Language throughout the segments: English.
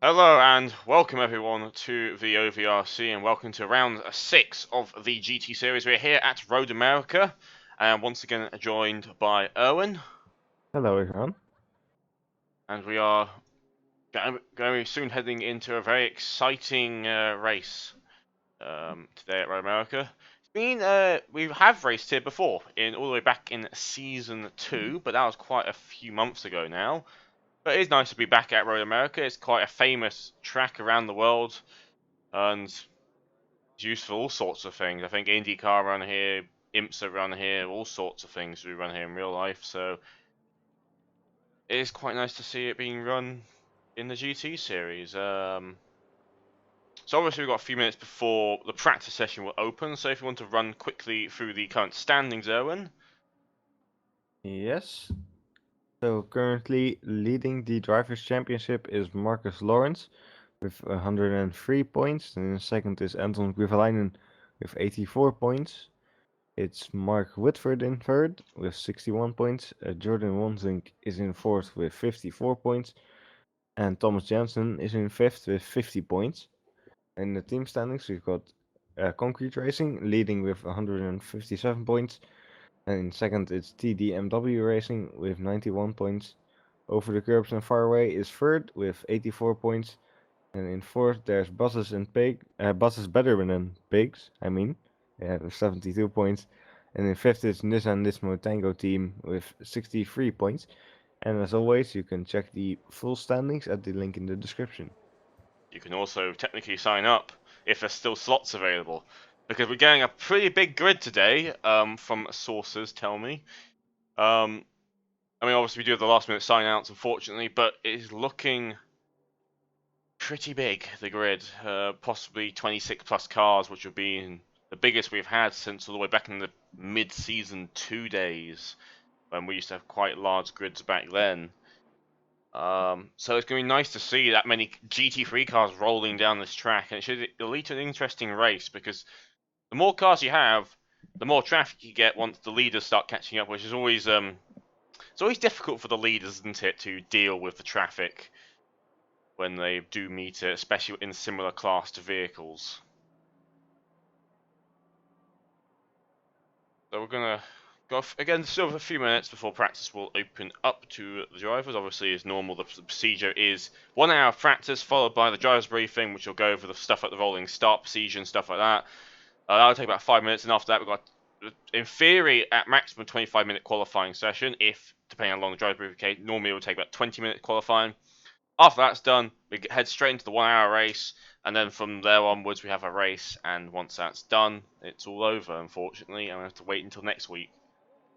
Hello and welcome everyone to the OVRC and welcome to round 6 of the GT series. We're here at Road America and once again joined by Erwin, Hello, everyone. and we are going soon heading into a very exciting race today at Road America. We have raced here before, in all the way back in season 2, but that was quite a few months ago now. But it is nice to be back at Road America. It's quite a famous track around the world, and it's used for all sorts of things. I think IndyCar run here, IMSA run here, all sorts of things we run here in real life. So it is quite nice to see it being run in the GT series. So obviously we've got a few minutes before the practice session will open. So if you want to run quickly through the current standings, Erwin. Yes. So currently leading the Drivers' Championship is Marcus Lawrence with 103 points. And in second is Anton Grivalainen with 84 points. It's Mark Whitford in third with 61 points. Jordan Wonsink is in fourth with 54 points. And Thomas Jansen is in fifth with 50 points. In the team standings, we've got Concrete Racing leading with 157 points. And in second, it's TDMW Racing with 91 points. Over the Curbs and Faraway is third with 84 points. And in fourth, there's Buses and Buses Better Than Pigs, with 72 points. And in fifth is Nissan Nismo Tango Team with 63 points. And as always, you can check the full standings at the link in the description. You can also technically sign up if there's still slots available, because we're getting a pretty big grid today. From sources tell me. I mean, obviously we do have the last minute sign outs, unfortunately, but it is looking pretty big, the grid. Possibly 26 plus cars, which would be the biggest we've had since all the way back in the mid-season 2 days, when we used to have quite large grids back then. So it's going to be nice to see that many GT3 cars rolling down this track, and it'll lead to an interesting race, because the more cars you have, the more traffic you get once the leaders start catching up, which is always it's always difficult for the leaders, isn't it, to deal with the traffic when they do meet it, especially in similar class to vehicles. So we're gonna go again, still have a few minutes before practice will open up to the drivers. Obviously, as normal, the procedure is 1 hour of practice followed by the drivers briefing, which will go over the stuff like the rolling start procedure and stuff like that. That'll take about 5 minutes, and after that, we've got, in theory, at maximum 25-minute qualifying session. If depending on how long the driver briefing, normally it will take about 20 minutes qualifying. After that's done, we head straight into the 1 hour race, and then from there onwards we have a race, and once that's done, it's all over, unfortunately, and we have to wait until next week.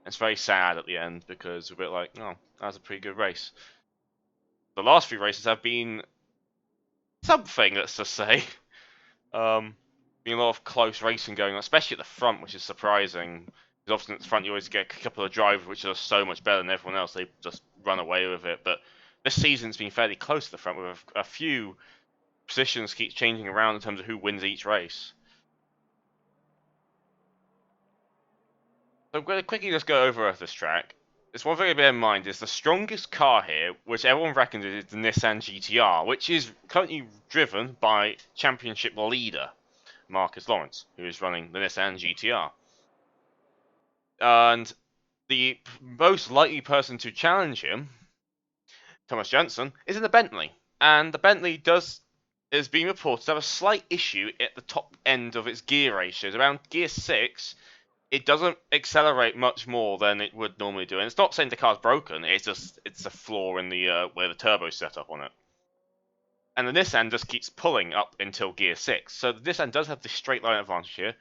It's very sad at the end, because we're a bit like, oh, that was a pretty good race. The last few races have been something, let's just say. Been a lot of close racing going on, especially at the front, which is surprising. Because often at the front you always get a couple of drivers which are so much better than everyone else, they just run away with it. But this season's been fairly close to the front, with a few positions keep changing around in terms of who wins each race. So I'm going to quickly just go over this track. There's one thing to bear in mind is the strongest car here, which everyone reckons is the Nissan GTR, which is currently driven by championship leader Marcus Lawrence, who is running the Nissan GTR. And the most likely person to challenge him, Thomas Jansen, is in the Bentley. And the Bentley is being reported to have a slight issue at the top end of its gear ratios. Around gear 6, it doesn't accelerate much more than it would normally do. And it's not saying the car's broken, it's a flaw in the where the turbo's set up on it. And the Nissan just keeps pulling up until gear 6. So the Nissan does have the straight line advantage here.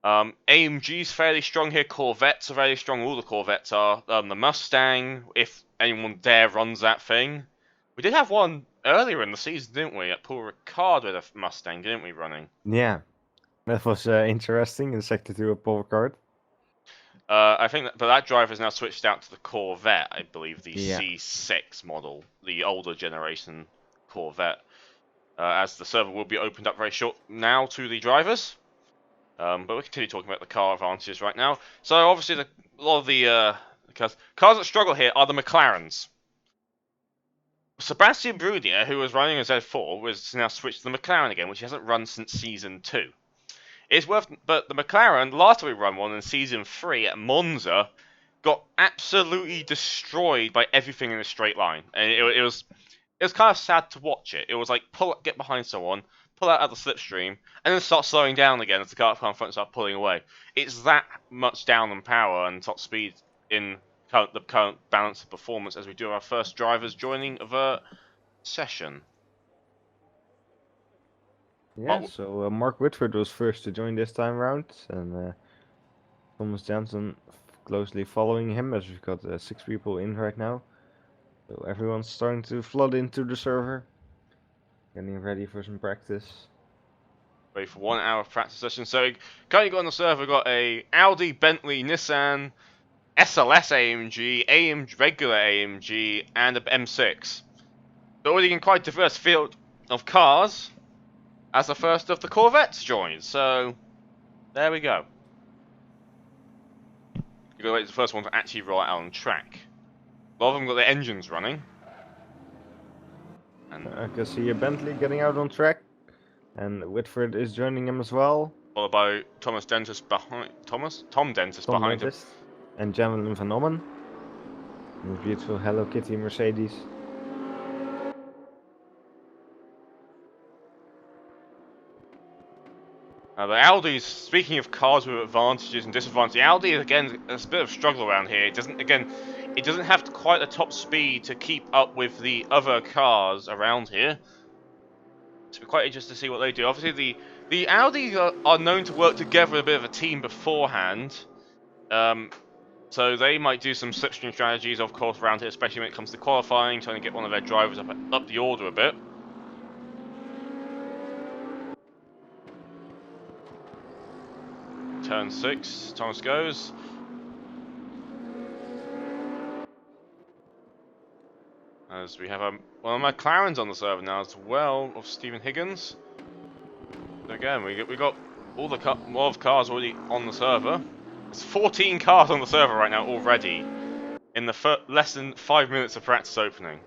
AMG's fairly strong here. Corvettes are very strong. All the Corvettes are. The Mustang, if anyone dare runs that thing. We did have one earlier in the season, didn't we? At Paul Ricard with a Mustang, didn't we, running? Yeah, that was interesting in Sector 2 of Paul Ricard. I think but that driver has now switched out to the Corvette, I believe, the Yeah. C6 model, the older generation Corvette. As the server will be opened up very short now to the drivers. But we'll continue talking about the car advantages right now. So obviously, a lot of the cars that struggle here are the McLarens. Sebastian Brunier, who was running a Z4, was now switched to the McLaren again, which he hasn't run since season 2. But the McLaren, last time we run one in season 3 at Monza, got absolutely destroyed by everything in a straight line, and it was kind of sad to watch it. It was like get behind someone, pull out of the slipstream, and then start slowing down again as the car in front start pulling away. It's that much down on power and top speed in the current balance of performance as we do our first drivers joining the session. Yeah, so Mark Whitford was first to join this time round, and Thomas Jansen closely following him, as we've got 6 people in right now. So everyone's starting to flood into the server, getting ready for some practice. Ready for 1 hour practice session. So currently got on the server, we've got a Audi, Bentley, Nissan, SLS AMG, regular AMG, and a M6. Building in quite diverse field of cars as the first of the Corvettes joins. So there we go. You've got to wait for the first one to actually roll out on track. A lot of them got their engines running. And I can see a Bentley getting out on track, and Whitford is joining him as well. Followed by Tom Dentist behind him. And Javelin van Ommen. And the beautiful Hello Kitty Mercedes. The Audis, speaking of cars with advantages and disadvantages, the Audi again there's a bit of struggle around here. It doesn't have quite the top speed to keep up with the other cars around here. It's quite interesting to see what they do. Obviously, the Audi are known to work together a bit of a team beforehand. So they might do some slipstream strategies, of course, around here, especially when it comes to qualifying, trying to get one of their drivers up the order a bit. Turn 6, Thomas goes. As we have one of my McLarens on the server now as well, of Stephen Higgins. So again, we got all the lot of cars already on the server. There's 14 cars on the server right now already in the less than 5 minutes of practice opening.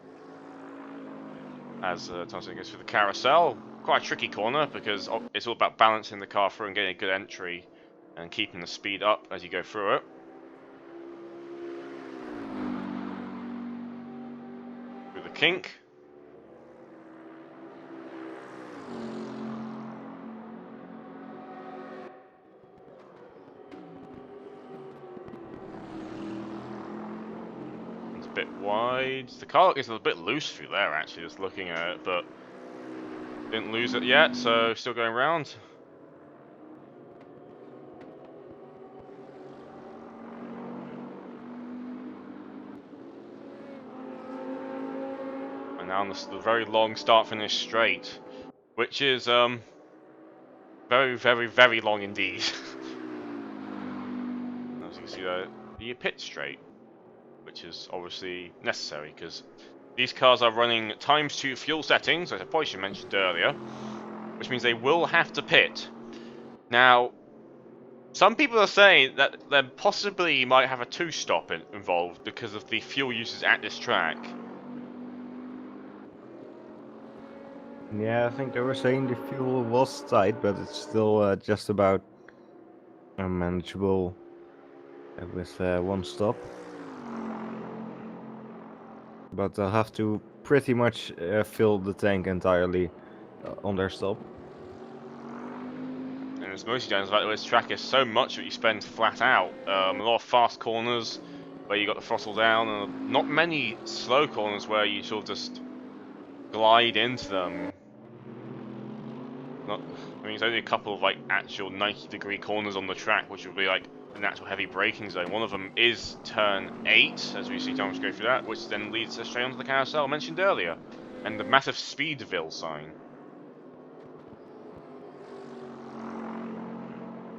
As Thomas goes through the carousel, quite a tricky corner because it's all about balancing the car through and getting a good entry and keeping the speed up as you go through it. Through the kink. It's a bit wide. The car is a bit loose through there actually, just looking at it, but didn't lose it yet, so still going round. Now on the very long start-finish straight, which is very, very, very long indeed. As you can see there, the pit straight, which is obviously necessary because these cars are running ×2 fuel settings, as I probably should mentioned earlier, which means they will have to pit. Now, some people are saying that there possibly might have a 2-stop involved because of the fuel uses at this track. Yeah, I think they were saying the fuel was tight, but it's still just about manageable with 1 stop. But they'll have to pretty much fill the tank entirely on their stop. And it's mostly down to the fact that this track is so much that you spend flat out. A lot of fast corners where you got the throttle down, and not many slow corners where you sort of just glide into them. I mean, it's only a couple of like actual 90-degree corners on the track, which will be like the natural heavy braking zone. One of them is turn 8, as we see Thomas go through that, which then leads us straight onto the carousel I mentioned earlier, and the massive Speedville sign.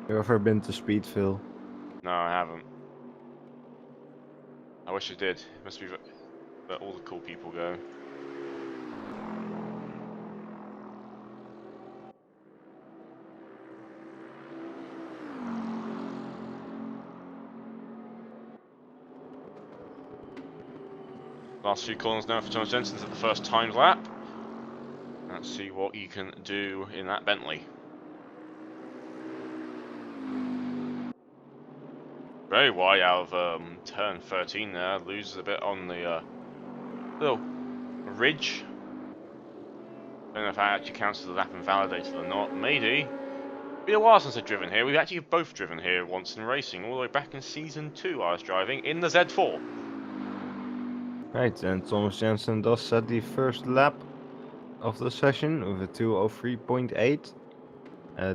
You ever been to Speedville? No, I haven't. I wish I did. It must be where all the cool people go. Last few corners now for Thomas Jensen at the first timed lap. Let's see what he can do in that Bentley. Very wide out of turn 13 there. Loses a bit on the little ridge. Don't know if that actually counts as a lap invalidated or not. Maybe. It's been a while since I've driven here. We've actually both driven here once in racing. All the way back in Season 2 I was driving in the Z4. Right, and Thomas Jensen does set the first lap of the session with a 2:03.8.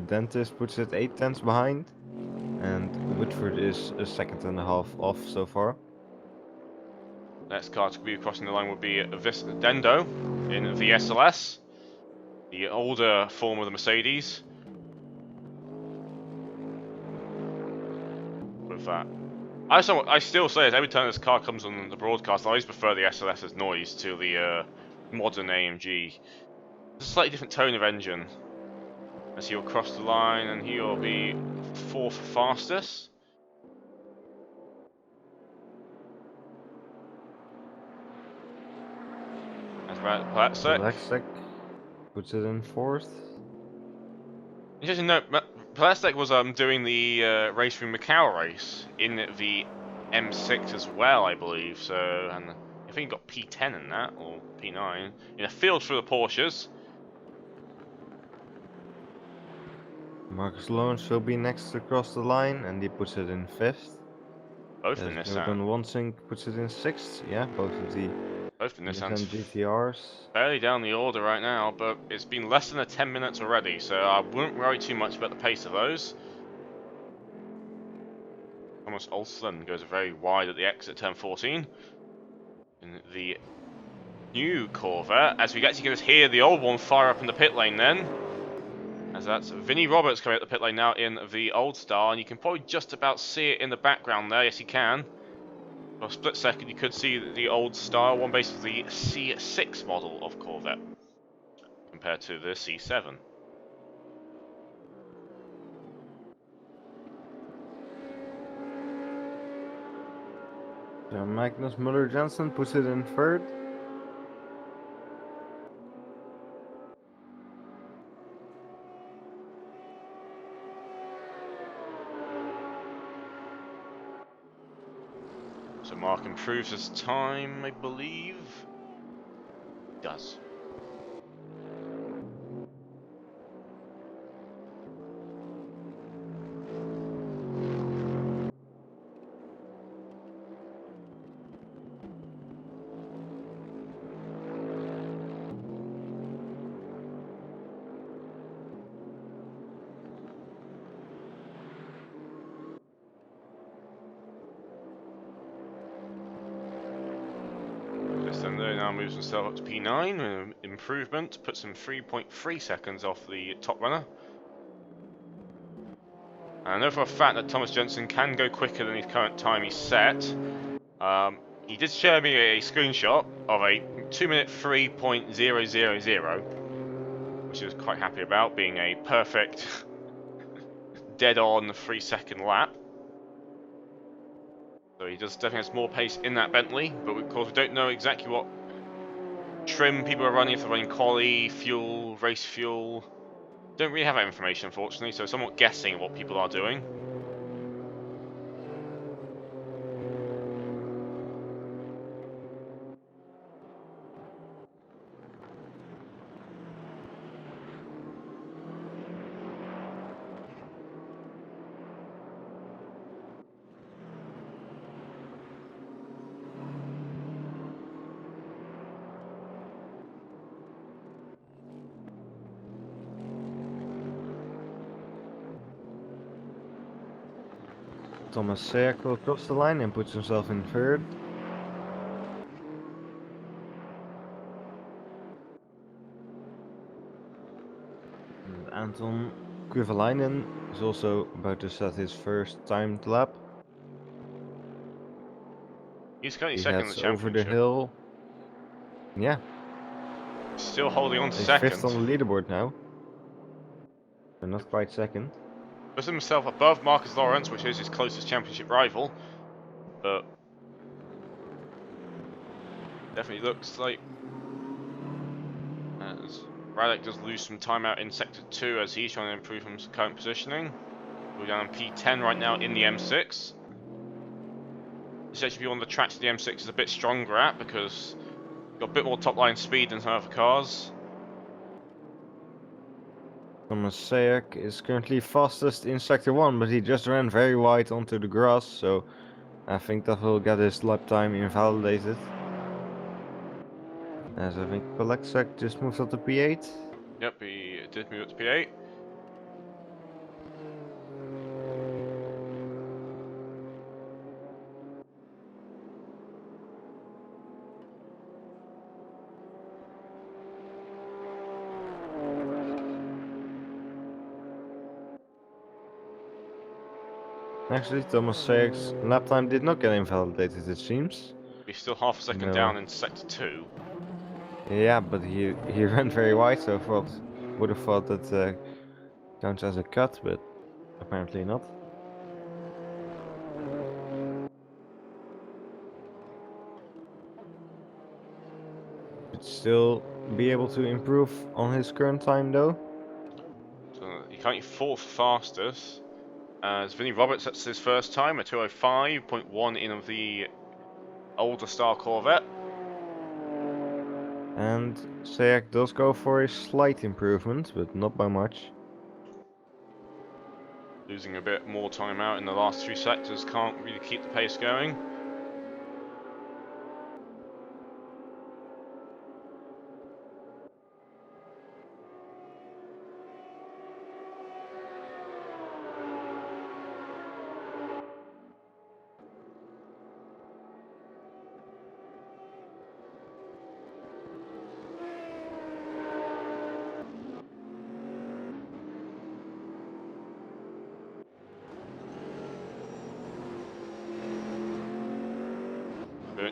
Dentist puts it 8 tenths behind, and Woodford is a second and a half off so far. Next car to be crossing the line would be Dendo in the SLS, the older form of the Mercedes. With that, I still say it every time this car comes on the broadcast, I always prefer the SLS's noise to the modern AMG. It's a slightly different tone of engine. As he'll cross the line and he'll be 4th fastest. That's right, Plasek puts it in 4th. Interesting note, Plasek was doing the race from Macau race in the M6 as well, I believe. So, and I think he got P10 in that, or P9, in a field for the Porsches. Marcus Lawrence will be next to cross the line, and he puts it in 5th. Both the Nissan. Jordan Wansink puts it in 6th. Yeah, both the Nissans GTRs. fairly down the order right now, but it's been less than 10 minutes already, so I wouldn't worry too much about the pace of those. Thomas Olsen goes very wide at the exit, turn 14. In the new Corvette, as we actually get to hear the old one fire up in the pit lane then. As that's Vinnie Roberts coming up the pit lane now in the old Star, and you can probably just about see it in the background there. Yes, you can. For a split second, you could see the old Star, one basically the C6 model of Corvette, compared to the C7. So Magnus Muller Jensen puts it in 3rd. So Mark improves his time, I believe. He does. Descendo now moves himself up to P9 with an improvement, puts him 3.3 seconds off the top runner. And I know for a fact that Thomas Jensen can go quicker than his current time he's set. He did share me a screenshot of a 2-minute 3.000, which he was quite happy about, being a perfect dead-on 3-second lap. So he does definitely has more pace in that Bentley, but of course we don't know exactly what trim people are running, if they're running quali, fuel, race fuel. Don't really have that information, unfortunately, so somewhat guessing what people are doing. Thomas Seak will cross the line and puts himself in 3rd. And Anton Kovalainen is also about to set his first timed lap. He's currently He second in the heads championship. over the hill. Yeah, Still holding on to he's second. 5th on the leaderboard now. So not quite second. Puts himself above Marcus Lawrence, which is his closest championship rival. But Definitely looks like as Radek does lose some time out in Sector 2 as he's trying to improve his current positioning. We're down on P10 right now in the M6. This actually one of the tracks the M6 is a bit stronger at because you've got a bit more top line speed than some other cars. Thomas Sayek is currently fastest in Sector 1, but he just ran very wide onto the grass, so I think that will get his lap time invalidated. As I think Polexak just moved up to P8. Yep, he did move up to P8. Actually, Thomas Sayek's lap time did not get invalidated, it seems. He's still half a second down in Sector 2. Yeah, but he ran very wide, so I would have thought that counts as a cut, but apparently not. Should still be able to improve on his current time though. So he currently 4th fastest. As Vinnie Roberts, that's his first time, a 205.1 in of the older style Corvette. And Sayek does go for a slight improvement, but not by much. Losing a bit more time out in the last 3 sectors, can't really keep the pace going.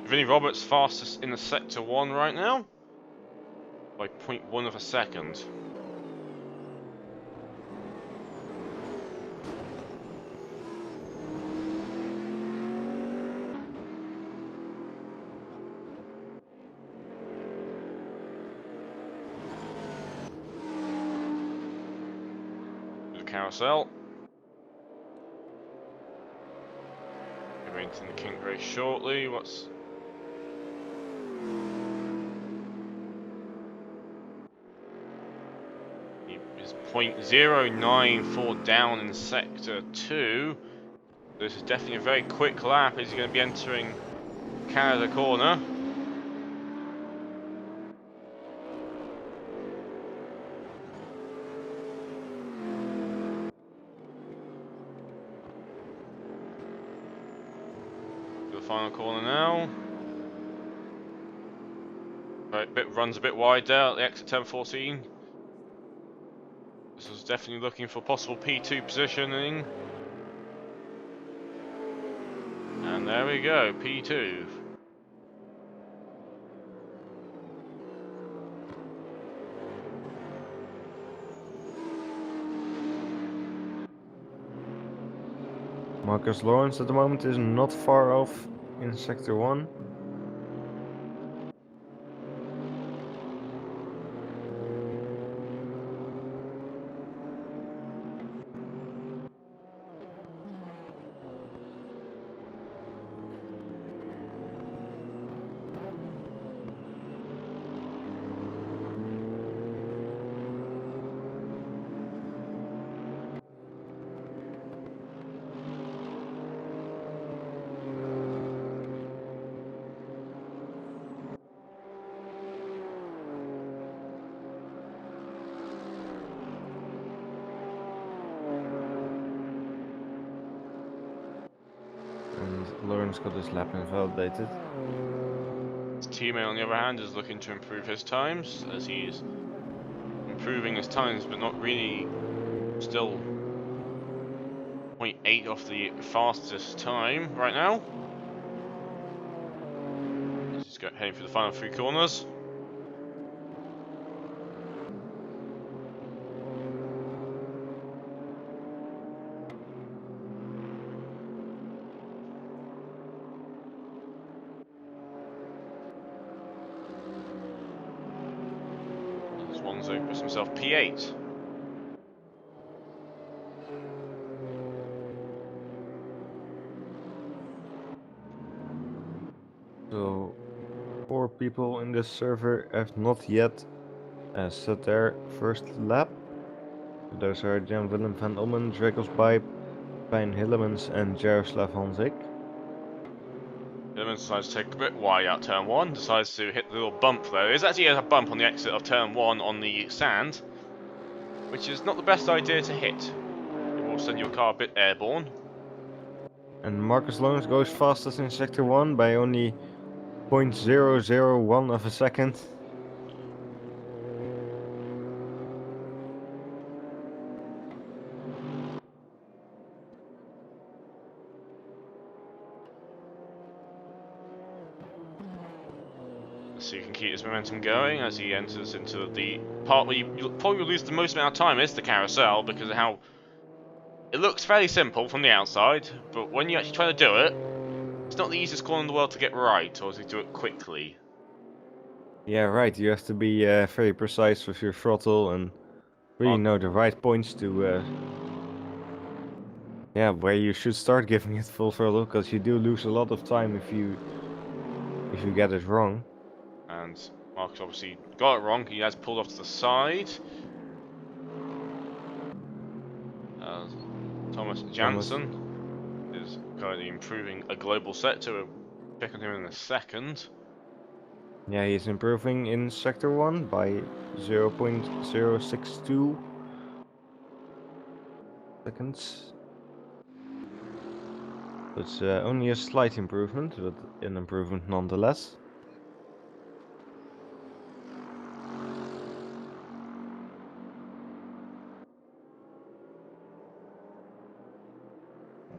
Vinnie Roberts fastest in the Sector 1 right now by 0.1 of a second. The carousel. Going into the King race shortly. What's is 0.094 down in Sector 2. This is definitely a very quick lap as he's going to be entering Canada corner. To the final corner now. Right, runs a bit wide there at the exit 1014. This was definitely looking for possible P2 positioning. And there we go, P2. Marcus Lawrence at the moment is not far off in Sector 1. Lawrence got his lap invalidated. His teammate, on the other hand, is looking to improve his times as he's improving his times, but not really. Still 0.8 off the fastest time right now. He's heading for the final 3 corners. Alonso puts himself P8. So 4 people in this server have not yet set their first lap. Those are Jan Willem van Ommen, Dracos Bipe, Pijn Hillemans and Jaroslav Hanzik. Hillemans decides to take a bit wide out turn 1, decides to hit the little bump though. There's actually a bump on the exit of turn 1 on the sand, which is not the best idea to hit. It will send your car a bit airborne. And Marcus Lorenz goes fastest in Sector 1 by only 0.001 of a second. So you can keep his momentum going as he enters into the part where you probably lose the most amount of time is the carousel, because of how it looks fairly simple from the outside, but when you actually try to do it, it's not the easiest corner in the world to get right, or to do it quickly. Yeah, right. You have to be very precise with your throttle and really know the right points to yeah, where you should start giving it full throttle, because you do lose a lot of time if you get it wrong. And Marcus obviously got it wrong. He has pulled off to the side. Thomas Janssen is currently improving a global sector. We'll check on him in a second. Yeah, he's improving in Sector 1 by 0.062 seconds. It's only a slight improvement, but an improvement nonetheless.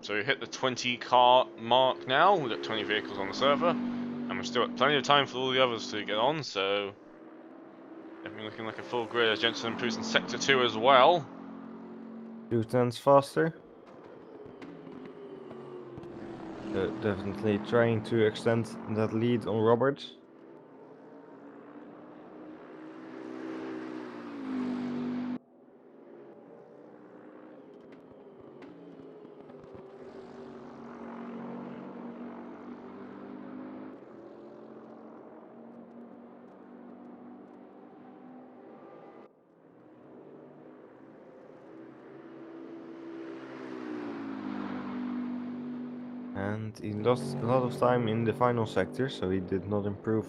So we hit the 20 car mark now. We've got 20 vehicles on the server, and we've still got plenty of time for all the others to get on, so definitely looking like a full grid as Jensen improves in Sector 2 as well. 2 tenths faster. Definitely trying to extend that lead on Roberts. And he lost a lot of time in the final sector, so he did not improve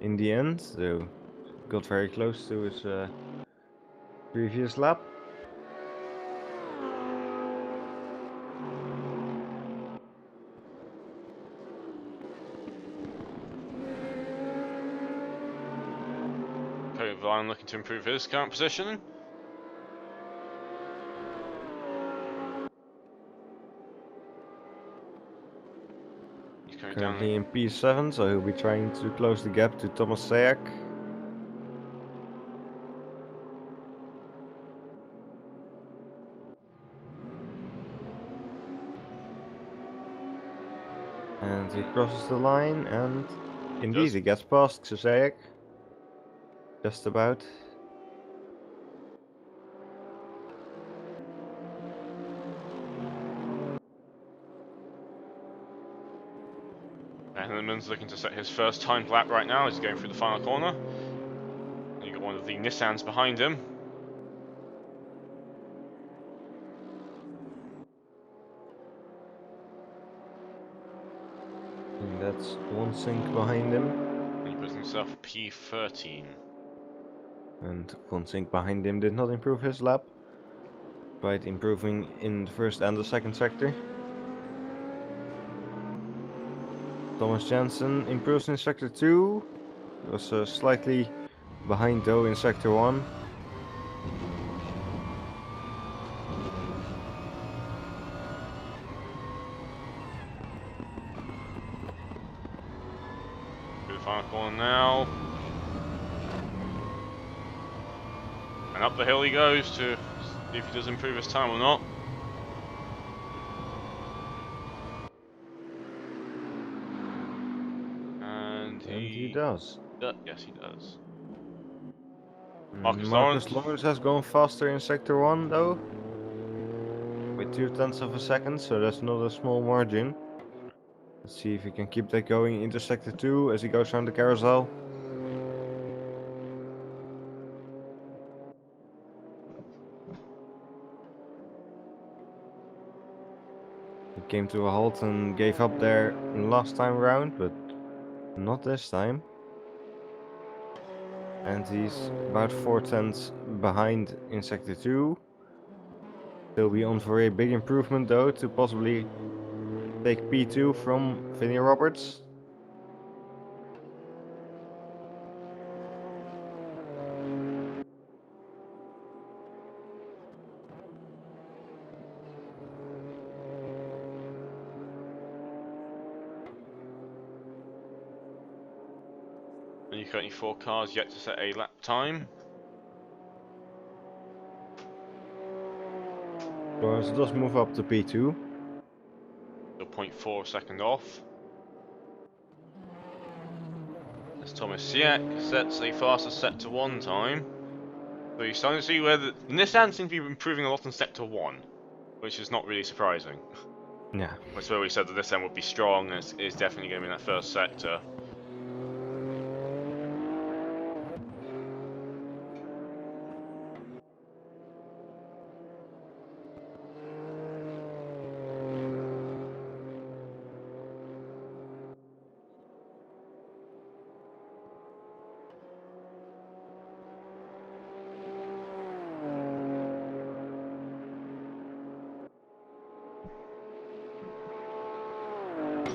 in the end, so got very close to his previous lap. Cody Vine looking to improve his current position. Currently in P7, so he'll be trying to close the gap to Thomas Sayak. And he crosses the line, and indeed he gets past Sayak. Just about. Hillemans looking to set his first timed lap right now as he's going through the final corner. And you've got one of the Nissans behind him. And that's one sync behind him. And he puts himself P13. And one sync behind him did not improve his lap, despite improving in the first and the second sector. Thomas Jansen improves in Sector 2. He was slightly behind though in Sector 1. Through the final corner now. And up the hill he goes to see if he does improve his time or not. And he does. Yes, he does. Marcus Marcus Lawrence. Lawrence has gone faster in Sector 1 though, with 0.2 of a second, so that's not a small margin. Let's see if he can keep that going into Sector 2 as he goes around the carousel. He came to a halt and gave up there last time round, but not this time. And he's about 0.4 behind in Sector 2. He'll be on for a big improvement though, to possibly take P2 from Vinnie Roberts. And you've got any 4 cars yet to set a lap time. Lawrence does move up to P2. Still 0.4 second off. As Thomas Siak sets a faster Sector 1 time. So you're starting to see where the Nissan seem to be improving a lot in Sector 1, which is not really surprising. Yeah. That's where we said that this end would be strong, and it's definitely going to be in that first sector.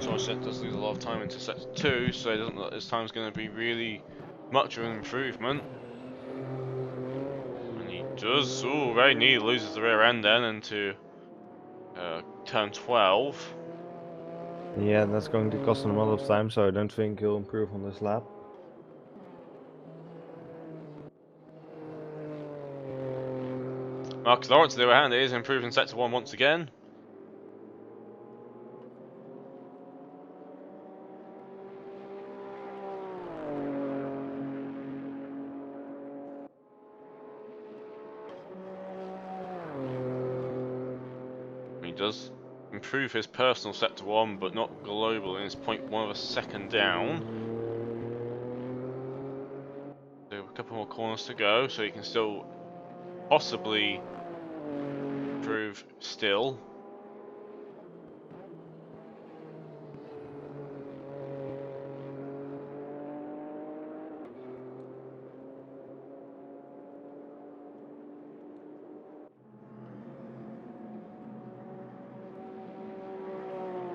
Somerset does lose a lot of time into Sector 2, so it doesn't look like this time's going to be really much of an improvement. And he does, very nearly loses the rear end then into turn 12. Yeah, that's going to cost him a lot of time, so I don't think he'll improve on this lap. Marcus Lawrence, on the other hand, is improved in Sector 1 once again. He does improve his personal Sector 1, but not global, and is 0.1 of a second down. So a couple more corners to go, so he can still possibly improve still.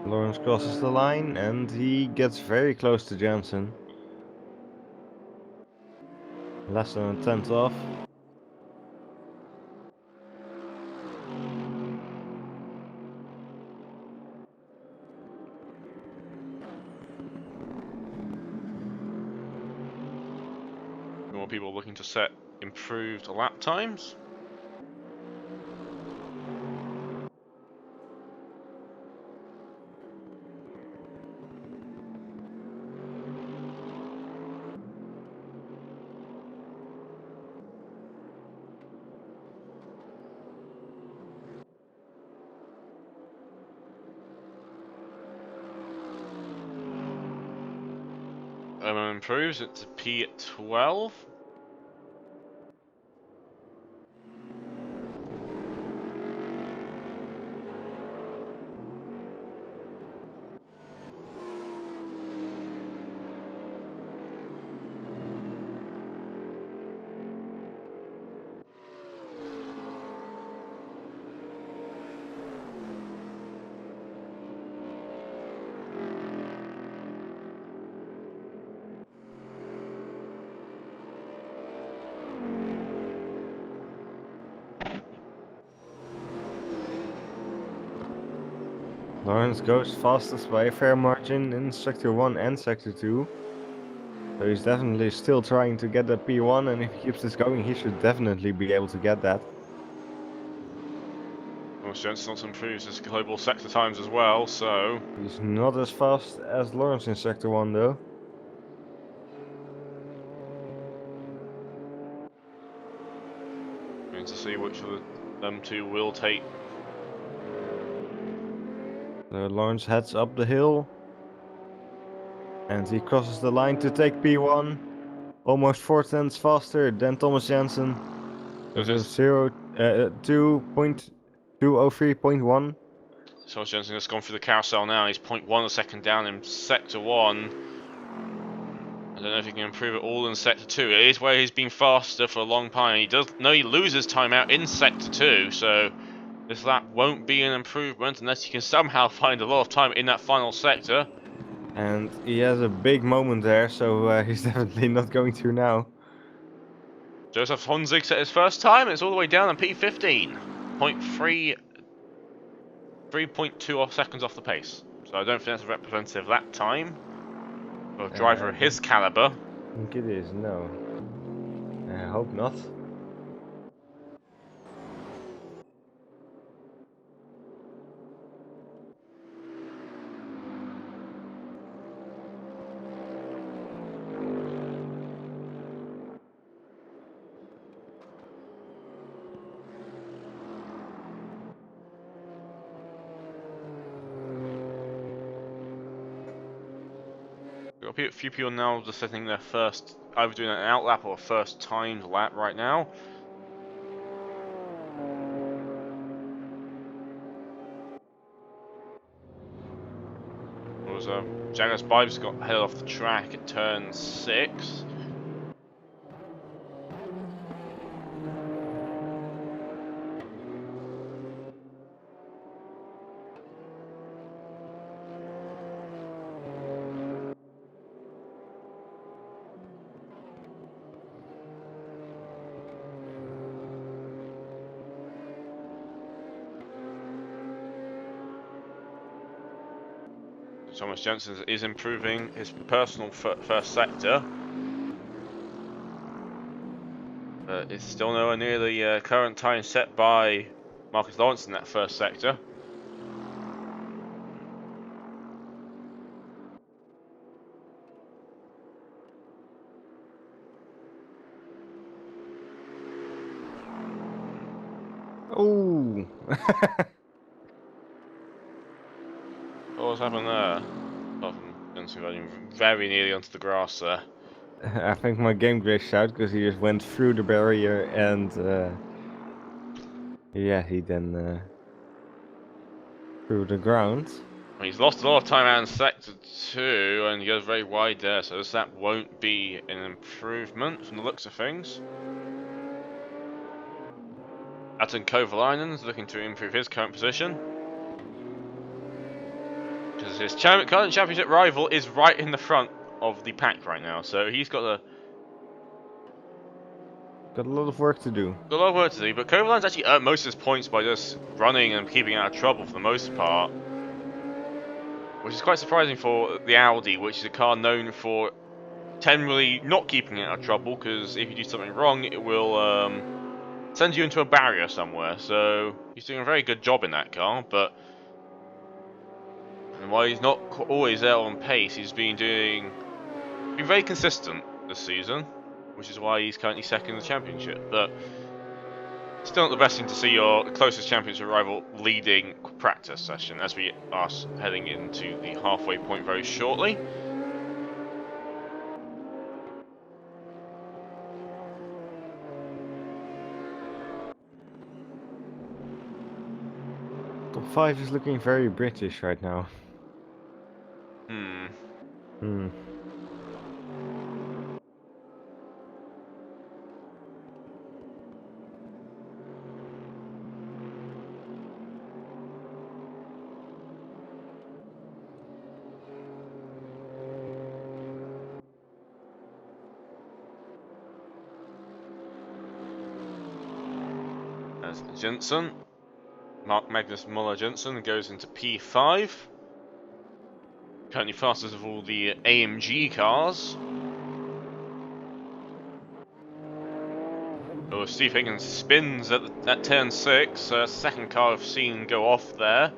Lawrence crosses the line and he gets very close to Jensen. Less than a tenth off. More people looking to set improved lap times. Improves it to P12. Lawrence goes fastest by a fair margin in Sector 1 and Sector 2. So he's definitely still trying to get that P1, and if he keeps this going, he should definitely be able to get that. Thomas Jensen also improves his global sector times as well, so He's not as fast as Lawrence in Sector 1 though. Going to see which of them two will take. So Lawrence heads up the hill. And he crosses the line to take P1. Almost 4 tenths faster than Thomas Jensen. With a 2.203.1. Thomas Jensen has gone through the carousel now. He's 0.1 a second down in sector 1. I don't know if he can improve it all in sector 2. It is where he's been faster for a long time. He loses time out in sector 2, so this lap won't be an improvement unless he can somehow find a lot of time in that final sector. And he has a big moment there, so he's definitely not going to now. Joseph Honzig set his first time. It's all the way down on P15. 3.2 seconds off the pace. So I don't think that's a representative lap time for a driver of his caliber. I think it is, no. I hope not. Got a few people now just setting their first, either doing an out lap or a first timed lap right now. Jaguar Spivers got headed off the track at turn 6. Thomas Jensen is improving his personal first sector, but it's still nowhere near the current time set by Marcus Lawrence in that first sector. Oh! What's happened there? Apart from Jensen running very nearly onto the grass there. I think my game glitched out because he just went through the barrier and yeah, he then through the ground. He's lost a lot of time out in sector 2 and he goes very wide there, so that won't be an improvement from the looks of things. Atten Kovalainen is looking to improve his current position, because his current championship rival is right in the front of the pack right now, so he's got a lot of work to do. Got a lot of work to do, but Kovalainen's actually earned most of his points by just running and keeping out of trouble for the most part, which is quite surprising for the Audi, which is a car known for generally not keeping out of trouble, because if you do something wrong, it will send you into a barrier somewhere. So he's doing a very good job in that car, but while he's not always there on pace, he's been very consistent this season, which is why he's currently second in the championship. But still not the best thing to see your closest championship rival leading practice session, as we are heading into the halfway point very shortly. Top 5 is looking very British right now. As Jensen, Magnus Muller Jensen goes into P5. Currently fastest of all the AMG cars. Oh, Steve Higgins spins at turn 6. Second car I've seen go off there.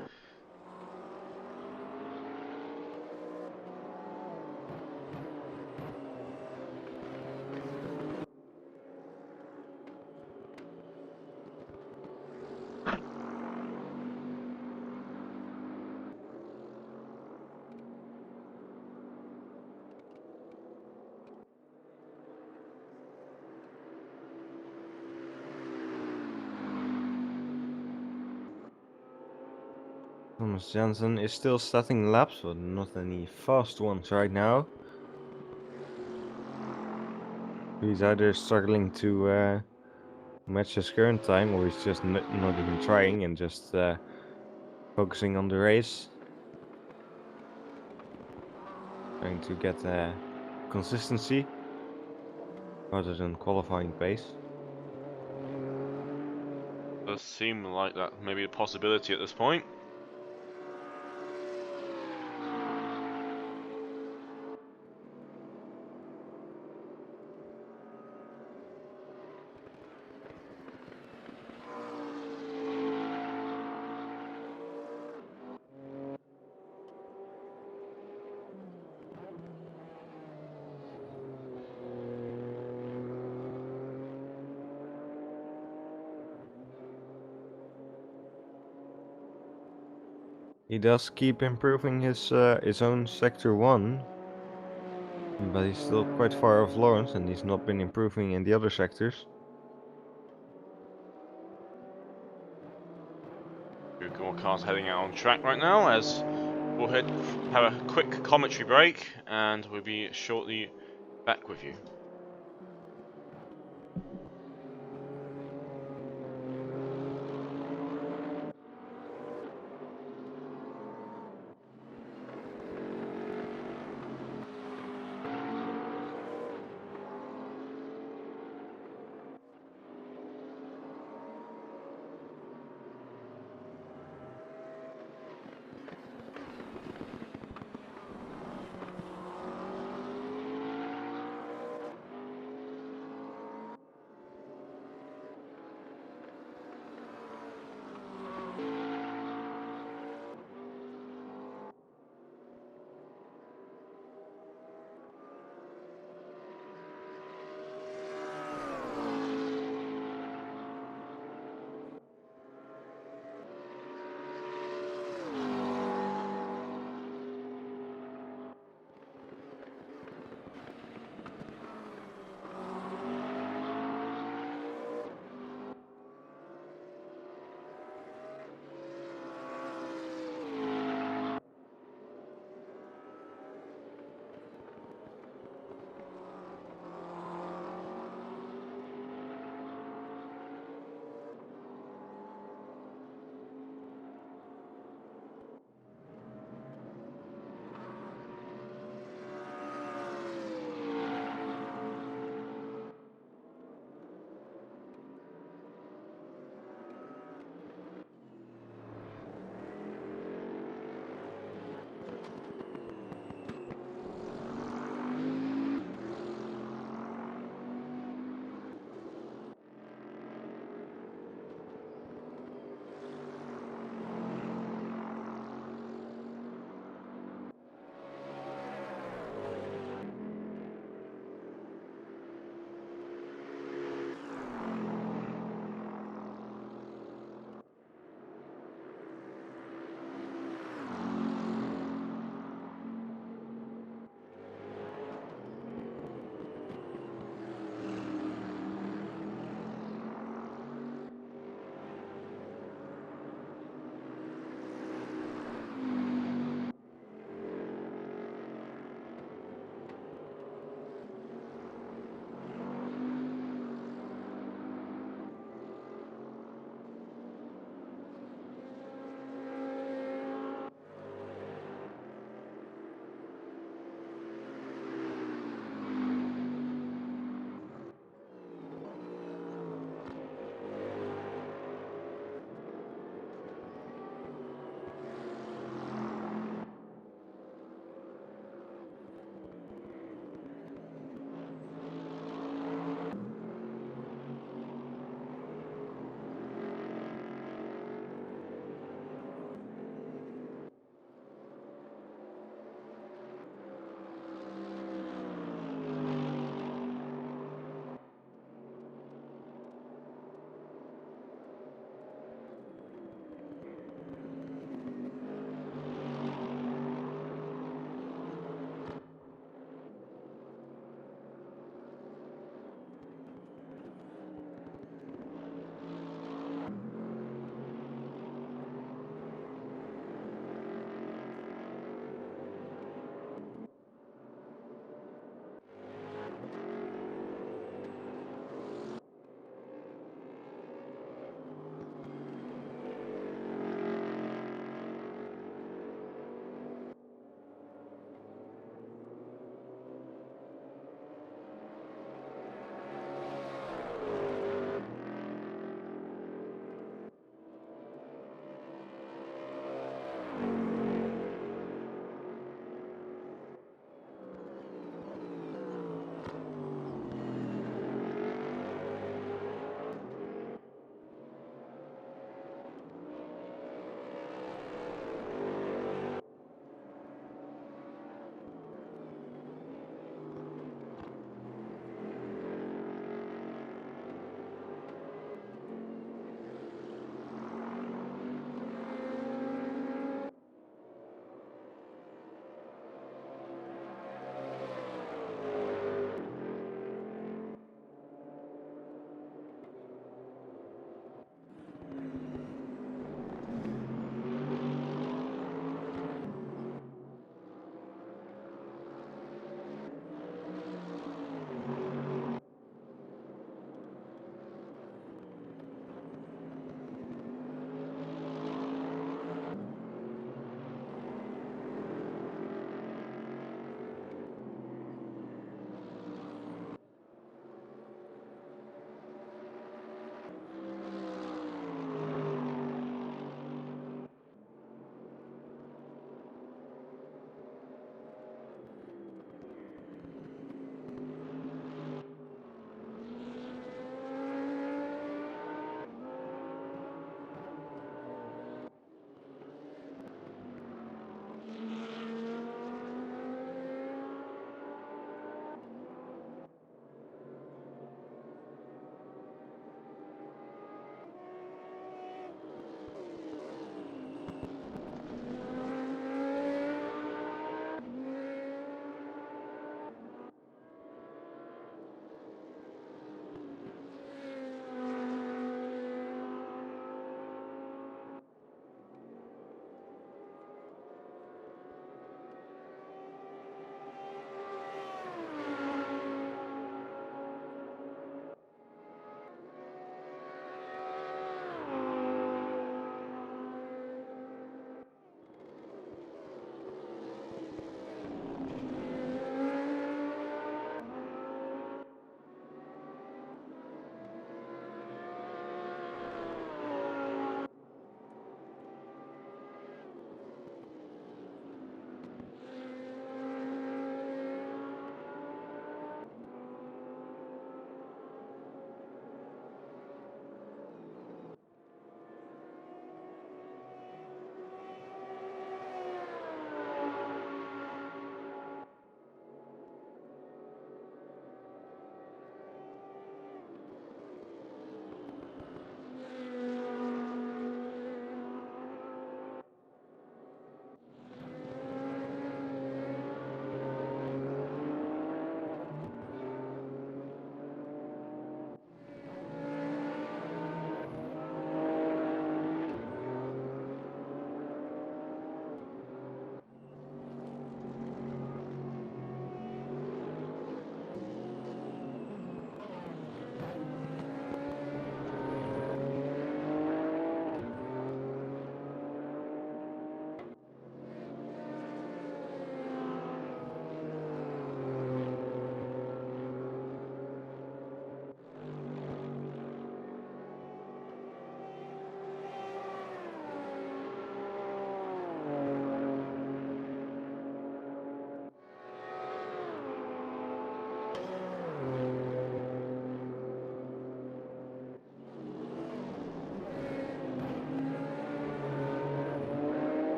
Thomas Jansen is still setting laps, but not any fast ones right now. He's either struggling to match his current time, or he's just not even trying and just focusing on the race. Trying to get consistency rather than qualifying pace. Does seem like that maybe a possibility at this point. He does keep improving his own sector 1, but he's still quite far off Lawrence, and he's not been improving in the other sectors. Two more cars heading out on track right now as we'll have a quick commentary break and we'll be shortly back with you.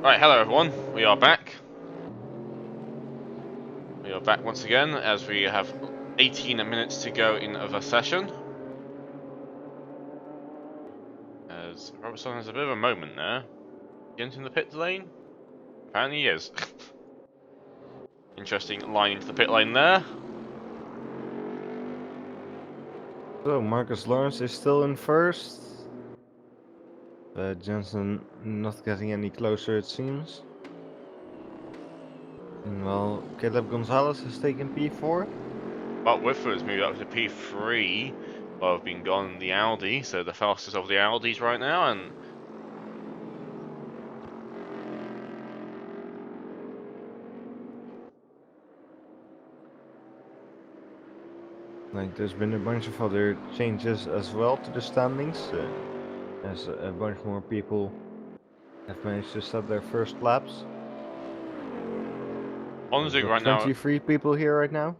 Right, hello everyone. We are back. We are back once again as we have 18 minutes to go in the session. As Robertson has a bit of a moment there. Into the pit lane? Apparently he is. Interesting line into the pit lane there. So Marcus Lawrence is still in first. Jensen not getting any closer, it seems. Well, Caleb Gonzalez has taken P4. But Whitford's moved up to P3 while I've been gone in the Audi, so the fastest of the Audis right now, and Like, there's been a bunch of other changes as well to the standings, as a bunch more people have managed to set their first laps. Honzig Got right now, 23 people here right now.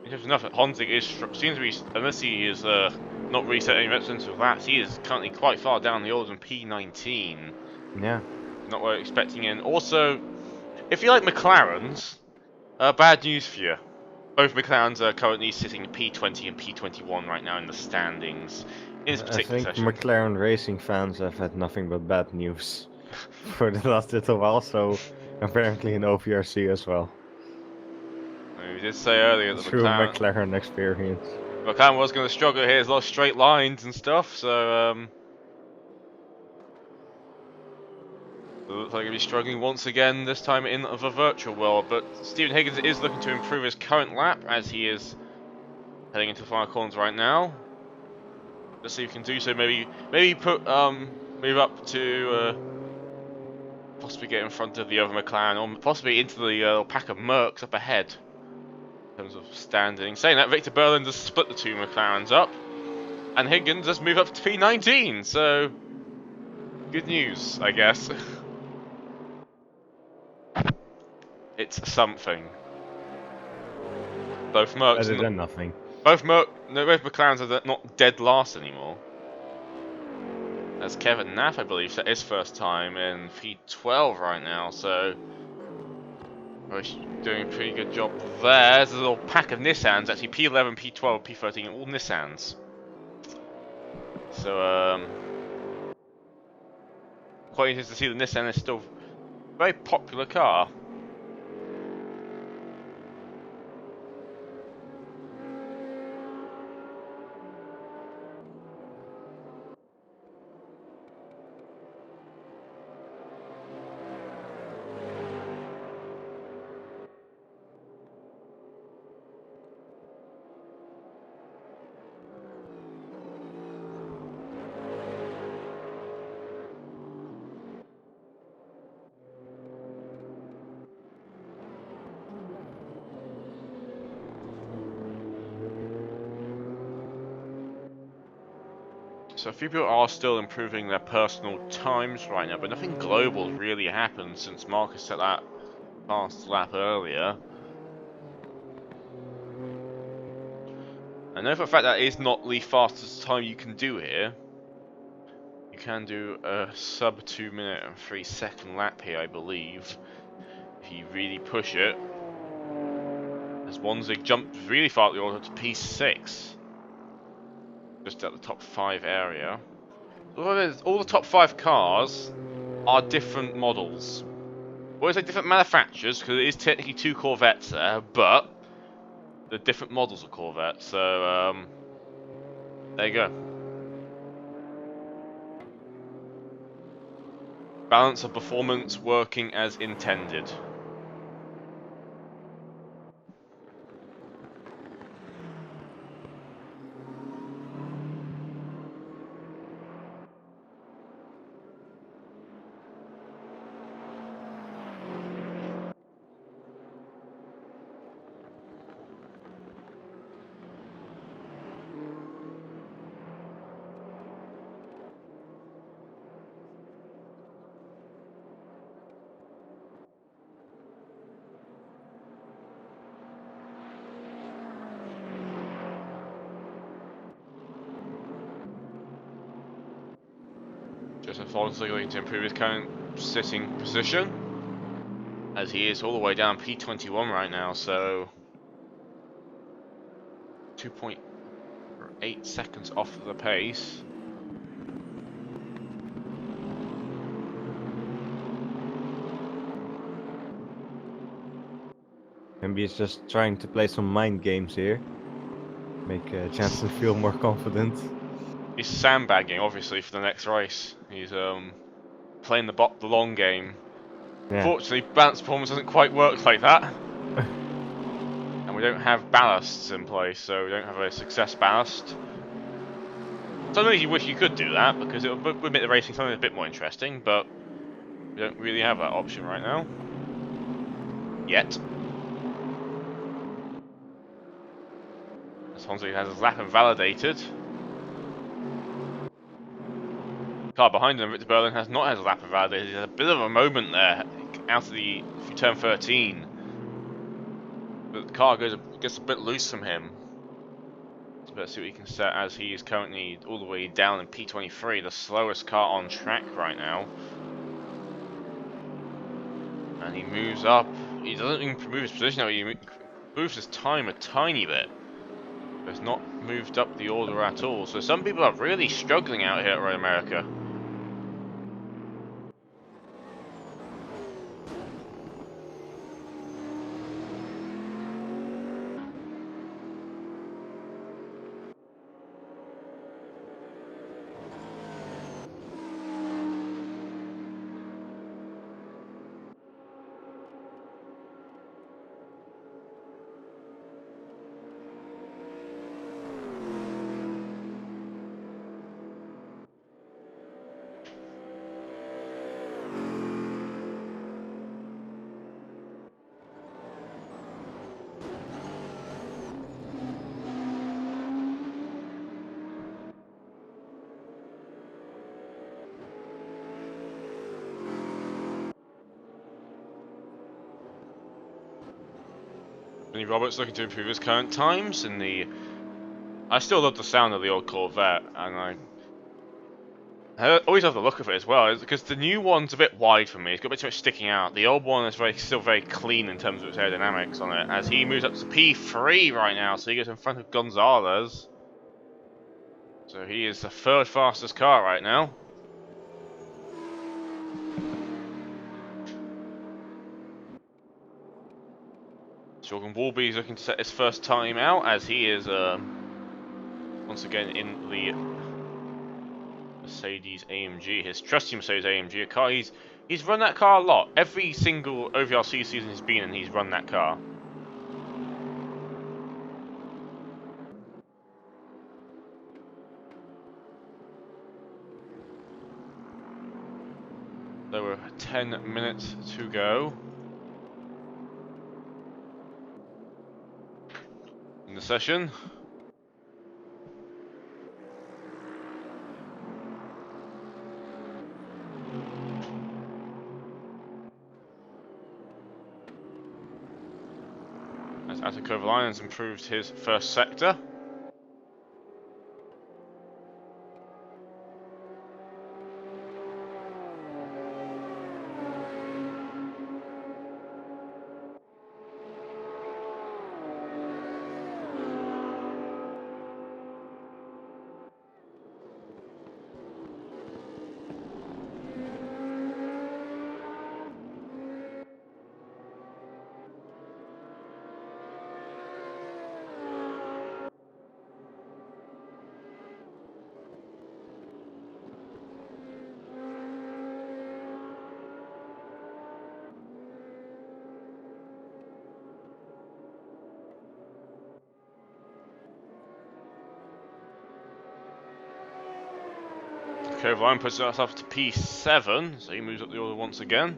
interesting enough, Honzig seems to be, unless he is not reset any representative of that, he is currently quite far down the order in P19. Yeah. Not what we're expecting in. Also, if you like McLarens, bad news for you. Both McLarens are currently sitting P20 and P21 right now in the standings in this I particular think session. McLaren racing fans have had nothing but bad news for the last little while, so apparently in OVRC as well. We did say earlier that Through McLaren experience. McLaren was going to struggle here. There's a lot of straight lines and stuff, so it looks like he'll be struggling once again, this time in the virtual world. But Stephen Higgins is looking to improve his current lap as he is heading into the final corners right now. Let's see if he can do so. Maybe put move up to possibly get in front of the other McLaren, or possibly into the pack of Mercs up ahead in terms of standing. Saying that, Victor Berlin just split the two McLarens up, and Higgins just moved up to P19. So good news, I guess. It's something. Both Mercs, Better than nothing. both McLarens are not dead last anymore. That's Kevin Naff, I believe, set his first time in P12 right now, so he's doing a pretty good job there. There's a little pack of Nissans, actually P11, P12, P13, all Nissans. So, quite interesting to see the Nissan is still a very popular car. So a few people are still improving their personal times right now, but nothing global has really happened since Marcus set that fast lap earlier. I know for a fact that is not the fastest time you can do here. You can do a sub 2 minute and 3 second lap here, I believe, if you really push it. As Wanzig jumped really far at the order to P6. Just at the top 5 area. All the top 5 cars are different models. Well, it's like different manufacturers, because it is technically 2 Corvettes there, but they're different models of Corvettes, so there you go. Balance of performance working as intended. Joseph Alonso going to improve his current sitting position, as he is all the way down P21 right now, so 2.8 seconds off of the pace. Maybe he's just trying to play some mind games here. Make Jansen feel more confident. He's sandbagging, obviously, for the next race. He's playing the long game. Yeah. Fortunately, balance performance doesn't quite work like that. And we don't have ballasts in place, so we don't have a success ballast. Sometimes you wish you could do that, because it would make the racing something a bit more interesting, but we don't really have that option right now. Yet. As Honza has his lap invalidated. Car behind him, Victor Berlin, has not had his lap invalidated. He had a bit of a moment there, out of the turn 13. But the car gets a bit loose from him. So let's see what he can set, as he is currently all the way down in P23, the slowest car on track right now. And he moves up. He doesn't even move his position now, he moves his time a tiny bit. But it's not moved up the order at all. So some people are really struggling out here at Road America. Vinnie Roberts looking to improve his current times in the... I still love the sound of the old Corvette, and I always love the look of it as well, because the new one's a bit wide for me. It's got a bit too much sticking out. The old one is still very clean in terms of its aerodynamics on it, as he moves up to P3 right now, so he goes in front of Gonzalez. So he is the third fastest car right now. Jorgen Wolby is looking to set his first time out, as he is once again in the Mercedes AMG, his trusty Mercedes AMG, a car he's run that car a lot. Every single OVRC season he's been in, he's run that car. There were 10 minutes to go in the session. As Ato Kovalainen has improved his first sector. Kovalainen puts himself to P7, so he moves up the order once again.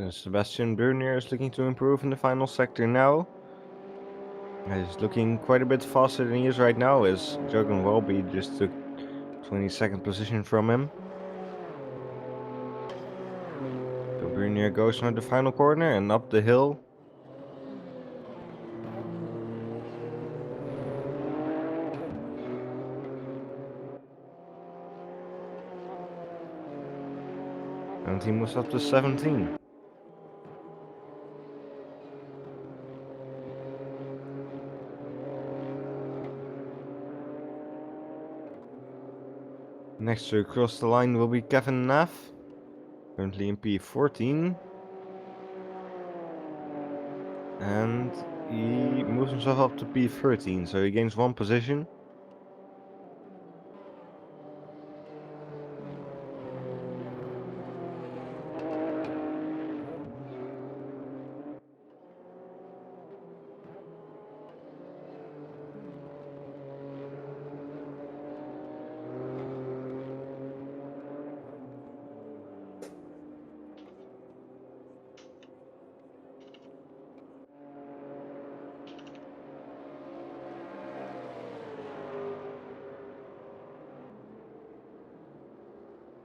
Sebastian Brunier is looking to improve in the final sector now. He's looking quite a bit faster than he is right now, as Jogan Welby just took 22nd position from him. So Bernier goes on the final corner and up the hill. And he moves up to 17. Next to cross the line will be Kevin Naff, currently in P14. And he moves himself up to P13, so he gains 1 position.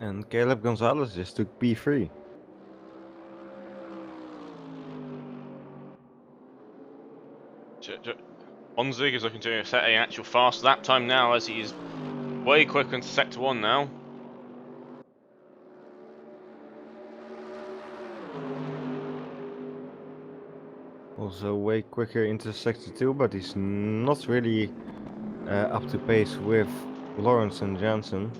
And Caleb Gonzalez just took P3. Honzig is looking to set an actual fast lap time now, as he is way quicker into Sector 1 now. Also way quicker into Sector 2, but he's not really up to pace with Lawrence and Jansen.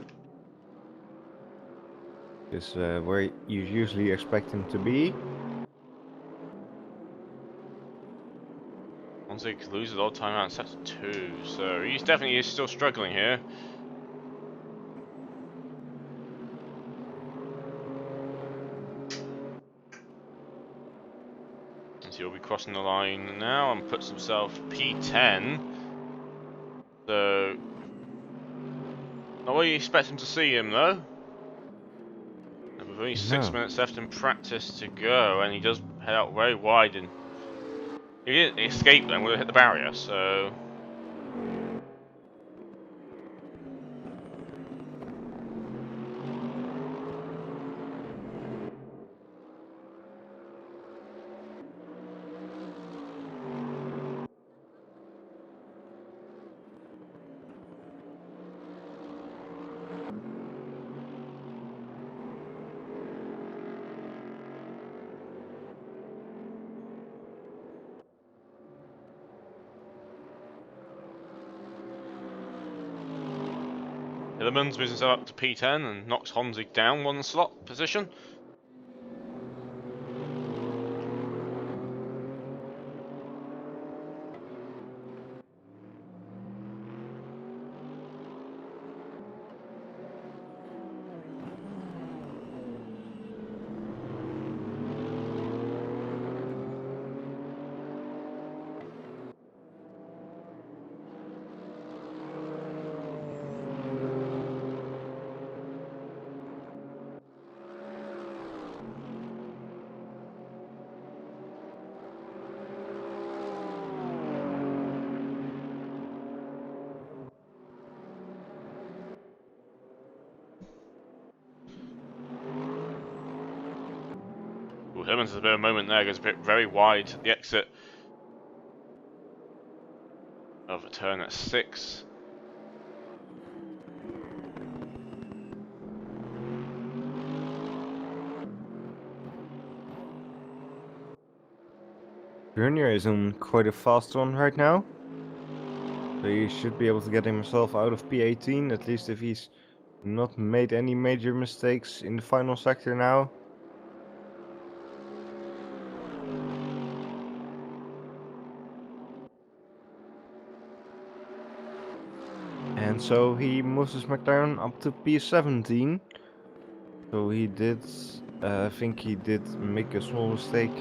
Is where you usually expect him to be. Honzig loses all time out in Sector 2, so he's definitely still struggling here. So he'll be crossing the line now and puts himself P10. So, not where you expect him to see him though. And with only 6 minutes left in practice to go, and he does head out very wide, and he didn't escape then, would have hit the barrier, so... Hillerman's moves himself up to P10 and knocks Honzig down 1 slot position. Ooh, Hillerman's has a bit of a moment there, goes a bit very wide at the exit of a turn at 6. Bernier is on quite a fast one right now. So he should be able to get himself out of P18, at least if he's not made any major mistakes in the final sector now. And so he moves his McLaren up to P17. So he did, I think he did make a small mistake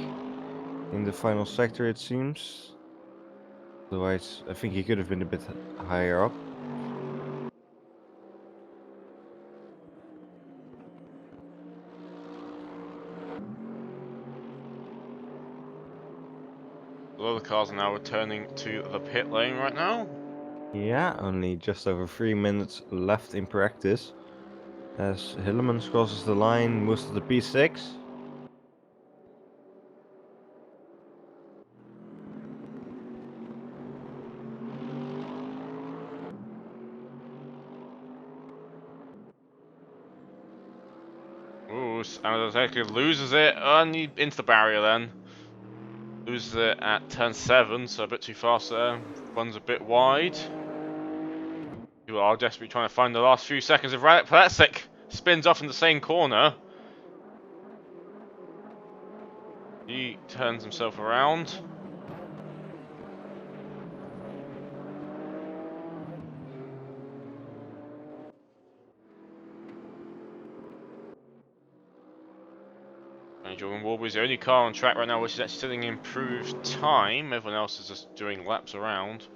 in the final sector, it seems. Otherwise, I think he could have been a bit higher up. A lot the cars are now returning to the pit lane right now. Yeah, only just over 3 minutes left in practice. As Hillemans crosses the line, moves to the P6. Ooh, Amazeki loses it, and he into the barrier then. Loses it at turn 7, so a bit too fast there. Runs a bit wide. You are desperately trying to find the last few seconds of Radek Plexic. Spins off in the same corner. He turns himself around. And Jordan Warburg is the only car on track right now which is actually setting improved time. Everyone else is just doing laps around.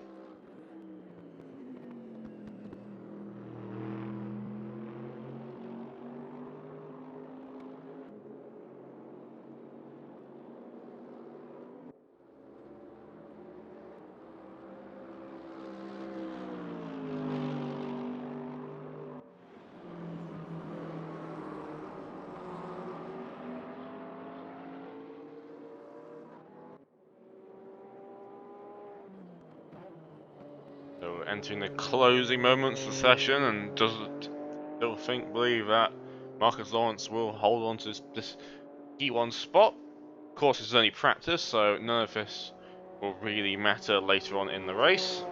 So entering the closing moments of the session, and doesn't still believe that Marcus Lawrence will hold on to this P1 spot. Of course, it's only practice, so none of this will really matter later on in the race.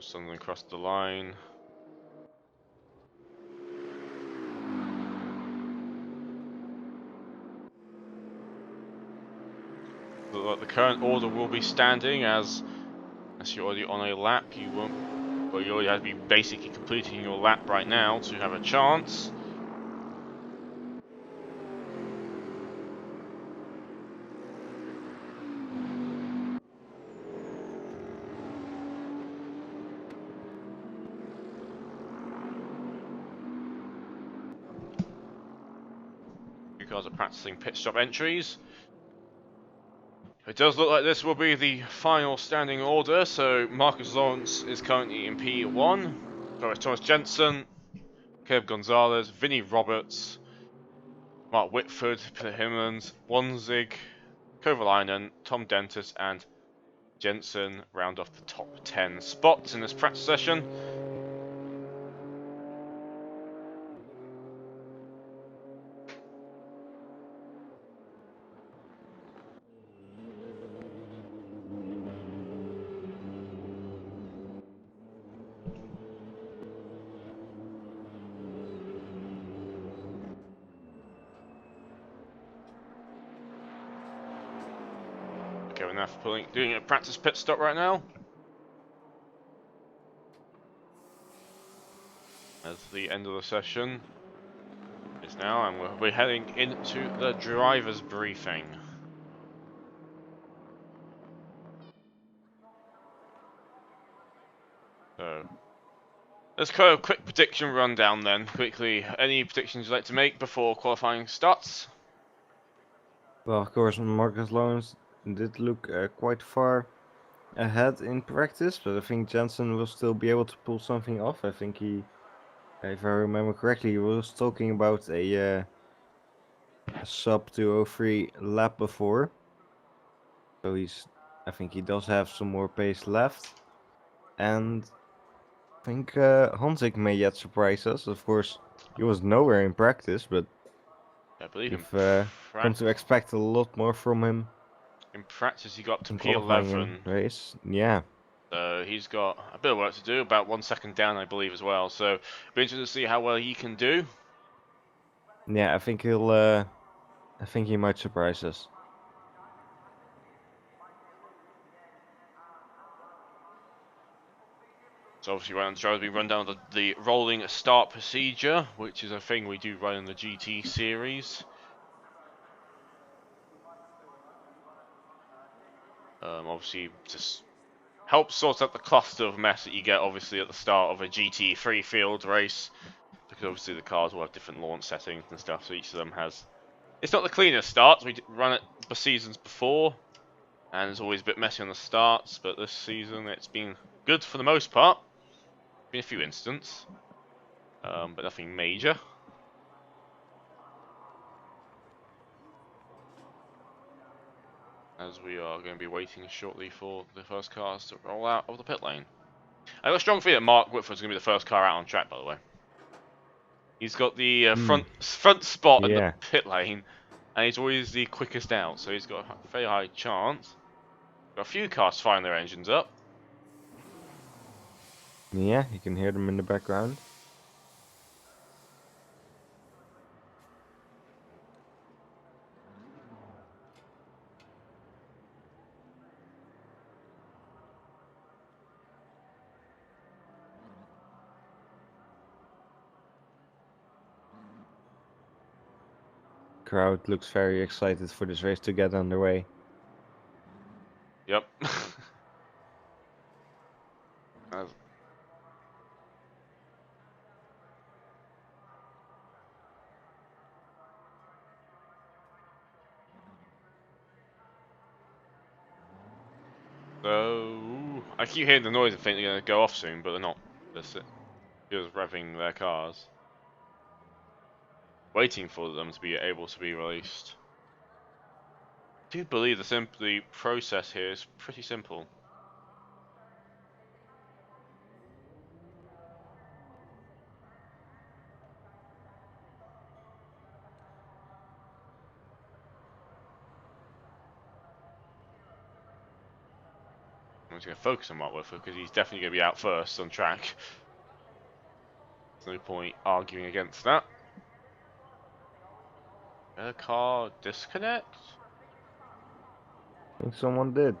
Something across the line. Look like the current order will be standing as you're already on a lap. You won't. Well, you already have to be basically completing your lap right now to have a chance. You guys are practicing pit stop entries. It does look like this will be the final standing order, so Marcus Lawrence is currently in P1, Thomas Jensen, Caleb Gonzalez, Vinnie Roberts, Mark Whitford, Peter Himmons, Wanzig, Kovalainen, Tom Dentis, and Jensen round off the top 10 spots in this practice session. Okay, we're now doing a practice pit stop right now. As the end of the session is now, and we're heading into the driver's briefing. So, let's go a quick prediction rundown then. Quickly, any predictions you'd like to make before qualifying starts? Well, of course, Marcus Lawrence did look quite far ahead in practice, but I think Jensen will still be able to pull something off. I think he, if I remember correctly, he was talking about a sub 203 lap before. So I think he does have some more pace left. And I think Honzik may yet surprise us. Of course, he was nowhere in practice, but I believe we've come to expect a lot more from him. In practice, he got to in P11 race. Yeah. So he's got a bit of work to do, about 1 second down, I believe, as well. So it'll be interesting to see how well he can do. Yeah, I think I think he might surprise us. So obviously, right on the drive, we run down the rolling start procedure, which is a thing we do right in the GT series. Obviously, just helps sort out the cluster of mess that you get, obviously, at the start of a GT3 field race, because obviously the cars will have different launch settings and stuff, so each of them has It's not the cleanest starts. We run it the seasons before, and it's always a bit messy on the starts. But this season, it's been good for the most part. Been a few incidents, but nothing major. As we are going to be waiting shortly for the first cars to roll out of the pit lane. I got a strong feeling that Mark Whitford's going to be the first car out on track, by the way. He's got the front spot in the pit lane, and he's always the quickest out, so he's got a very high chance. Got a few cars firing their engines up. Yeah, you can hear them in the background. Crowd looks very excited for this race to get underway. Yep. So I keep hearing the noise and think they're going to go off soon, but they're not. They're just revving their cars, waiting for them to be able to be released. I do believe the process here is pretty simple. I'm just going to focus on Mark Whitford because he's definitely going to be out first on track. There's no point arguing against that. Did a car disconnect? I think someone did.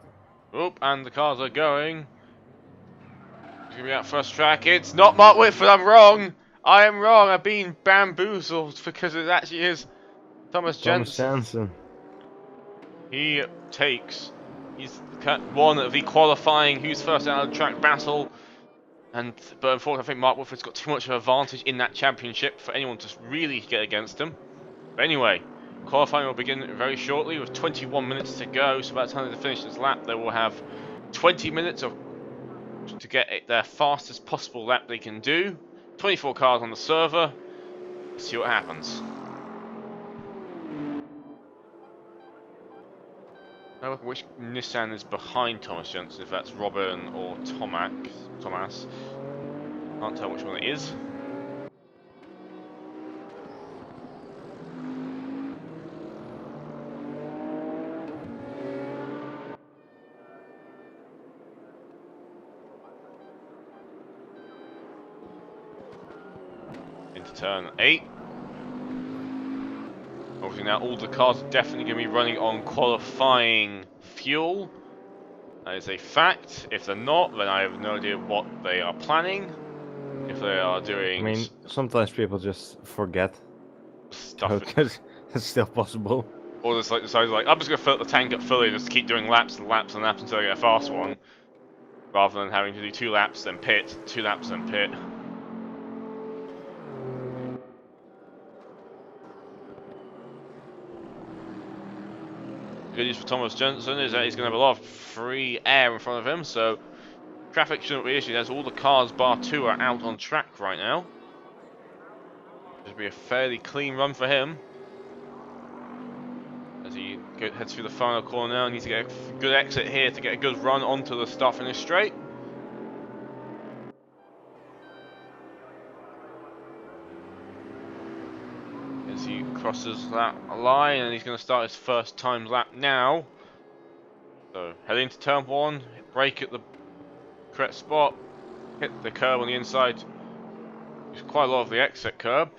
Oop, and the cars are going. He's going to be out first track. It's not Mark Whitford, I'm wrong! I am wrong, I've been bamboozled because it actually is Thomas Jensen. He takes. He's one of the qualifying who's first out of the track battle. But unfortunately, I think Mark Whitford's got too much of an advantage in that championship for anyone to really get against him. But anyway, qualifying will begin very shortly with 21 minutes to go. So by the time they finish this lap, they will have 20 minutes to get their fastest possible lap they can do. 24 cars on the server. Let's see what happens. I don't know which Nissan is behind Thomas Jensen, if that's Robin or Thomas. Can't tell which one it is. Into turn 8. Obviously now all the cars are definitely going to be running on qualifying fuel. That is a fact. If they're not, then I have no idea what they are planning. If they are doing... I mean, sometimes people just forget stuff. That's still possible. Or just like decide like, I'm just going to fill the tank up fully, just keep doing laps and laps and laps until I get a fast one. Rather than having to do 2 laps, then pit, 2 laps, then pit. Good news for Thomas Jensen is that he's going to have a lot of free air in front of him, so traffic shouldn't be an issue as all the cars bar 2 are out on track right now. Should be a fairly clean run for him. As he heads through the final corner now, needs to get a good exit here to get a good run onto the start finish straight. As he crosses that line, and he's going to start his first time lap now. So heading to turn 1, brake at the correct spot, hit the curb on the inside. There's quite a lot of the exit curb.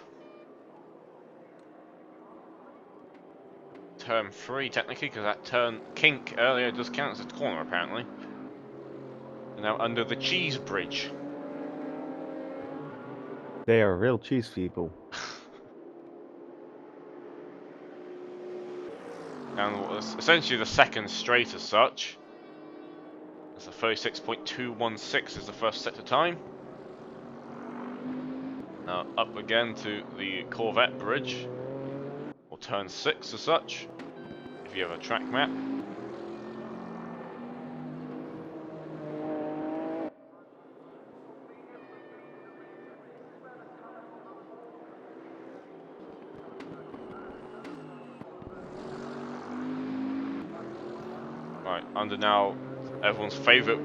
Turn 3 technically, because that turn kink earlier does count as a corner apparently. And now under the cheese bridge. They are real cheese people. And essentially the second straight as such. That's a 36.216 is the first sector time. Now up again to the Corvette bridge. Or or turn 6 as such, if you have a track map. Right, under now everyone's favourite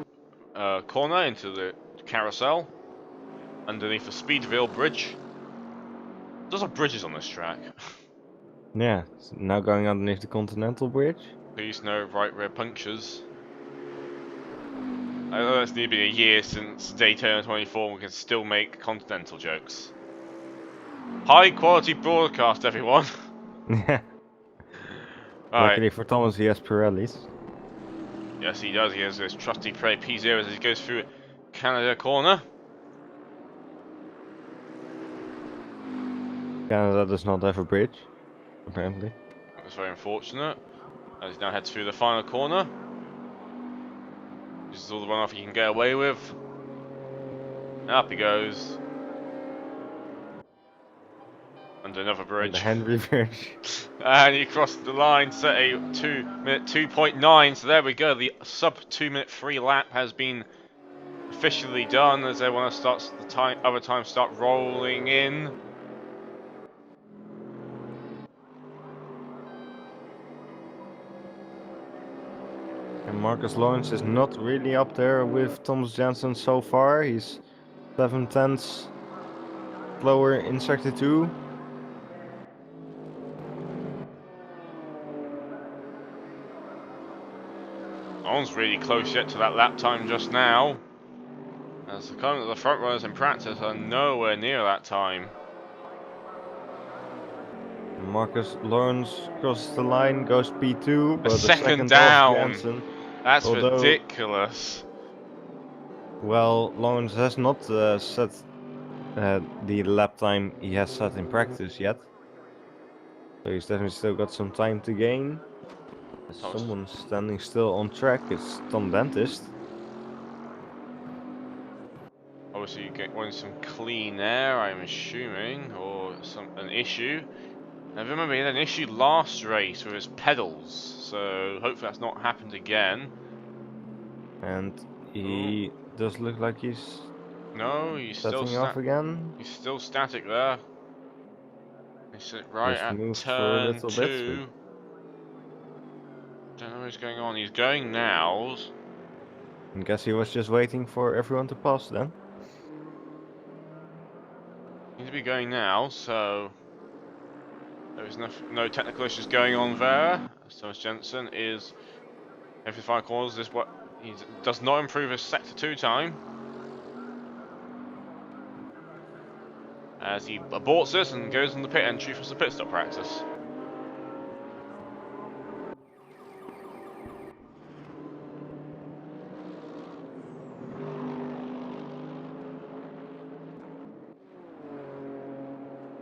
corner into the carousel, underneath the Speedville Bridge. There's lots of bridges on this track. Yeah, it's now going underneath the Continental Bridge. Please no right rear punctures. I know it's been a year since Daytona 24 and we can still make Continental jokes. High quality broadcast, everyone. Yeah. Right. Luckily for Thomas, he has Pirellis. Yes, he does. He has his trusty Pirelli P0 as he goes through Canada corner. Canada does not have a bridge, apparently. That's very unfortunate. As he now heads through the final corner. This is all the runoff he can get away with. Up he goes. Under another bridge. The Henry Bridge. And he crossed the line, set a 2-minute 2.9. So there we go. The sub 2-minute free lap has been officially done as everyone starts other times start rolling in. And Marcus Lawrence is not really up there with Thomas Jensen so far. He's 7/10 slower in Sector 2. No one's really close yet to that lap time just now. As the front runners in practice are nowhere near that time. Marcus Lawrence crosses the line, goes P2, but A the second off down. Jensen. That's Although- ridiculous. Well, Lawrence has not set the lap time he has set in practice yet. So he's definitely still got some time to gain. Someone standing still on track is Tom Dentist. Obviously, wanting some clean air, I'm assuming, or an issue. And remember, he had an issue last race with his pedals, so hopefully that's not happened again. And he does look like he's No, he's still setting off again. He's still static there. He's right Just at moved for a turn little bit, 2. Don't know what's going on. He's going now. I guess he was just waiting for everyone to pass then. Seems to be going now, so there's no technical issues going on there. Thomas Jensen is every 5 corners. This what he does not improve his sector 2 time as he aborts this and goes in the pit entry for some pit stop practice.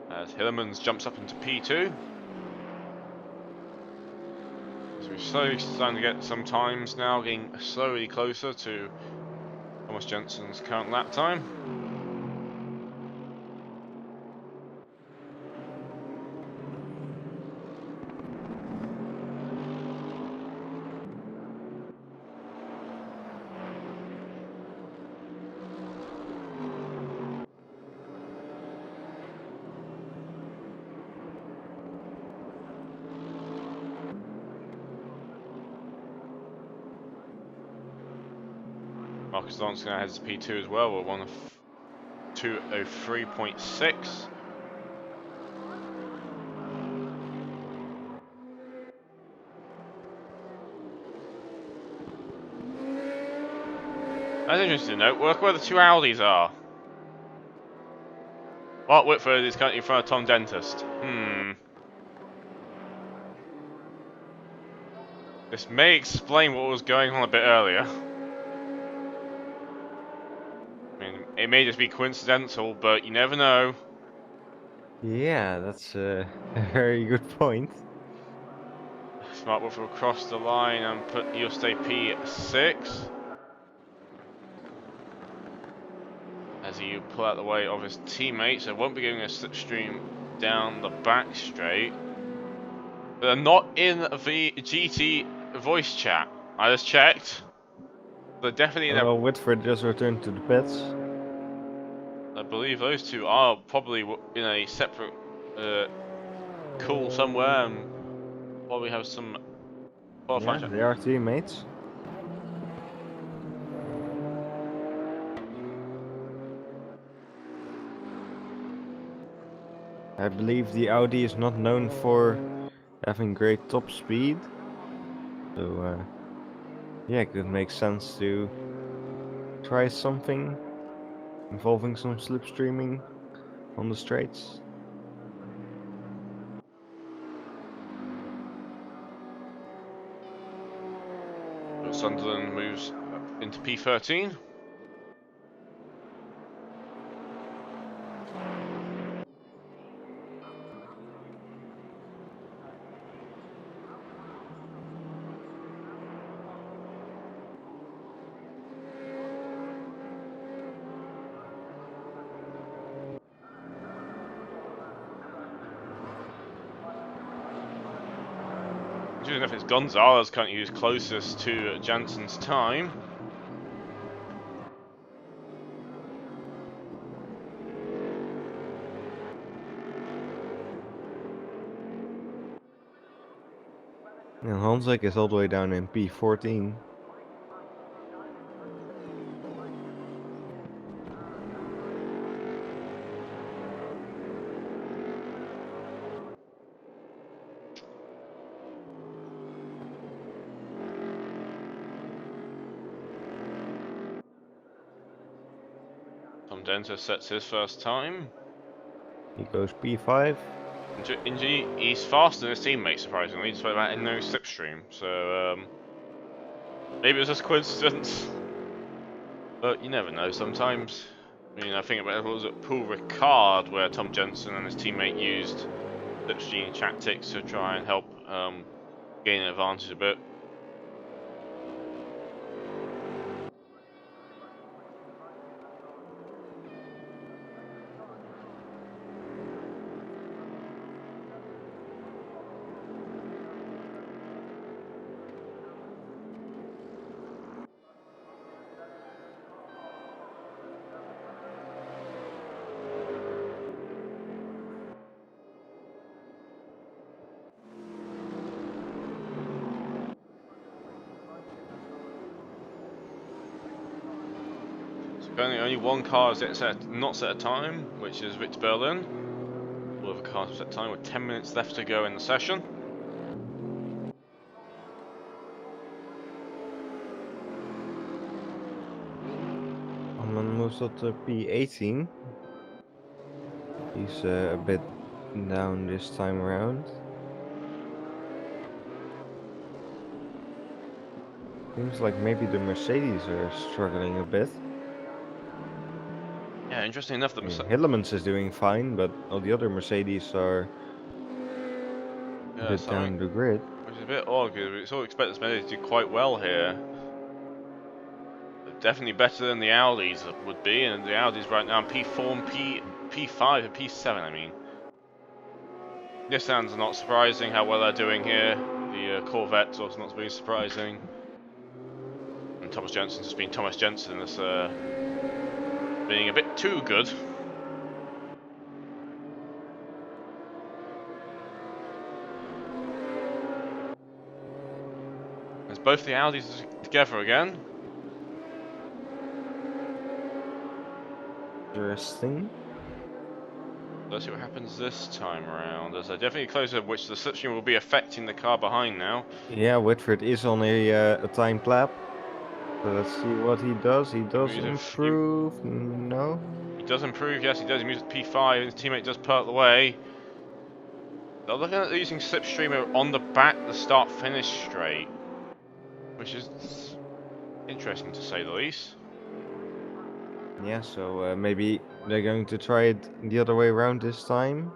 As Hillemans jumps up into P2. So we're slowly starting to get some times now, getting slowly closer to Thomas Jensen's current lap time. Marcus Lawrence now heads to P2 as well. We're 2:03.6. That's interesting to note. Work where the 2 Audis are. Mark Whitford is currently in front of Tom Dentist. This may explain what was going on a bit earlier. I mean, it may just be coincidental, but you never know. Yeah, that's a very good point. Smart Whitford will cross the line and he'll stay P6. As he pull out the way of his teammates, so won't be getting a slipstream down the back straight. They're not in the GT voice chat. I just checked. They're definitely in. Well, Whitford just returned to the pits. I believe those two are probably in a separate call somewhere, and probably have some qualifying Yeah, chat. they are teammates. I believe the Audi is not known for having great top speed. So, yeah, it could make sense to try something involving some slipstreaming on the straights. Sunderland moves into P13. Interesting enough, it's Gonzalez currently who's closest to Jansen's time. And Hansik is all the way down in P14. Tom Denter sets his first time. He goes P5. He's faster than his teammates, surprisingly, despite that in no slipstream. So maybe it was just coincidence, but you never know. Sometimes, I mean, I think about what was it, Paul Ricard, where Tom Jensen and his teammate used slipstream tactics to try and help gain an advantage a bit. Currently, only one car is not set a time, which is Victor Berlin. All other cars have set time with 10 minutes left to go in the session. Alman moves up to P18. He's a bit down this time around. Seems like maybe the Mercedes are struggling a bit. Yeah, interesting enough, I mean, Hillemans is doing fine, but all the other Mercedes are a bit down the grid. Which is a bit odd, because we sort of expect the Mercedes to do quite well here. Definitely better than the Audis would be, and the Audis right now P4 and P5 and P7, I mean. Nissan's not surprising how well they're doing here. The Corvette's also not very surprising. And Thomas Jensen's just been Thomas Jensen as being a bit too good. As both the Audis are together again. Interesting. Let's see what happens this time around. As they're definitely closer, which the slipstream will be affecting the car behind now. Yeah, Whitford is on a timed lap. So let's see what he does. He does improve. No. He does improve, yes, he does. He moves to P5, his teammate does put the way. They're looking at using slipstream on the back, the start-finish straight, which is interesting to say the least. Yeah, so maybe they're going to try it the other way around this time.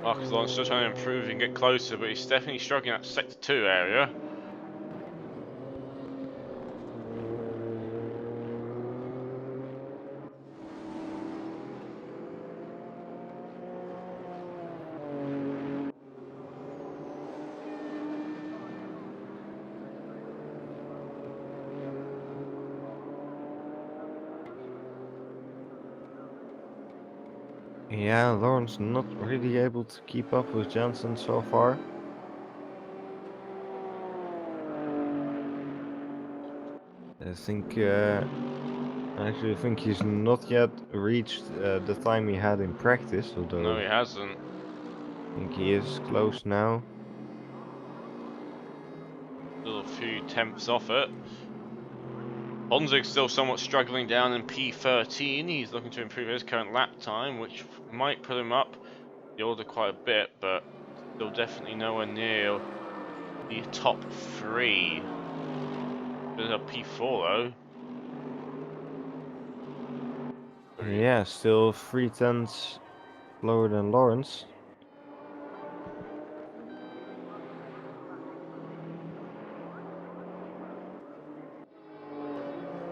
Marcus Lawrence still trying to improve and get closer, but he's definitely struggling at Sector 2 area. Yeah, Lawrence not really able to keep up with Jensen so far. I actually think he's not yet reached the time he had in practice, No, although he hasn't. I think he is close now. Still a few tenths off it. Honzig's still somewhat struggling down in P13. He's looking to improve his current lap time, which might put him up the order quite a bit, but still definitely nowhere near the top 3. There's a P4 though. Yeah, still 3 tenths lower than Lawrence.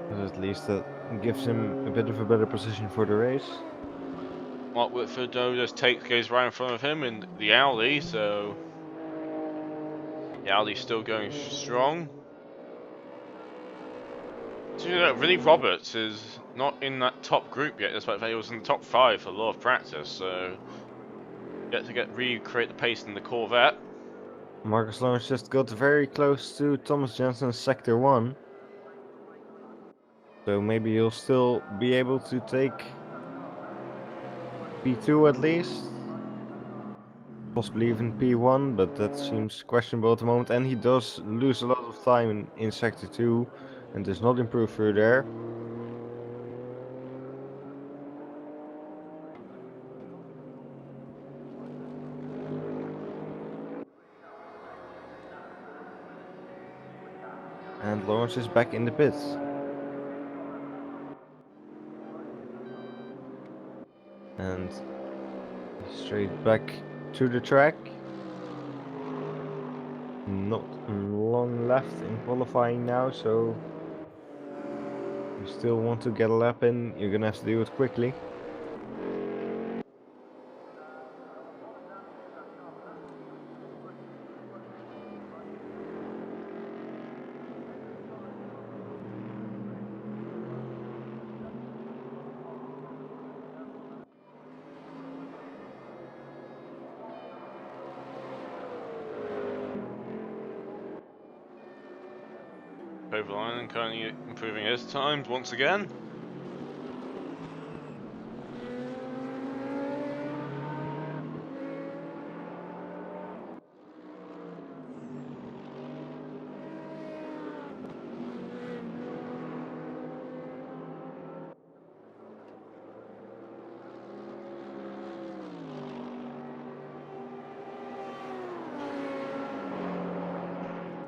But at least that gives him a bit of a better position for the race. Mark Whitford though just goes right in front of him in the Audi, so the Audi's still going strong. So, Vinnie Roberts is not in that top group yet, despite the fact he was in the top 5 for a lot of practice, so yet to recreate the pace in the Corvette. Marcus Lawrence just got very close to Thomas Jensen's Sector 1. So maybe he'll still be able to take P2 at least. Possibly even P1, but that seems questionable at the moment. And he does lose a lot of time in Sector 2 and does not improve through there. And Lawrence is back in the pits. And straight back to the track. Not long left in qualifying now, so if you still want to get a lap in, you're gonna have to do it quickly. Kovalainen currently improving his times once again.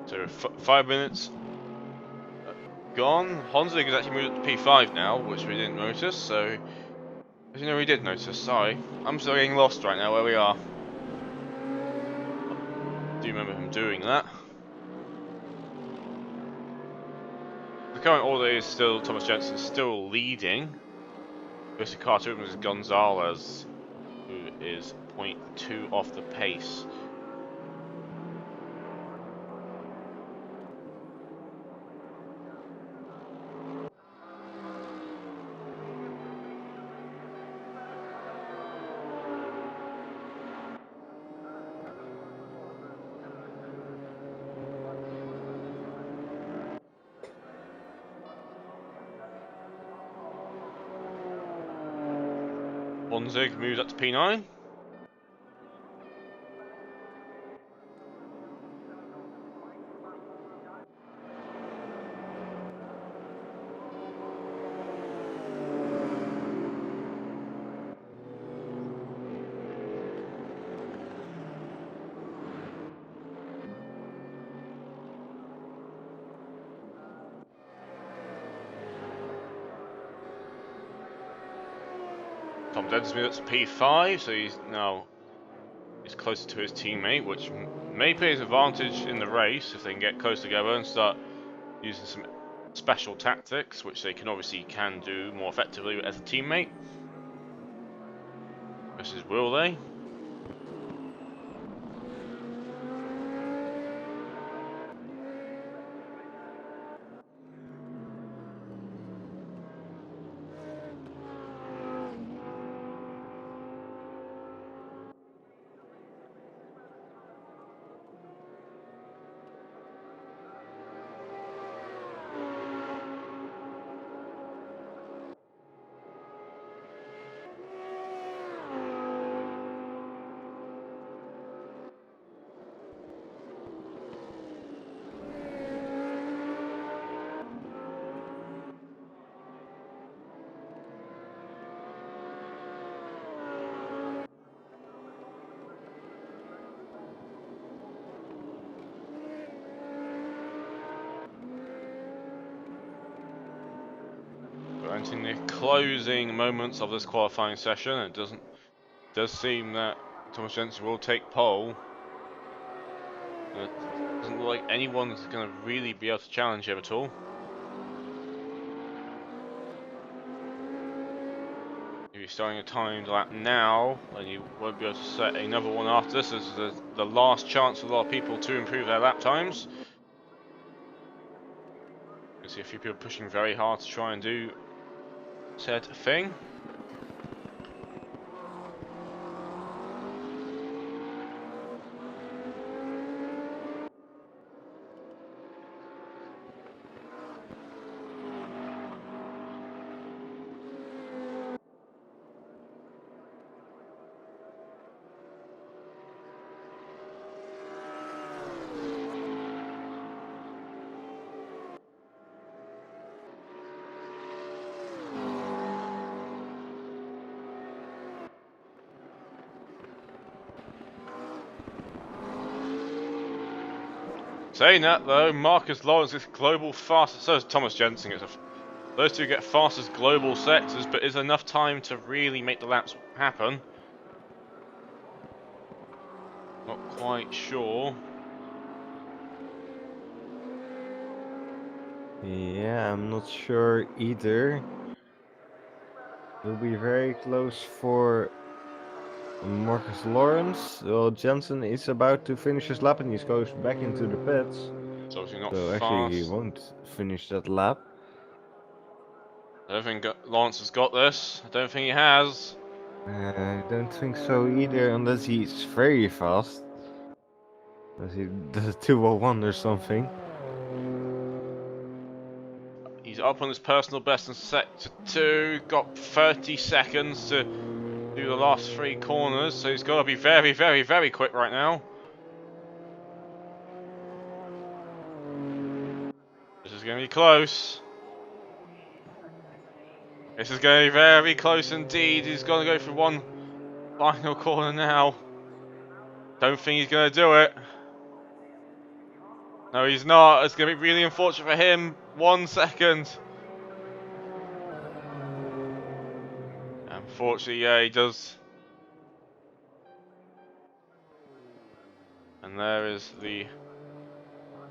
So 5 minutes gone. Honzig has actually moved up to P5 now, which we didn't notice, so... You know, we did notice, sorry. I'm still getting lost right now where we are. I do remember him doing that. The current order is still Thomas Jensen still leading. Versus Carter is Gonzalez, who is 0.2 off the pace. Honzig moves up to P9. Tom Denton's moved up to P5, so he's now bit closer to his teammate, which may play his advantage in the race if they can get close together and start using some special tactics, which they can obviously do more effectively as a teammate. Versus will they? We're entering the closing moments of this qualifying session. It does seem that Thomas Jensen will take pole. It doesn't look like anyone's going to really be able to challenge him at all. If you're starting a timed lap now, then you won't be able to set another one after this. This is the last chance for a lot of people to improve their lap times. You can see a few people pushing very hard to try and do said thing. Saying that though, Marcus Lawrence is global fastest, so is Thomas Jensen. Those two get fastest global sectors, but is enough time to really make the laps happen? Not quite sure. Yeah, I'm not sure either. It'll be very close for Marcus Lawrence. Well, Jensen is about to finish his lap and he goes back into the pits. It's obviously not So fast. actually he won't finish that lap. I don't think Lawrence has got this. I don't think he has. I don't think so either, unless he's very fast. Unless he does a 201 or something. He's up on his personal best in sector 2. Got 30 seconds to do the last 3 corners, so he's got to be very, very, very quick right now. This is going to be close. This is going to be very close indeed. He's going to go for one final corner now. Don't think he's going to do it. No, he's not. It's going to be really unfortunate for him. 1 second. Unfortunately, yeah, he does. And there is the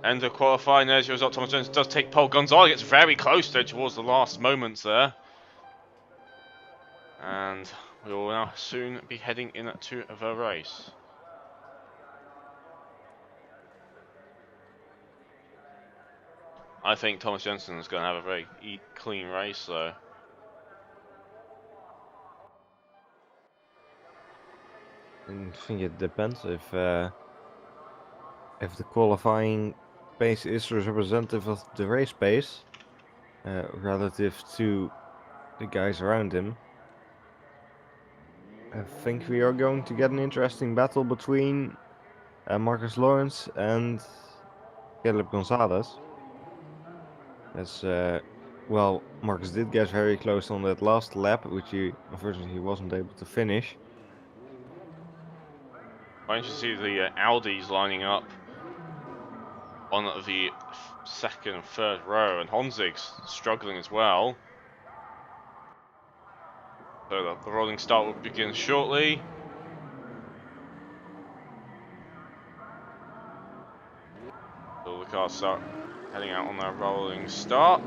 end of qualifying. There's your result. Thomas Jensen does take pole. Gonzalez gets very close though towards the last moments there. And we will now soon be heading into the race. I think Thomas Jensen is going to have a very clean race though. I think it depends if the qualifying pace is representative of the race pace relative to the guys around him. I think we are going to get an interesting battle between Marcus Lawrence and Caleb Gonzalez. As well, Marcus did get very close on that last lap, which he unfortunately wasn't able to finish. I want to see the Audis lining up on the second and third row, and Honzig's struggling as well. So the rolling start will begin shortly. cars start heading out on their rolling start.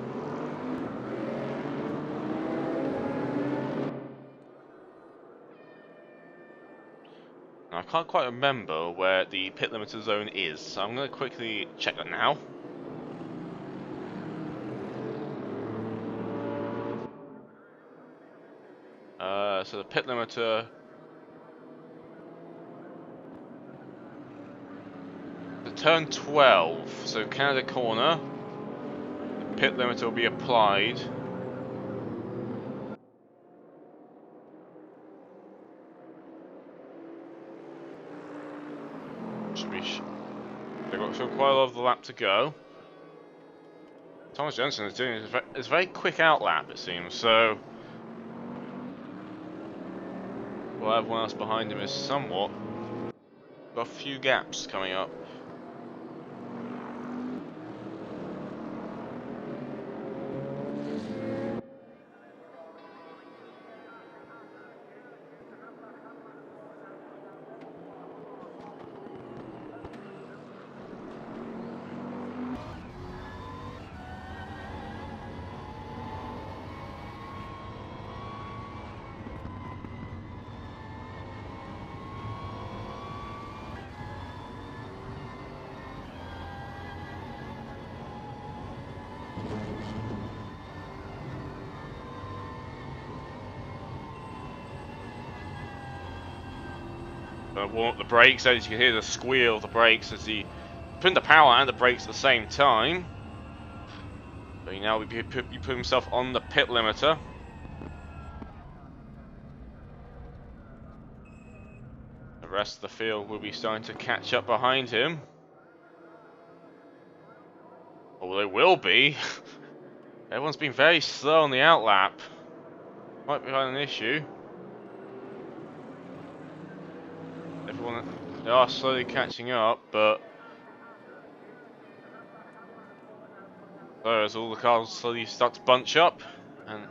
I can't quite remember where the pit limiter zone is, so I'm going to quickly check that now. So the pit limiter... The turn 12, so Canada corner, the pit limiter will be applied. They've got still quite a lot of the lap to go. Thomas Jensen is doing a very quick out lap, it seems, so while everyone else behind him is somewhat got a few gaps coming up. Warm up the brakes, as you can hear the squeal of the brakes as he put the power and the brakes at the same time. So he now he put himself on the pit limiter. The rest of the field will be starting to catch up behind him. Or they will be. Everyone's been very slow on the outlap. Might be an issue. They are slowly catching up, but so as all the cars slowly start to bunch up, and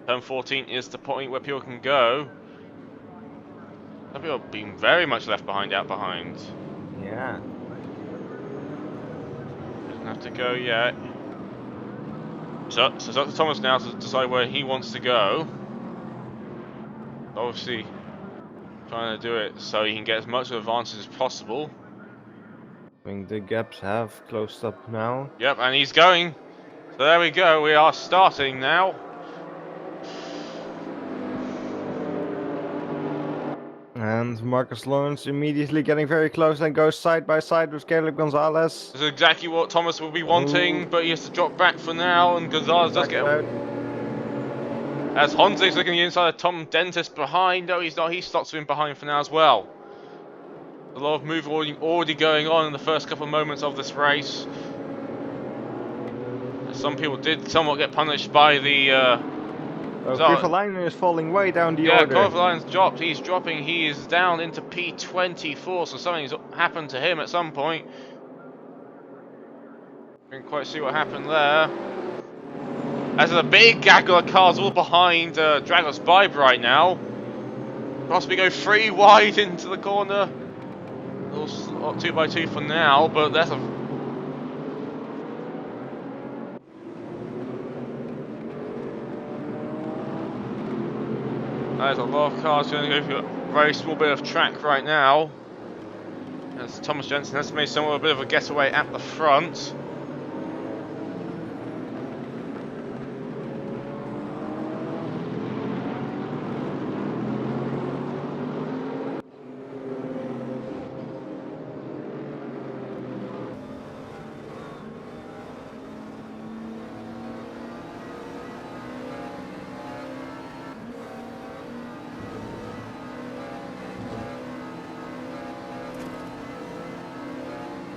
turn 14 is the point where people can go. Some people have been very much left behind out behind. Yeah. Doesn't have to go yet. So it's up to Thomas now to decide where he wants to go. Obviously, trying to do it so he can get as much of an advantage as possible. I think the gaps have closed up now. Yep, and he's going. So there we go, we are starting now. And Marcus Lawrence immediately getting very close and goes side by side with Caleb Gonzalez. This is exactly what Thomas will be wanting, but he has to drop back for now, and Gonzalez does get out. As Honzig's looking inside of Tom Dentist behind. No, he's not. He stops him behind for now as well. A lot of move already going on in the first couple of moments of this race. Some people did somewhat get punished by the... Griffalainen is falling way down the order. Yeah, Griffalainen's dropped. He's dropping. He is down into P24, so something's happened to him at some point. Didn't quite see what happened there. As a big gaggle of cars all behind Dragos Bibe right now. Possibly go 3 wide into the corner. 2x2 for now, but that's a... There's a lot of cars going to go through a very small bit of track right now. As Thomas Jensen has made somewhat a bit of a getaway at the front.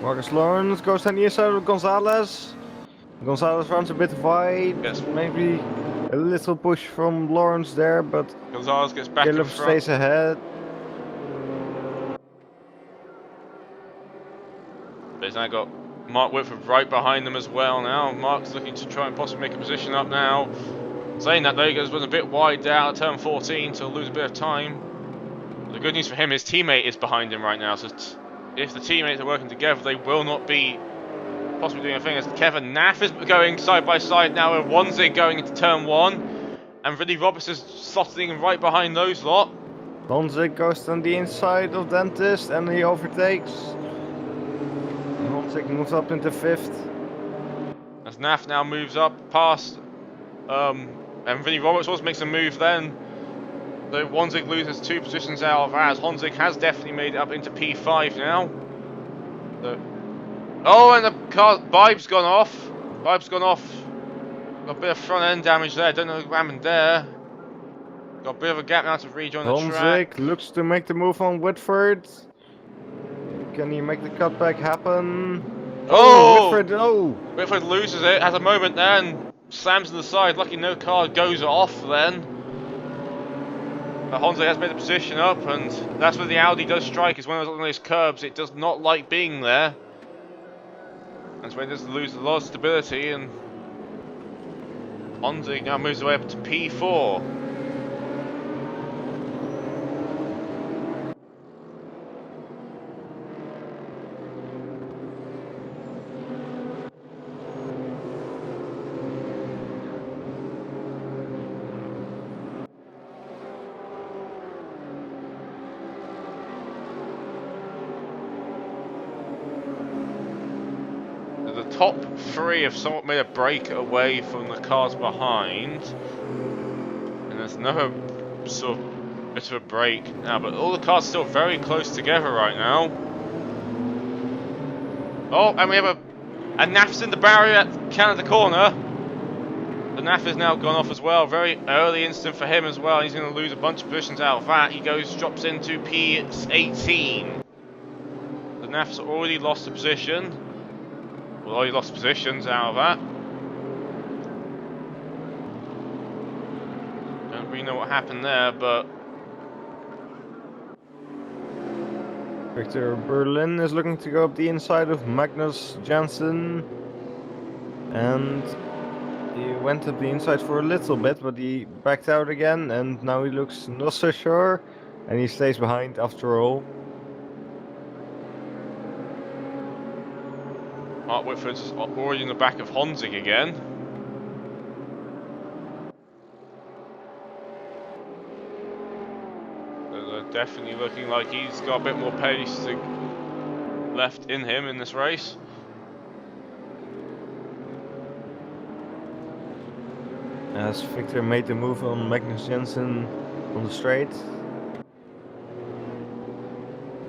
Marcus Lawrence goes on the inside of Gonzalez. Gonzalez runs a bit wide. Yes. Maybe a little push from Lawrence there, but Gonzalez gets back Caleb in front. stays ahead. But he's now got Mark Whitford right behind them as well now. Mark's looking to try and possibly make a position up now. Saying that though, he goes a bit wide down at turn 14 to lose a bit of time. The good news for him, his teammate is behind him right now, so if the teammates are working together, they will not be possibly doing a thing as Kevin Naff is going side by side now with Wanzig going into turn 1. And Vinnie Roberts is slotting right behind those lot. Honzik goes on the inside of Dentist and he overtakes. Honzik moves up into 5th. As Naff now moves up past, and Vinnie Roberts also makes a move then. So Wanzig loses 2 positions out of as Honzik has definitely made it up into P5 now. So, oh, and the car, Vibe's gone off. Vibe's gone off. Got a bit of front end damage there. Don't know what happened there. Got a bit of a gap now to rejoin the track. Honzik looks to make the move on Whitford. Can he make the cutback happen? Oh! Whitford, oh! Whitford loses it, has a moment there and slams to the side. Lucky no car goes off then. But Honzik has made the position up, and that's where the Audi does strike. It's one of those curbs. It does not like being there. That's when it does lose a lot of stability, and Honzik now moves away up to P4. The top 3 have somewhat made a break away from the cars behind, and there's another sort of bit of a break now, but all the cars are still very close together right now. Oh, and we have a Naff's in the barrier at Canada Corner. The Naff has now gone off as well. Very early instant for him as well. He's going to lose a bunch of positions out of that. He drops into P18. The Naff's already lost a position. Well, already lost positions out of that. Don't really know what happened there, but Victor Berlin is looking to go up the inside of Magnus Jansen. And he went up the inside for a little bit, but he backed out again, and now he looks not so sure. And he stays behind after all. Mark Whitford's already in the back of Honzig again. They're definitely looking like he's got a bit more pace left in him in this race. As Victor made the move on Magnus Jensen on the straight.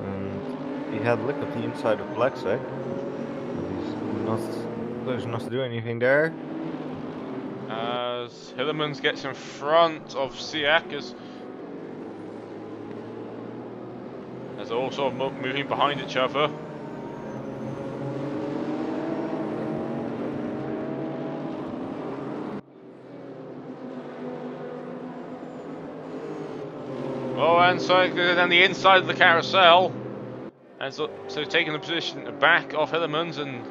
And he had a look at the inside of Blacksack. There's not to do anything there. As Hillemans gets in front of Siak as they're all sort of moving behind each other. Oh, and so down the inside of the carousel, and so taking the position back off Hillemans, and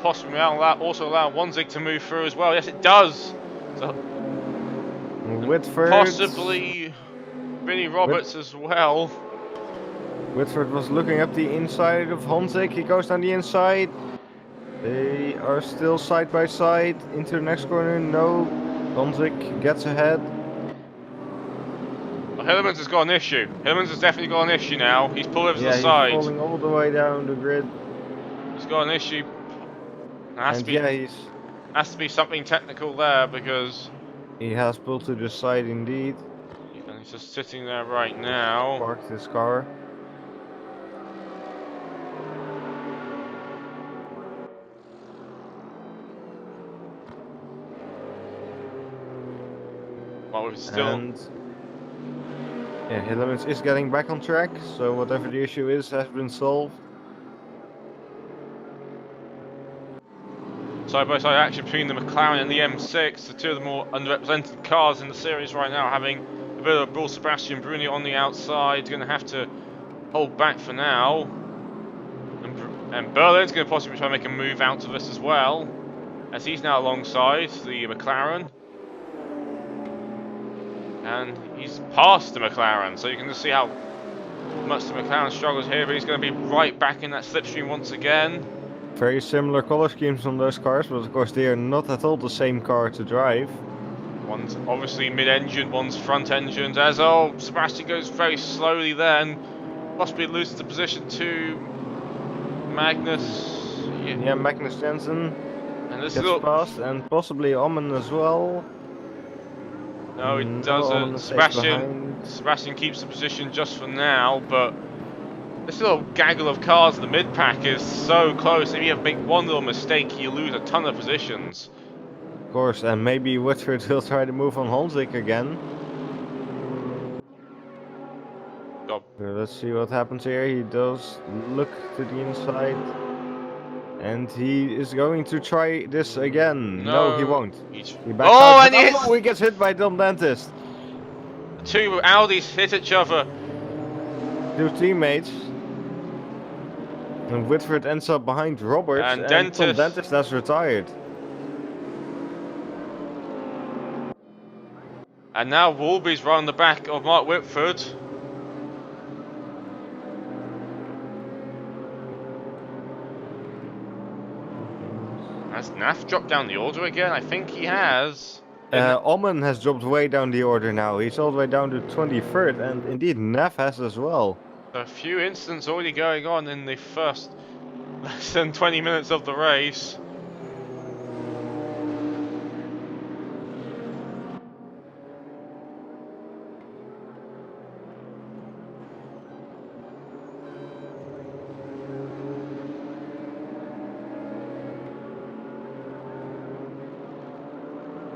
possibly also allow Wanzig to move through as well. Yes, it does. So Whitford, possibly Vinnie Roberts as well. Whitford was looking up the inside of Honzig. He goes down the inside. They are still side by side into the next corner. No, Honzig gets ahead. Well, Hillemans has got an issue. Hillemans has definitely got an issue now. He's pulled over to the side. He's falling all the way down the grid. He's got an issue. Has to be something technical there, because he has pulled to the side indeed. And he's just sitting there right now. Parked his car. Well, we're still. And yeah, Hillemans is getting back on track, so whatever the issue is has been solved. Side-by-side action between the McLaren and the M6, the two of the more underrepresented cars in the series right now, having a bit of a brawl. Sebastian Bruni on the outside, going to have to hold back for now. And Berlin's going to possibly try to make a move out of this as well, as he's now alongside the McLaren. And he's past the McLaren, so you can just see how much the McLaren struggles here, but he's going to be right back in that slipstream once again. Very similar color schemes on those cars, but of course they are not at all the same car to drive. One's obviously mid-engine, one's front-engined. As Sebastian goes very slowly there and possibly loses the position to Magnus. Yeah, Magnus Jensen And this gets little... past, and possibly Omen as well. No, it No, doesn't. Omen stays Sebastian behind. keeps the position just for now, but this little gaggle of cars in the mid-pack is so close. If you make one little mistake, you lose a ton of positions. Of course, and maybe Whitford will try to move on Honzik again. Oh, So let's see what happens here. He does look to the inside. And he is going to try this again. No, he no. won't. He backs Oh, out. and But it's... oh, he gets hit by Dom Dentist. The two Audis hit each other. Two teammates. And Whitford ends up behind Roberts. And And Tom Dentist... Dentist has retired. And now Wolby's round the back of Mark Whitford. Has Nath dropped down the order again? I think he has. Omen has dropped way down the order now. He's all the way down to 23rd. And indeed, Neff has as well. A few incidents already going on in the first less than 20 minutes of the race.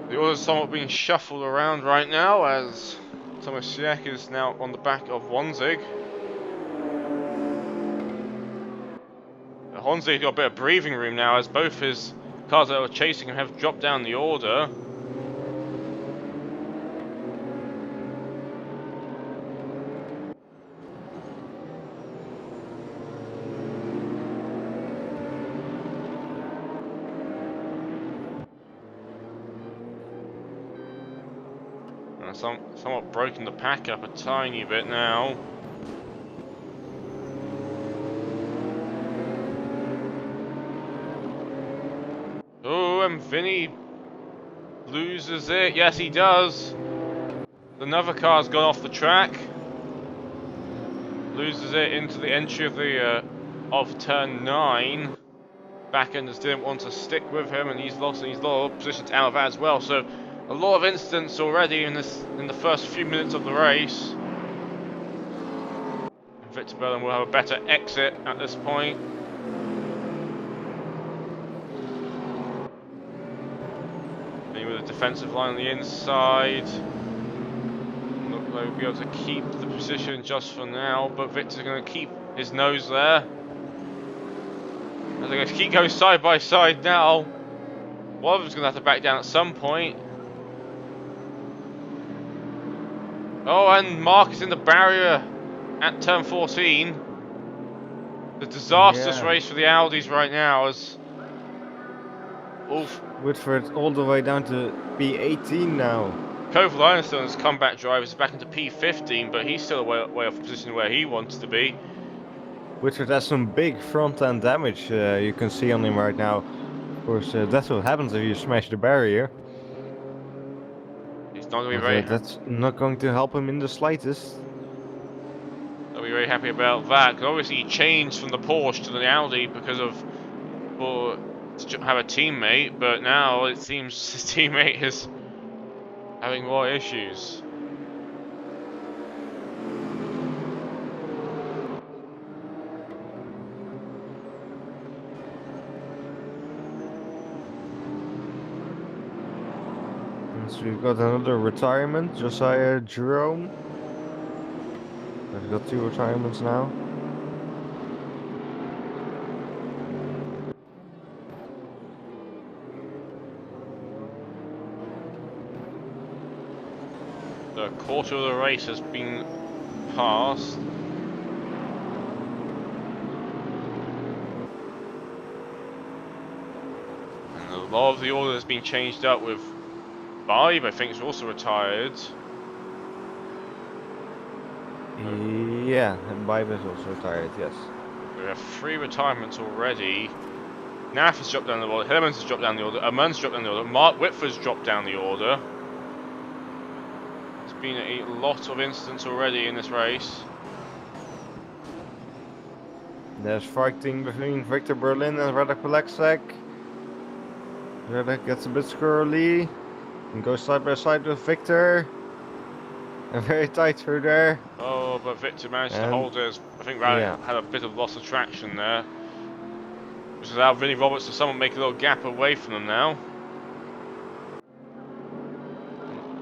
The order's somewhat being shuffled around right now as Thomas Siek is now on the back of Honzig. Honzig got a bit of breathing room now as both his cars that were chasing him have dropped down the order. Somewhat broken the pack up a tiny bit now. Oh, and Vinny loses it. Yes, he does. Another car's gone off the track. Loses it into the entry of turn 9. Backenders didn't want to stick with him, and he's lost positions out of that as well. So a lot of incidents already in the first few minutes of the race. Victor Berlin will have a better exit at this point. With a defensive line on the inside. Look like he'll be able to keep the position just for now, but Victor's going to keep his nose there. As they're going to keep going side by side now. One of them's going to have to back down at some point. Oh, and Mark is in the barrier at turn 14. The disastrous race for the Audis right now as Whitford all the way down to P18 now. Koval Ironstone's comeback driver is back into P15, but he's still way off the position where he wants to be. Whitford has some big front end damage you can see on him right now. Of course, that's what happens if you smash the barrier. He's not going to be very... That's not going to help him in the slightest. I'll be very happy about that, because obviously he changed from the Porsche to the Audi because of... to have a teammate, but now it seems his teammate is having more issues. So we've got another retirement, Josiah Jerome. We've got 2 retirements now. The quarter of the race has been passed. And a lot of the order has been changed up with Vibe, I think, is also retired. Yeah, and Vibe is also retired, yes. We have 3 retirements already. Nath has dropped down the order. Hillemans has dropped down the order. Amun's dropped down the order. Mark Whitford's dropped down the order. There's been a lot of incidents already in this race. There's fighting between Victor Berlin and Radek Polexek. Radek gets a bit squirrely and goes side by side with Victor. And very tight through there. Oh, but Victor managed to hold his. I think Radek had a bit of loss of traction there. Which has allowed Vinnie Roberts to someone make a little gap away from them now.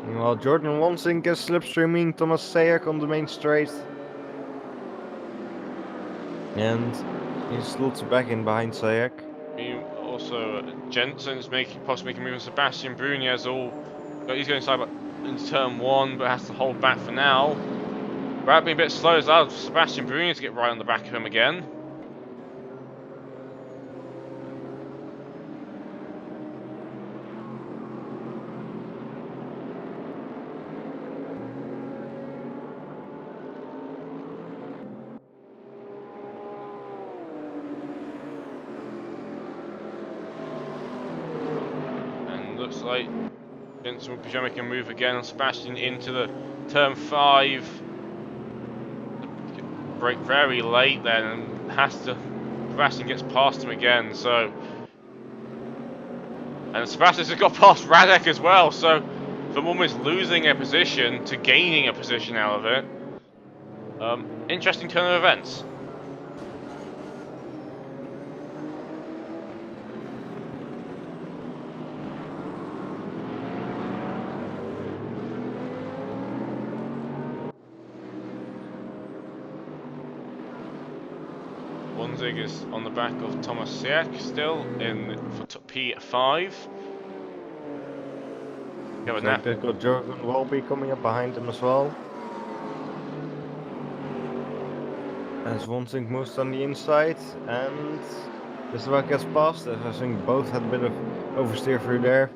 Meanwhile, Jordan Wansink is slipstreaming Thomas Sayek on the main straight. And he slots back in behind Sayek. Also, Jensen's possibly making a move on Sebastian Brunez. He's going side into turn 1, but has to hold back for now. Brad being a bit slow as well. Sebastian Brunez to get right on the back of him again. Looks like Jensen will be making a move again on Sebastian into the turn 5. Break very late then, and Sebastian gets past him again. So, and Sebastian's got past Radek as well. So, from almost losing a position to gaining a position out of it. Interesting turn of events. Wansink is on the back of Thomas Sayek still for P5. They've got Jordan Walby coming up behind them as well. As Wansink moves on the inside and just about gets past, as I think both had a bit of oversteer through there.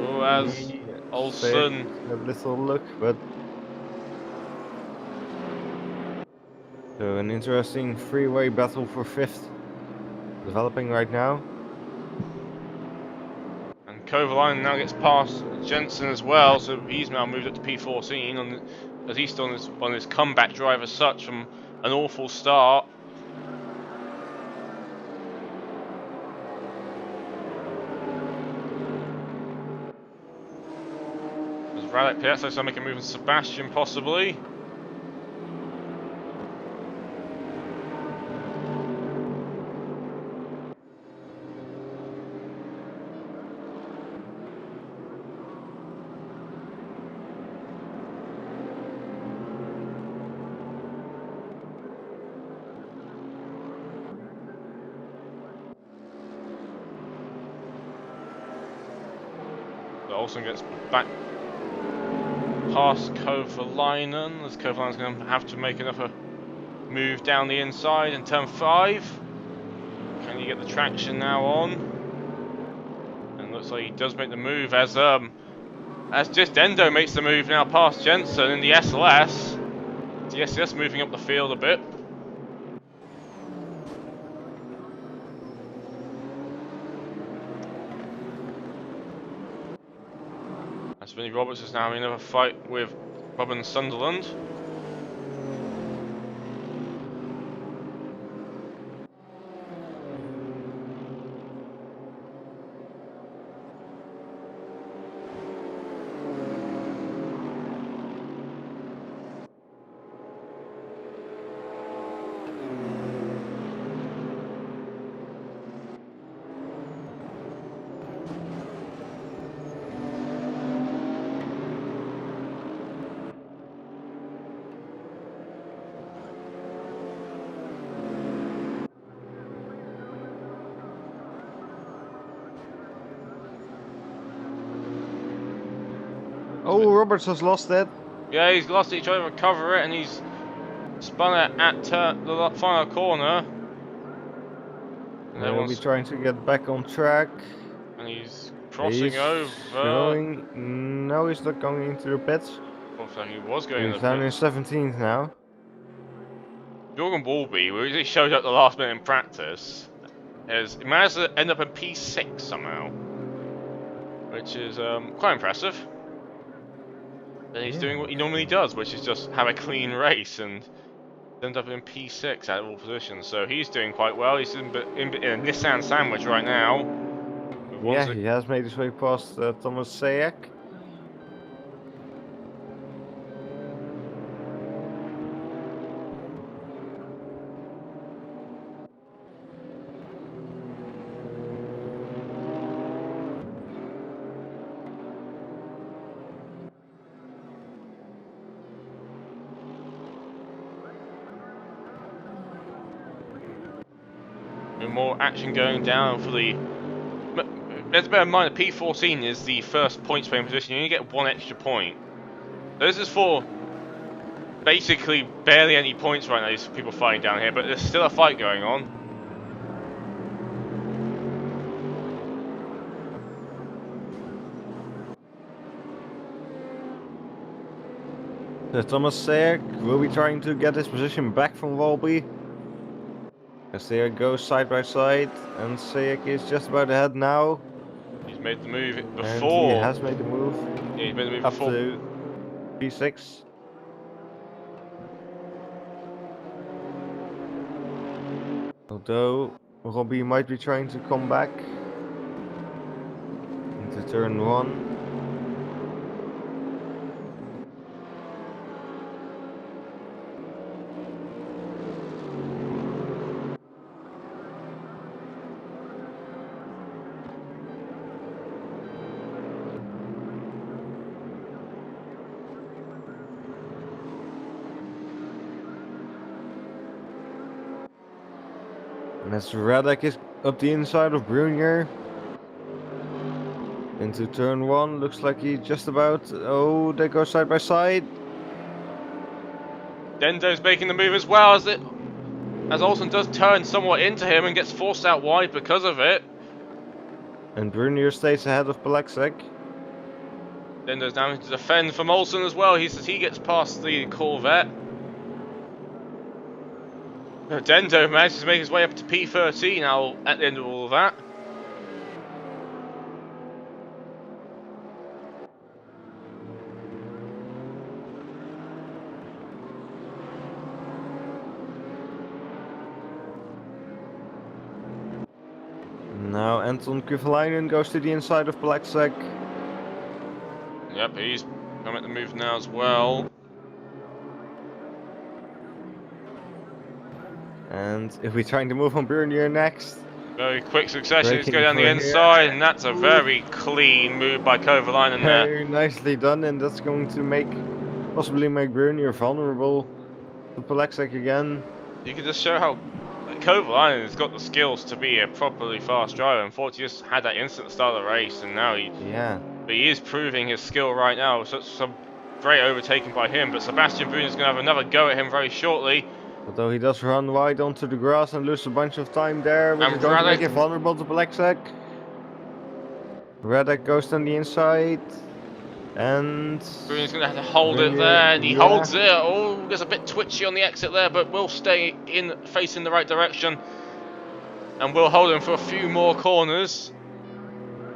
Oh, as Olsen a little look, but so an interesting three-way battle for 5th developing right now. And Kovalainen now gets past Jensen as well, so he's now moved up to P14 as he's still on his comeback drive as such from an awful start. As Radek Piazza making a move on Sebastian possibly. Olsen gets back past Kovalainen, as Kovalainen's going to have to make another move down the inside in turn 5. Can you get the traction now on? And looks like he does make the move as just Endo makes the move now past Jensen in the SLS. The SLS moving up the field a bit. As Vinnie Roberts is now in another fight with Robin Sunderland. Oh, Roberts has lost it. Yeah, he's lost it. He's trying to recover it, and he's spun it at the final corner. And he'll be trying to get back on track. And he's crossing over. No, he's not going into the pits. Looks like he was going. He's down in 17th now. Jorgen Wolby, who really showed up the last minute in practice, has managed to end up in P6 somehow, which is quite impressive. And he's doing what he normally does, which is just have a clean race and end up in P6 out of all positions. So he's doing quite well. He's in a Nissan sandwich right now. Yeah, he has made his way past Thomas Sajak. More action going down for the. Let's bear in mind the P14 is the first point playing position. You only get 1 extra point. This is for basically barely any points right now. These people fighting down here, but there's still a fight going on. Thomas Sajak will be trying to get his position back from Wolby. As they go side by side, and Sajak is just about ahead now. He's made the move before. And he has made the move. Yeah, he's made the move up before. To P6. Although Robbie might be trying to come back into turn 1. And as Radek is up the inside of Brunier into turn 1, looks like he's just about. Oh, they go side by side. Dendo's making the move as well as Olsen does turn somewhat into him and gets forced out wide because of it. And Brunier stays ahead of Polaczek. Dendo's now to defend from Olsen as well. He gets past the Corvette. Dendo manages to make his way up to P13 now at the end of all of that. Now Anton Kyvalainen goes to the inside of Polaczek. Yep, he's coming at the move now as well. And if we're trying to move on Brunier next. Very quick succession, he's Braking going down the for inside, here. and that's a very clean move by Kovalainen there. Very nicely done, and that's going to possibly make Brunier vulnerable to Polaczek again. You can just show how Kovalainen has got the skills to be a properly fast driver. Unfortunately, he just had that instant start of the race, and now but he is proving his skill right now. So some great overtaking by him, but Sebastian Brunier is going to have another go at him very shortly. Although he does run wide onto the grass and lose a bunch of time there, which is going to make it vulnerable to Polaczek. Radek goes on the inside, and Brunier's going to have to hold it there, and he holds it. Oh, gets a bit twitchy on the exit there, but will stay facing the right direction, and will hold him for a few more corners.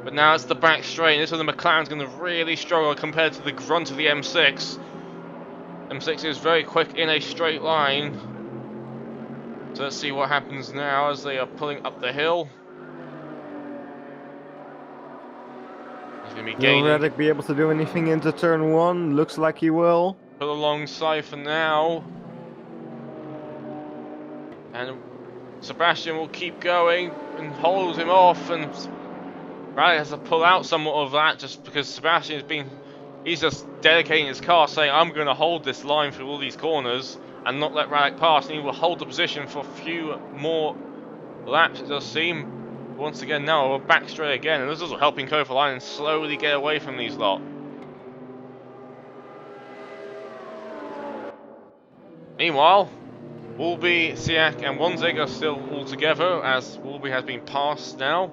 But now it's the back straight, and this is where the McLaren's going to really struggle compared to the grunt of the M6. M6 is very quick in a straight line. So let's see what happens now as they are pulling up the hill. He's going to be gaining. Will Radek be able to do anything into turn 1? Looks like he will. Put alongside for now. And Sebastian will keep going and hold him off, and Radek has to pull out somewhat of that just because Sebastian he's just dedicating his car saying, I'm going to hold this line through all these corners and not let Radek pass, and he will hold the position for a few more laps, it does seem. Once again now we're back straight again, and this is helping Kovalainen slowly get away from these lot. Meanwhile, Wolby, Sajak and Wanzig are still all together as Wolby has been passed now.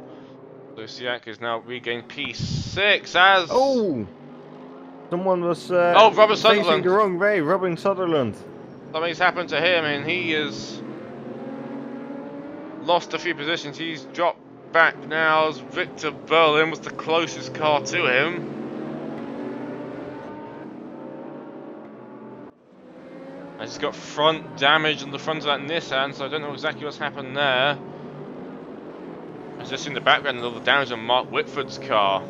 So Sajak is now regained P6 as... Oh! Someone was Robert facing Sutherland. the wrong way, robbing Sutherland. something's happened to him, and he has lost a few positions. He's dropped back now as Victor Berlin was the closest car to him. And he's got front damage on the front of that Nissan, so I don't know exactly what's happened there. I was just in the background, all the damage on Mark Whitford's car.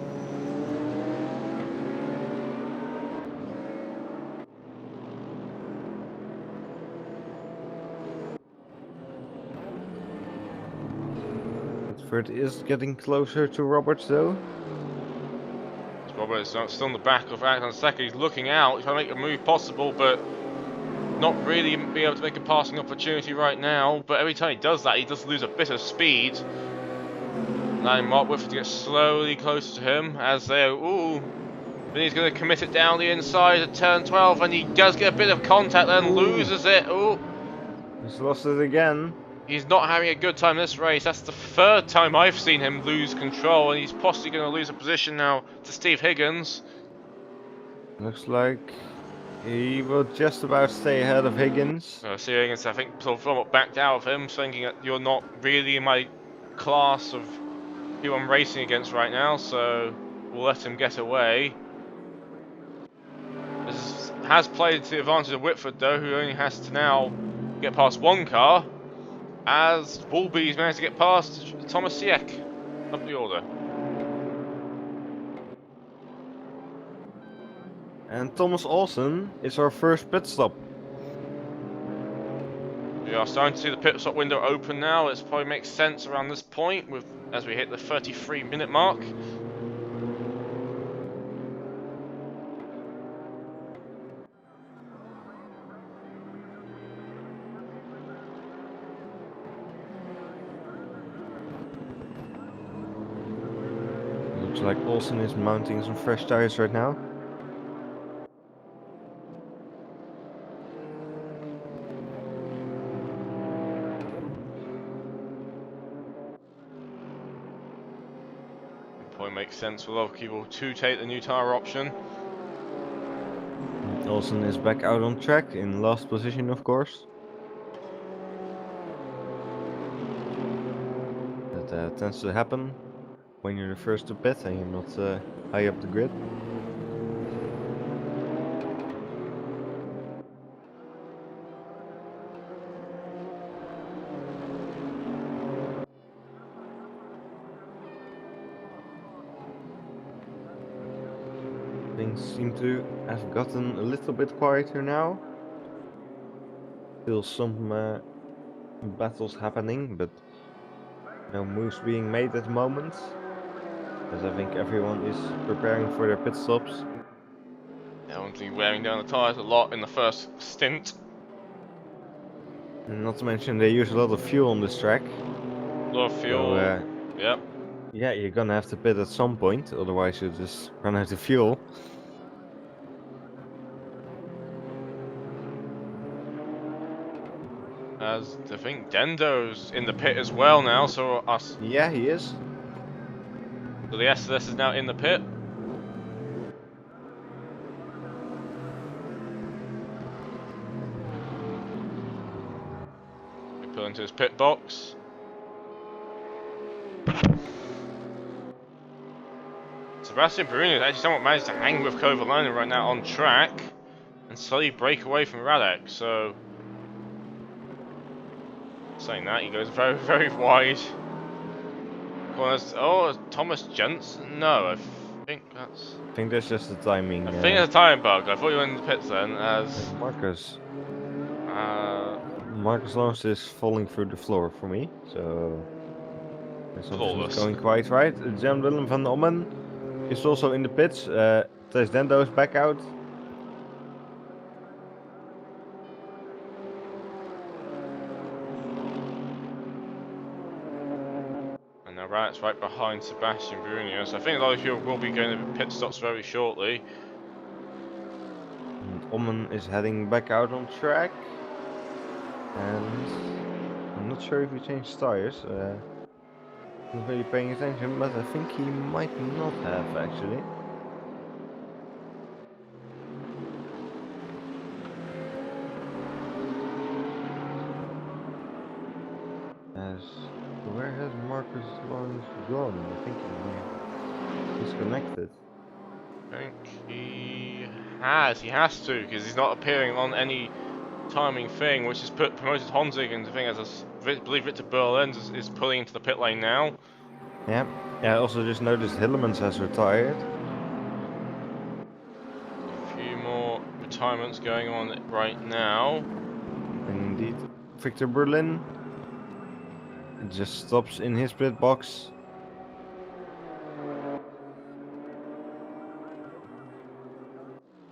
Whitford is getting closer to Roberts though. Roberts still in the back of Act on second. He's looking out, he's trying to make a move possible, but not really be able to make a passing opportunity right now. But every time he does that, he does lose a bit of speed. Allowing Mark Whitford to get slowly closer to him as they ooh. Then he's going to commit it down the inside at turn 12, and he does get a bit of contact, then loses it. Ooh. He's lost it again. He's not having a good time this race. That's the third time I've seen him lose control, and he's possibly going to lose a position now to Steve Higgins. Looks like he will just about stay ahead of Higgins. Steve Higgins, I think, somewhat backed out of him, thinking that you're not really in my class of who I'm racing against right now, so we'll let him get away. This has played to the advantage of Whitford, though, who only has to now get past one car, as Woolby's managed to get past Thomas Sieck up the order. And Thomas Olsen is our first pit stop. We are starting to see the pit stop window open now. It probably makes sense around this point as we hit the 33-minute mark. Looks like Olsen is mounting some fresh tires right now. Probably makes sense for a lot of people to take the new tyre option. Olsen is back out on track in last position, of course. That tends to happen when you're the first to pit and you're not high up the grid. Things seem to have gotten a little bit quieter now. Still some battles happening, but no moves being made at the moment. As I think everyone is preparing for their pit stops. Everyone's been wearing down the tyres a lot in the first stint. And not to mention they use a lot of fuel on this track. A lot of fuel. So, yep. yeah, you're gonna have to pit at some point, otherwise you just run out of fuel. As I think Dendo's in the pit as well now, so us. Yeah, he is. So the SDS is now in the pit. We pull into his pit box. Sebastian Bruni has actually somewhat managed to hang with Kovalainen right now on track and slowly break away from Radek, so saying that, he goes very, very wide. Oh, Thomas Jensen? No, I think that's... I think that's just the timing. I think it's a time bug. I thought you were in the pits then, as... Marcus. Marcus Lawrence is falling through the floor for me, so... It's going quite right. Jan Willem van Ommen is also in the pits. Thijs Dendo is back out. And now Radek's right behind Sebastian Brunio, so I think a lot of people will be going to pit stops very shortly. And Ommen is heading back out on track. And I'm not sure if he changed tires. Not really paying attention, but I think he might not have actually. Marcus Lawrence gone? I think he disconnected. I think he has. He has to, because he's not appearing on any timing thing, which has promoted Honzig, and the thing as I believe Victor Berlin is pulling into the pit lane now. Yeah. Yeah, I also just noticed Hillemans has retired. A few more retirements going on right now. And indeed, Victor Berlin just stops in his pit box.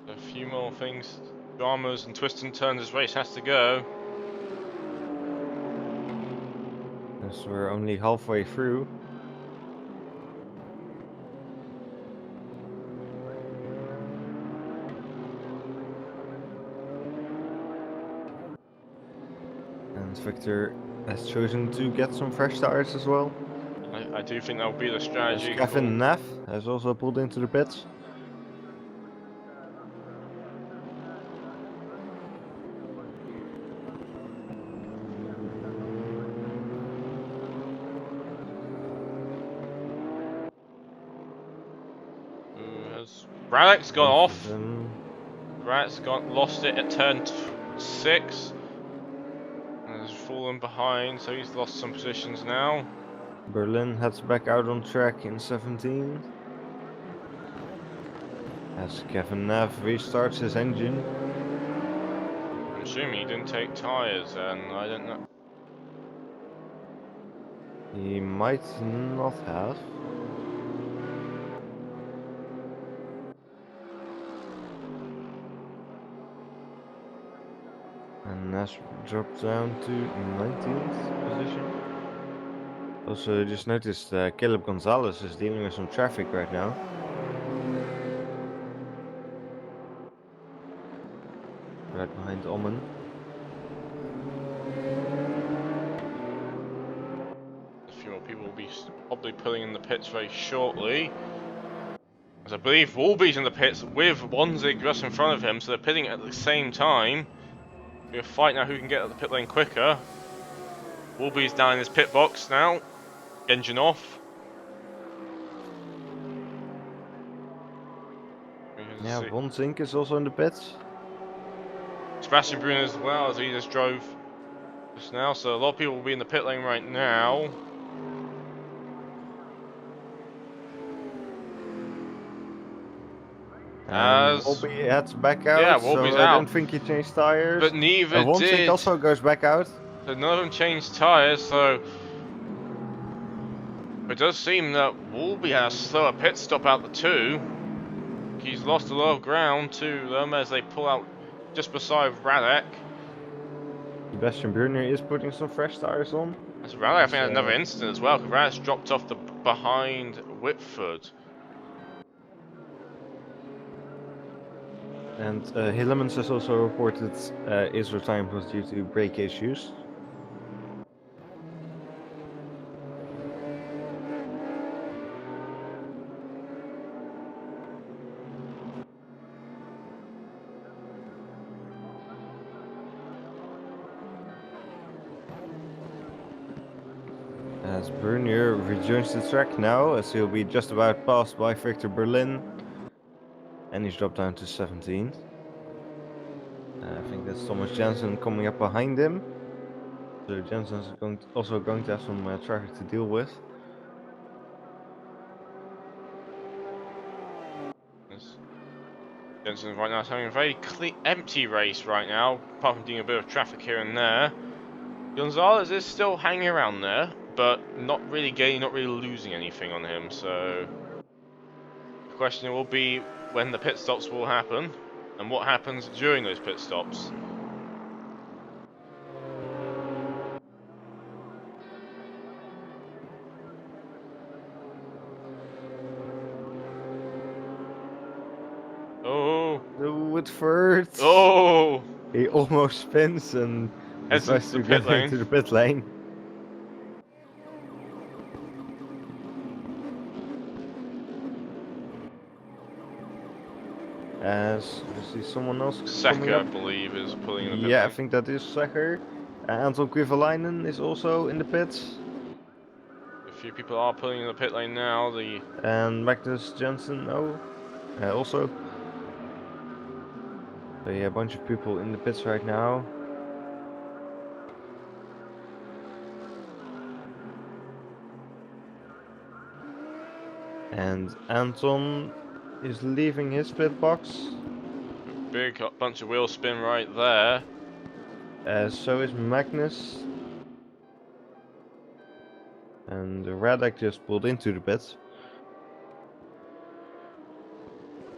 A few more things, dramas and twists and turns this race has to go. As we're only halfway through. And Victor has chosen to get some fresh tires as well. I do think that will be the strategy. Kevin Neff has also pulled into the pits. Radek's gone off. Them. Radek's lost it at turn 6. And has fallen behind, so he's lost some positions now. Berlin heads back out on track in 17. As Kevin Neff restarts his engine. I'm assuming he didn't take tyres, and I don't know. He might not have. And Nash dropped down to 19th position. Also, just noticed Caleb Gonzalez is dealing with some traffic right now. Right behind Omen. A few more people will be probably pulling in the pits very shortly. As I believe Wolby's in the pits with Wanzig just in front of him, so they're pitting at the same time. We're gonna fight now who can get at the pit lane quicker. Wolby's down in his pit box now. Engine off. Yeah, Wanzig is also in the pits. Sebastian Brunner as well, as he just drove just now, so a lot of people will be in the pit lane right now. And Wolby heads back out, yeah, Wolby's so out. I don't think he changed tires. But neither Wanzig did. also goes back out. So none of them changed tyres, so it does seem that Wolby has a slower pit stop out the two. He's lost a lot of ground to them as they pull out just beside Radek. Sebastian Brunner is putting some fresh tires on. That's Radek, I think, had another incident as well, because Radek's dropped off the behind Whitford. And Hillemans has also reported his retirement was due to brake issues. As Bernier rejoins the track now, as he'll be just about passed by Victor Berlin. And he's dropped down to 17th. I think that's Thomas Jensen coming up behind him. So Jensen's also going to have some traffic to deal with. Jensen right now is having a very empty race right now, apart from doing a bit of traffic here and there. Gonzalez is still hanging around there, but not really gaining, not really losing anything on him, so the question will be when the pit stops will happen, and what happens during those pit stops. Oh! Whitford! Oh! He almost spins and decides to get into the pit lane. As we see someone else Seka, I believe, is pulling in the pit lane. I lane. think that is Seka. Anton Quiverlainen is also in the pits. few people are pulling in the pit lane now. And Magnus Jensen, also. So yeah, a bunch of people in the pits right now. And Anton is leaving his pit box. Big bunch of wheel spin right there. So is Magnus. And Radek just pulled into the pits.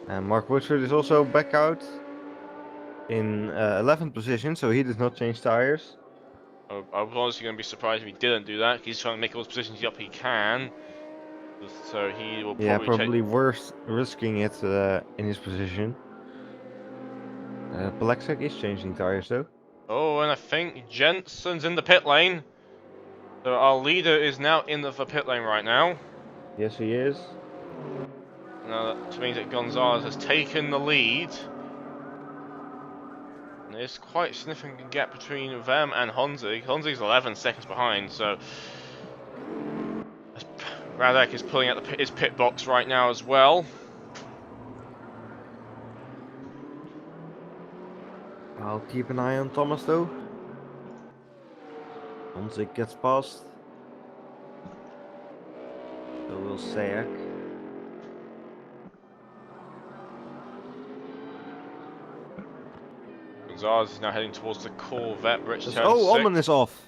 And Mark Woodford is also back out in 11th position, so he did not change tires. I was honestly going to be surprised if he didn't do that. He's trying to make all his positions up he can. So he will Yeah, probably probably worth risking it in his position. Palexic is changing tires though. Oh, and I think Jensen's in the pit lane. So our leader is now in the pit lane right now. Yes, he is. Now that means that Gonzalez has taken the lead. And there's quite a significant gap between them and Honzig. Honzig's 11 seconds behind, so Radek is pulling out his pit box right now as well. I'll keep an eye on Thomas though. Once it gets past. So will Sayak. Gonzalez is now heading towards the Corvette, Rich turn 6. Omen is off.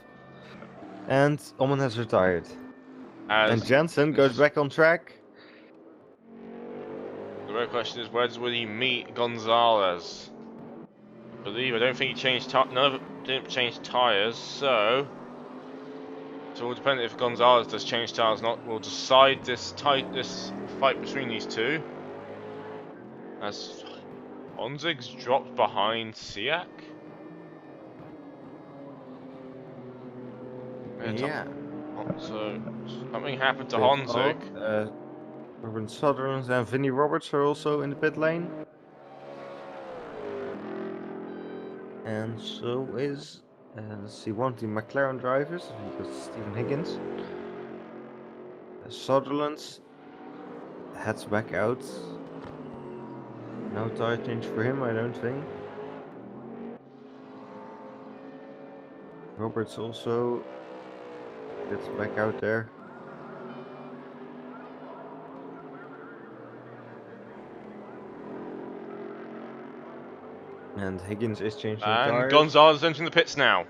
And Omen has retired. And Jensen goes back on track. The real question is, where will he meet Gonzalez? I don't think he changed didn't change tires, so it will depend if Gonzalez does change tires or not. We'll decide this fight between these two. As Honzig's dropped behind Siak. Yeah. So something happened to Honzig. Robin Sutherland and Vinnie Roberts are also in the pit lane. And so is, let's see, one of the McLaren drivers, because Stephen Higgins. Sutherland heads back out. No tire change for him, I don't think. Roberts also gets back out there. And Higgins is changing tires. And Gonzalez is entering the pits now.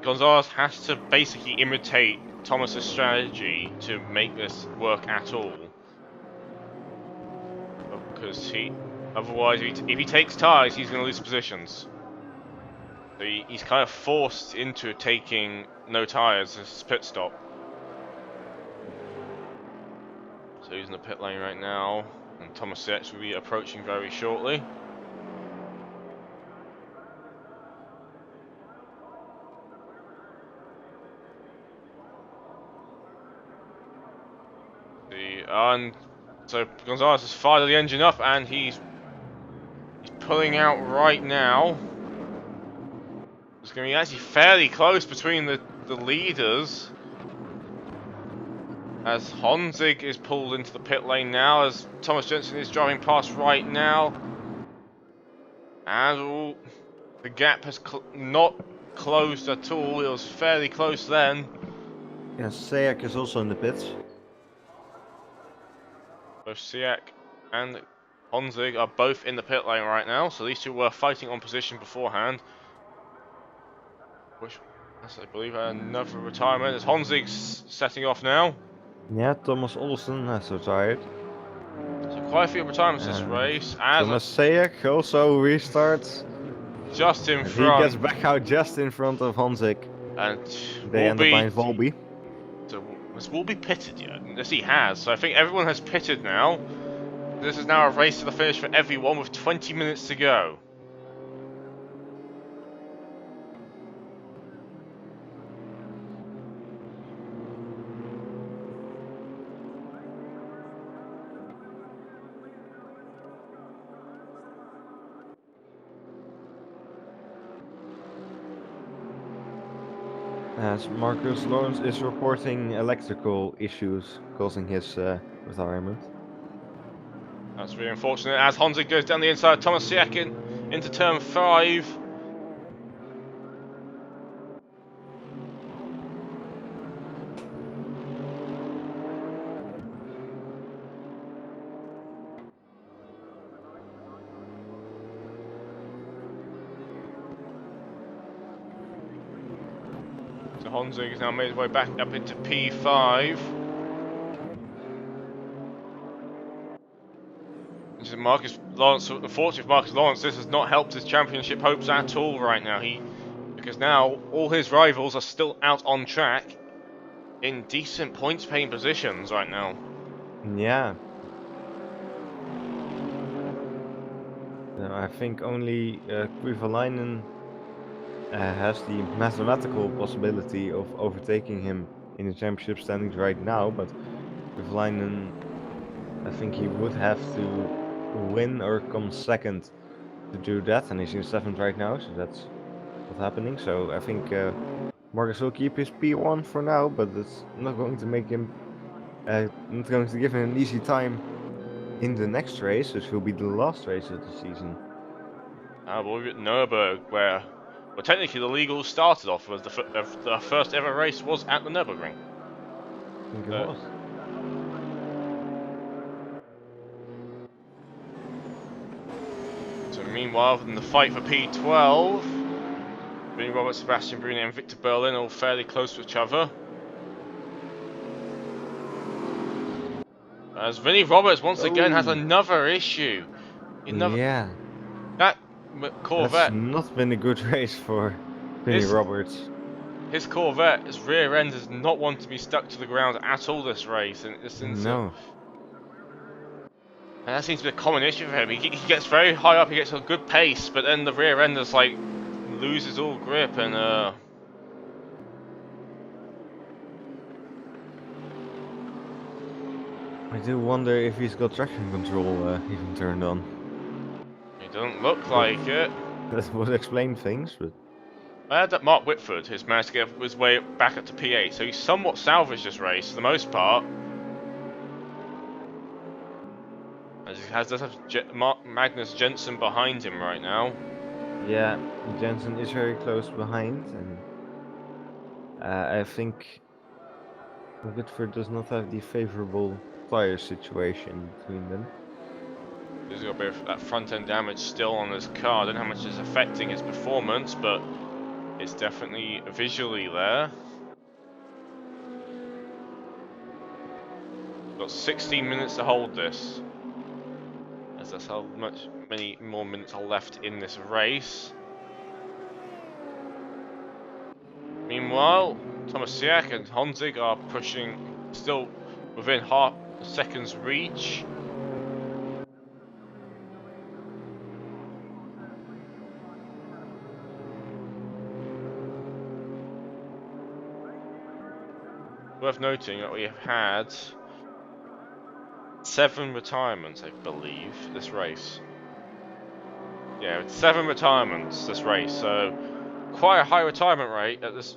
Gonzalez has to basically imitate Thomas's strategy to make this work at all. Because otherwise, if he takes tires, he's going to lose positions. So he's kind of forced into taking no tires as his pit stop. So he's in the pit lane right now, and Thomas Yates will be approaching very shortly. And so Gonzalez has fired the engine up, and he's pulling out right now. It's going to be actually fairly close between the leaders. As Honzig is pulled into the pit lane now, as Thomas Jensen is driving past right now. And the gap has not closed at all. It was fairly close then. Yes, Sayak is also in the pits. Both Siak and Honzig are both in the pit lane right now, so these two were fighting on position beforehand. Which, as I believe, another retirement as Honzig's setting off now. Yeah, Thomas Olsen has retired. So quite a few retirements this race. Thomas Sayak also restarts. Just in front. He gets back out just in front of Honzig. And they end up behind Volby. So has Wolby pitted yet? Yes, he has. So I think everyone has pitted now. This is now a race to the finish for everyone with 20 minutes to go. As Marcus Lawrence is reporting electrical issues causing his retirement. That's really unfortunate as Honzig goes down the inside. Thomas Siakin into turn 5. So Honzig has now made his way back up into P5. Marcus Lawrence, unfortunately for Marcus Lawrence, this has not helped his championship hopes at all right now. Because now all his rivals are still out on track in decent points paying positions right now. Yeah. I think only Quiverlainen has the mathematical possibility of overtaking him in the championship standings right now, but Quiverlainen, I think he would have to win or come second to do that, and he's in 7th right now, so that's what's happening. So I think Marcus will keep his P1 for now, but it's not going to make him, not going to give him an easy time in the next race, which will be the last race of the season. But we've got Nürburgring, where, well, technically the legal started off as the first ever race was at the Nürburgring. I think it was. So meanwhile, in the fight for P12, Vinnie Roberts, Sebastian Bruni and Victor Berlin all fairly close to each other. As Vinnie Roberts once again has another issue. Yeah. That That's Corvette. not been a good race for Vinnie Roberts. His Corvette, his rear end, does not want to be stuck to the ground at all this race, and No. And that seems to be a common issue for him. He gets very high up, he gets a good pace, but then the rear end just like loses all grip and I do wonder if he's got traction control even turned on. It doesn't look like it. That would explain things, but I had that Mark Whitford has managed to get his way back up to P8, so he's somewhat salvaged this race for the most part. As he does have Magnus Jensen behind him right now. yeah, Jensen is very close behind, and I think Whitford does not have the favorable tire situation between them. He's got a bit of that front end damage still on his car. I don't know how much it's affecting his performance, but it's definitely visually there. Got 16 minutes to hold this, as that's how many more minutes are left in this race. Meanwhile, Tomasiak and Honzig are pushing still within half a second's reach. Worth noting that we have had 7 retirements, I believe, this race. Yeah, 7 retirements this race, so quite a high retirement rate at this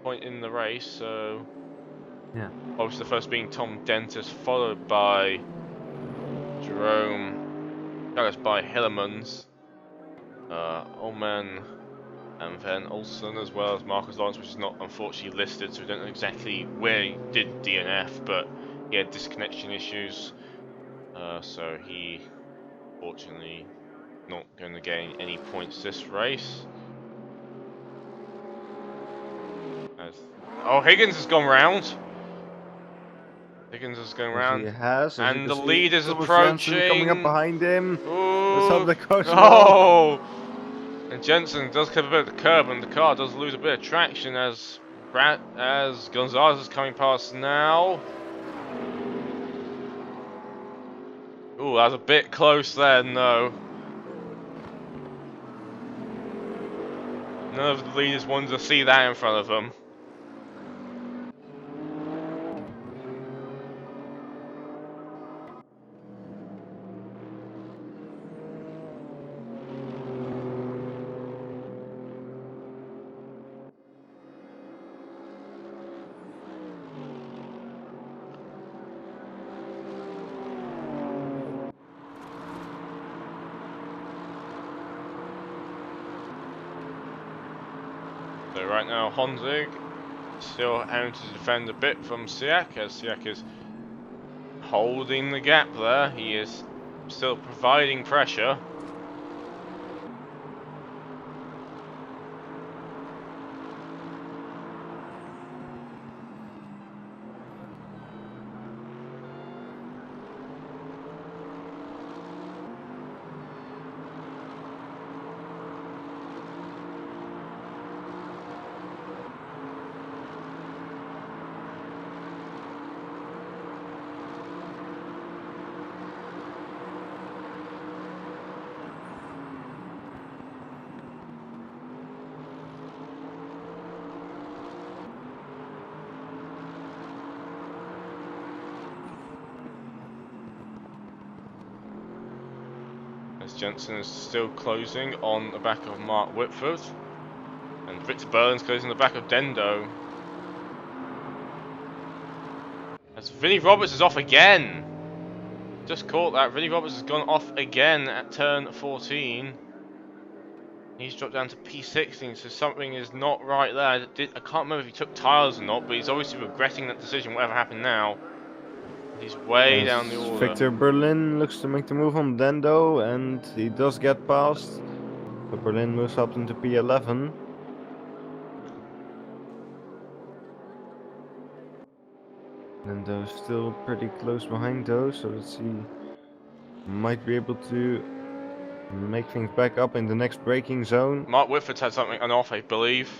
point in the race. So yeah, obviously the first being Tom Dentis, followed by Jerome, by Hillemans, Ullman, and then Olsen, as well as Marcus Lawrence, which is not unfortunately listed, so we don't know exactly where he did DNF, but he had disconnection issues, so he fortunately not going to gain any points this race. Oh, Higgins has gone round. Higgins is going round. he has, And the lead is Thomas approaching. Jensen coming up behind him. Ooh, Let's hope that goes well. And Jensen does clip a bit of the curb, and the car does lose a bit of traction as Gonzalez is coming past now. Ooh, that was a bit close there, no. None of the leaders wanted to see that in front of them. So right now Honzig still having to defend a bit from Siak, as Siak is holding the gap there. He is still providing pressure. As Jensen is still closing on the back of Mark Whitford. And Victor Berlin's closing the back of Dendo. As Vinnie Roberts is off again. Just caught that. Vinnie Roberts has gone off again at turn 14. He's dropped down to P16, so something is not right there. I can't remember if he took tyres or not, but he's obviously regretting that decision, whatever happened now. He's way down the order. Victor Berlin looks to make the move on Dendo, and he does get past. But Berlin moves up into P11. Dendo's still pretty close behind though, so let's see. Might be able to make things back up in the next braking zone. Mark Whitford's had something an off, I believe.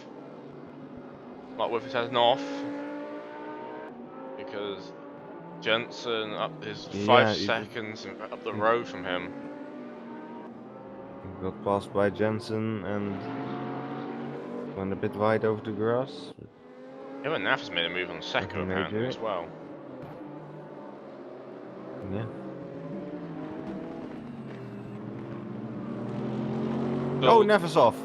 Mark Whitford has an off. Because Jensen is 5 seconds up the road from him. He got passed by Jensen and went a bit wide over the grass. Him and Naf has made a move on Seko apparently as well. Yeah. So, oh, Neves off.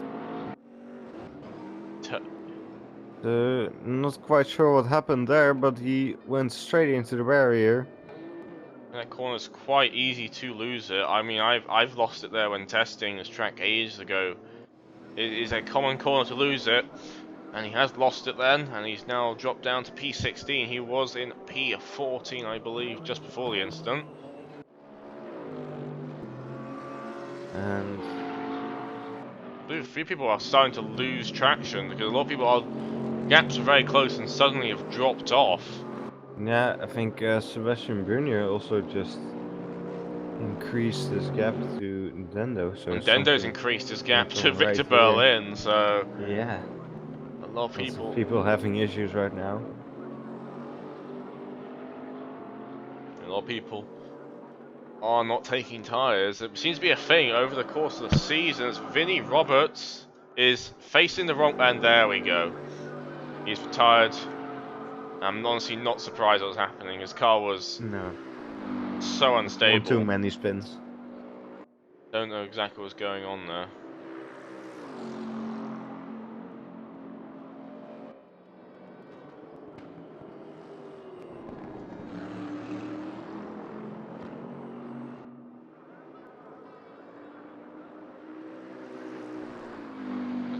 Not quite sure what happened there, but he went straight into the barrier. That corner's quite easy to lose it. I mean, I've lost it there when testing this track ages ago. It is a common corner to lose it, and he has lost it then, and he's now dropped down to P16. He was in P14, I believe, just before the incident. And A few people are starting to lose traction because a lot of people are gaps are very close and suddenly have dropped off. yeah, I think Sebastian Brunier also just increased his gap to Dendo. So And Dendo's increased his gap to Victor right Berlin, so yeah, a lot of people having issues right now. A lot of people are not taking tyres. It seems to be a thing over the course of the season as Vinnie Roberts is facing the wrong... And there we go. He's retired. I'm honestly not surprised what was happening. His car was so unstable. Too many spins. Don't know exactly what's going on there.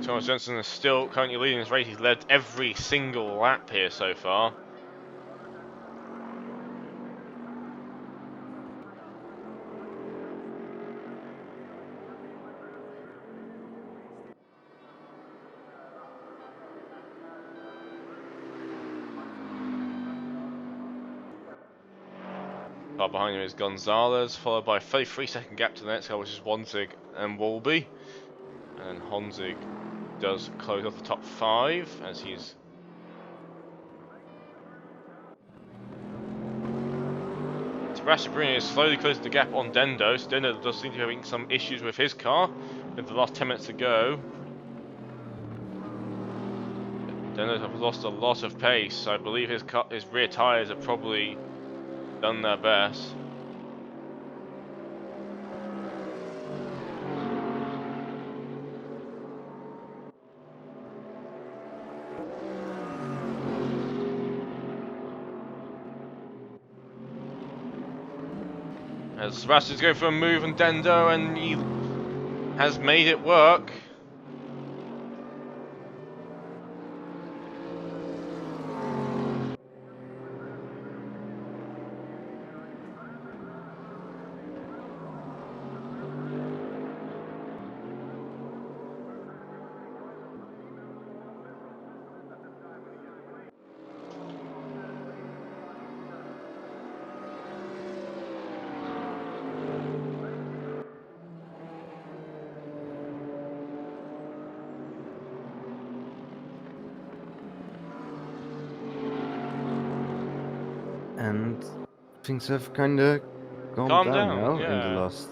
Thomas Jensen is still currently leading this race. He's led every single lap here so far. Car behind him is Gonzalez, followed by a 33-second gap to the next car, which is Honzig and Wolby. And Honzig does close off the top 5 as he's Sebastian Brunier is slowly closing the gap on Dendo. So Dendo does seem to be having some issues with his car with the last 10 minutes to go. Dendo have lost a lot of pace. I believe his rear tyres have probably done their best. As Sebastian's going for a move on Dendo, and he has made it work. And things have kind of calmed Calm down down, now in the yeah. last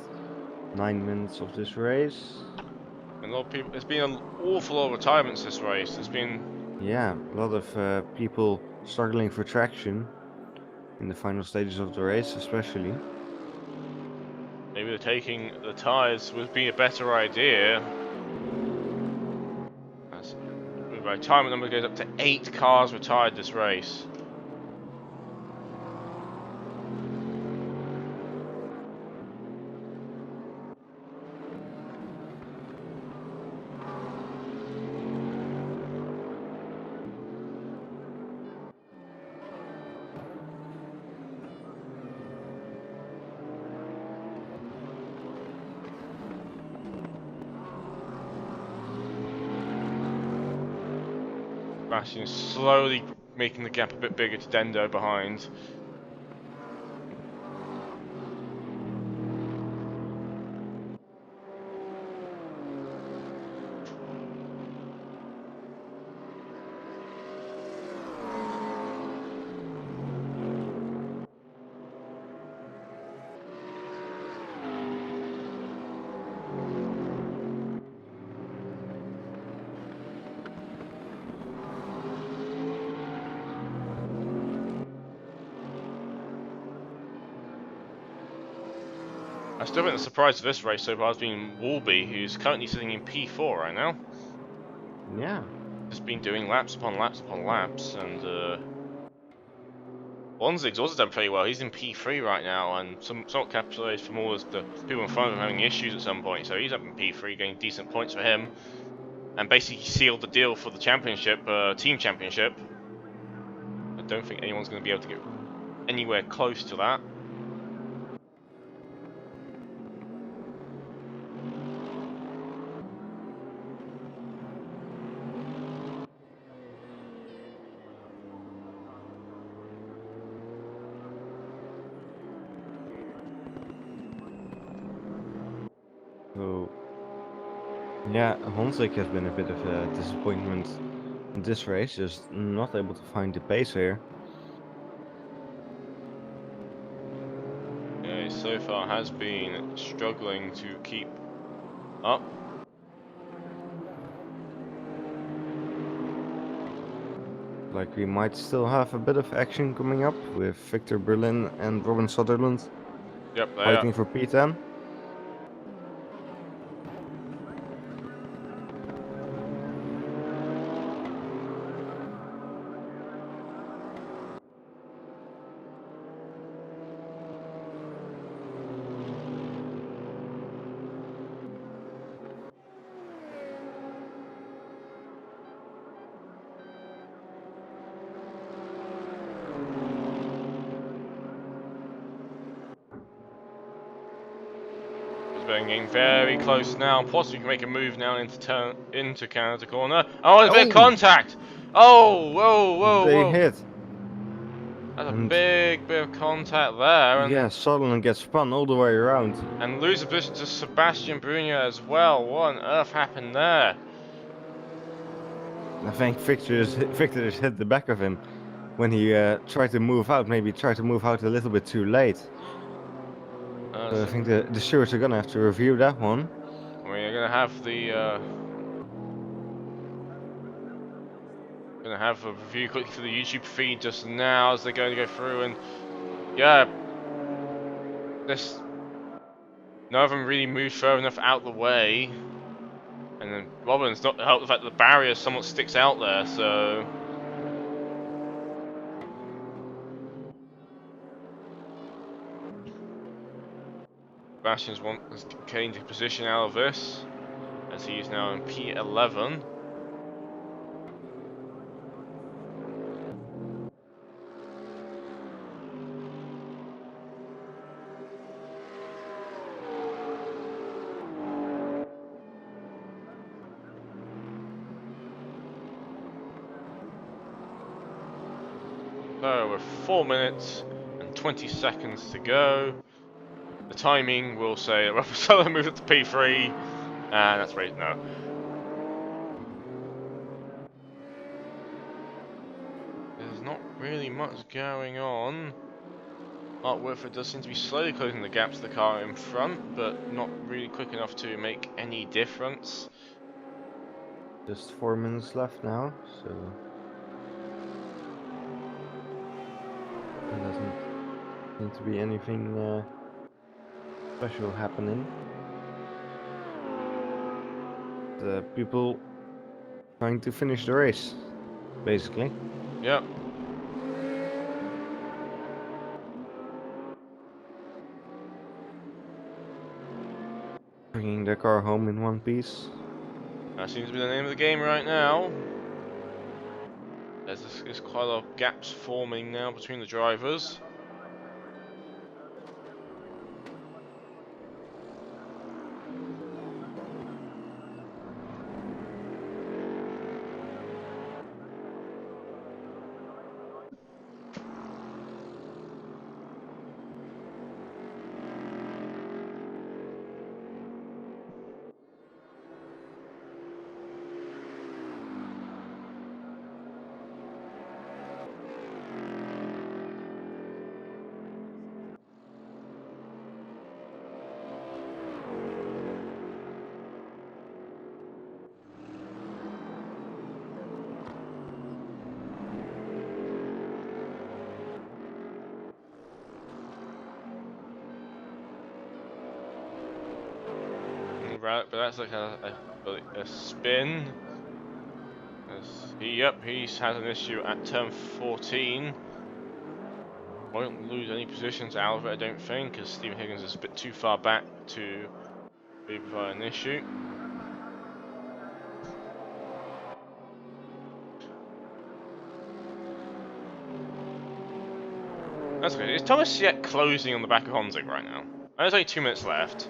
9 minutes of this race. And a lot of people. There's been an awful lot of retirements this race. There's been. Yeah, a lot of people struggling for traction in the final stages of the race, especially. Maybe the taking the tyres would be a better idea. As the retirement number goes up to 8 cars retired this race. Sebastian slowly making the gap a bit bigger to Dendo behind. I still think the surprise of this race so far has been Wolby, who's currently sitting in P4 right now. Yeah. Just been doing laps upon laps upon laps, and Bonzig's also done pretty well. He's in P3 right now, and somewhat capitalised from all the people in front of him having issues at some point. So he's up in P3, getting decent points for him, and basically sealed the deal for the championship, team championship. I don't think anyone's going to be able to get anywhere close to that. So, yeah, Honzik has been a bit of a disappointment in this race, just not able to find the pace here. Yeah, he so far has been struggling to keep up. Like we might still have a bit of action coming up with Victor Berlin and Robin Sutherland Yep, they are. fighting for P10. It's getting very close now. Possibly can make a move now into Canada corner. Oh, there's a bit of contact. Oh, whoa, whoa, They whoa. hit. That's a And big bit of contact there, and yeah, Sutherland gets spun all the way around. and loses position to Sebastian Brunner as well. What on earth happened there? I think Victor just hit the back of him when he tried to move out. Maybe tried to move out a little bit too late. So I think the stewards are gonna have to review that one. We're gonna have the gonna have a review quickly for the YouTube feed just now as they're going to go through, and yeah, this none of them really moved far enough out the way, and then Robin's not helped the fact that the barrier somewhat sticks out there, so. Sebastian's has gained a position out of this, as he is now in P11. So with 4 minutes and 20 seconds to go, the timing will say that Robert Sutherland moves up to P3, and that's right, no. There's not really much going on. Mark Whitford does seem to be slowly closing the gap to the car in front, but not really quick enough to make any difference. Just 4 minutes left now, so there doesn't seem to be anything special happening. The people trying to finish the race, basically. Yep. Bringing the car home in one piece. That seems to be the name of the game right now. There's quite a lot of gaps forming now between the drivers. Right, but that's like a spin. He's had an issue at turn 14. Won't lose any positions out of it, I don't think, because Stephen Higgins is a bit too far back to be an issue. That's okay. Is Thomas yet closing on the back of Honzik right now? There's only 2 minutes left.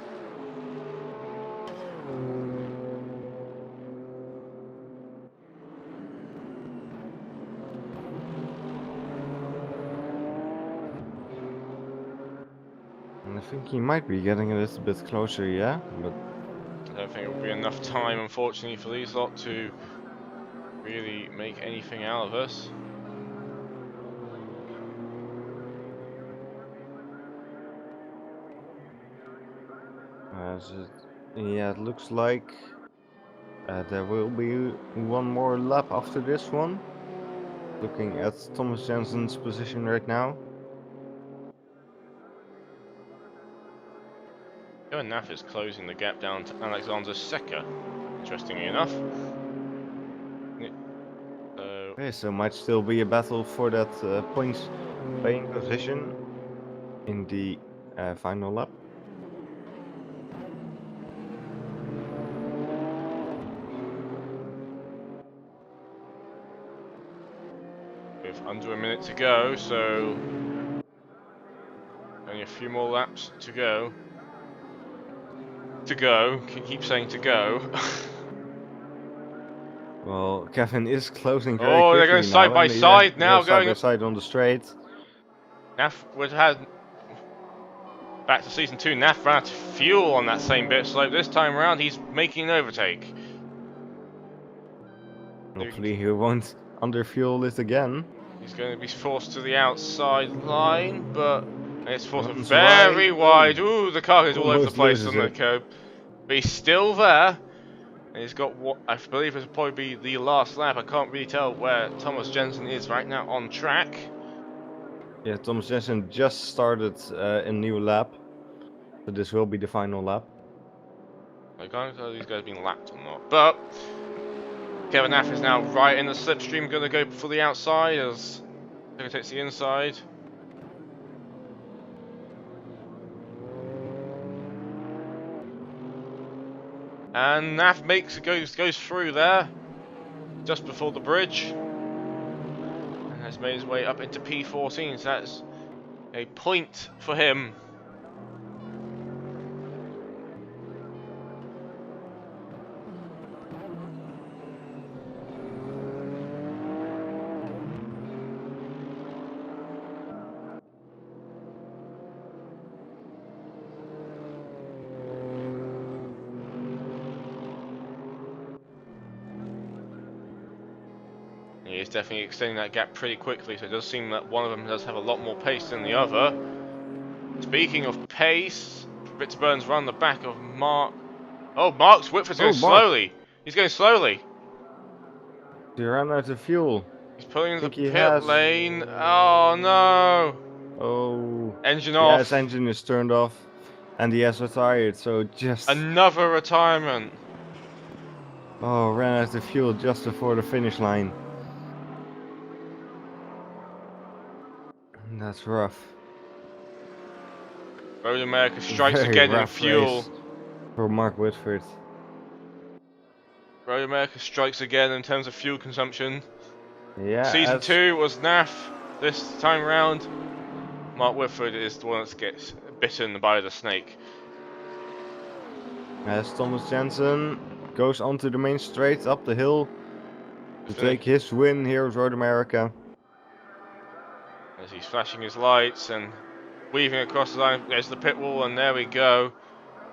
And I think he might be getting a little bit closer, yeah? But I don't think it will be enough time, unfortunately, for these lot to really make anything out of us. yeah, it looks like there will be one more lap after this one. Looking at Thomas Jensen's position right now. Johan Naff is closing the gap down to Alexander Secker, interestingly enough. Okay, so might still be a battle for that points paying position in the final lap. With under a minute to go, so only a few more laps to go. Keep saying to go. Well, Kevin is closing very Oh, quickly they're going now, side by and side now, side going by up. side on the straight. Naff would have back to season 2. Naff ran out of fuel on that same bit slope. This time around, he's making an overtake. Hopefully he won't underfuel it again. He's going to be forced to the outside line, but it's forced Runs very wide. wide. Ooh, the car goes all over the Almost place loses on the it. curb. But he's still there. And he's got what I believe is probably be the last lap. I can't really tell where Thomas Jensen is right now on track. Yeah, Thomas Jensen just started a new lap. So this will be the final lap. I can't tell if these guys have been lapped or not. But Kevin Naff is now right in the slipstream, going to go for the outside as Secker takes the inside. And Naff goes through there just before the bridge and has made his way up into P14. So that's a point for him. He is definitely extending that gap pretty quickly, so it does seem that one of them does have a lot more pace than the other. Speaking of pace, Victor Burns run the back of Mark. Oh, Mark's Whitford's going Oh, Mark, slowly. He's going slowly. he ran out of fuel. He's pulling I into the think he pit has. lane. Oh no! Oh, Engine yeah, his off. engine is turned off, and he has retired. So just Another retirement. ran out of fuel just before the finish line. That's rough. Road America strikes Very again in rough fuel. race for Mark Whitford. Road America strikes again in terms of fuel consumption. Yeah, Season as 2 was NAF. This time round, Mark Whitford is the one that gets bitten by the snake. Thomas Jensen goes onto the main straight up the hill to take his win here at Road America. As he's flashing his lights and weaving across the line, there's the pit wall, and there we go.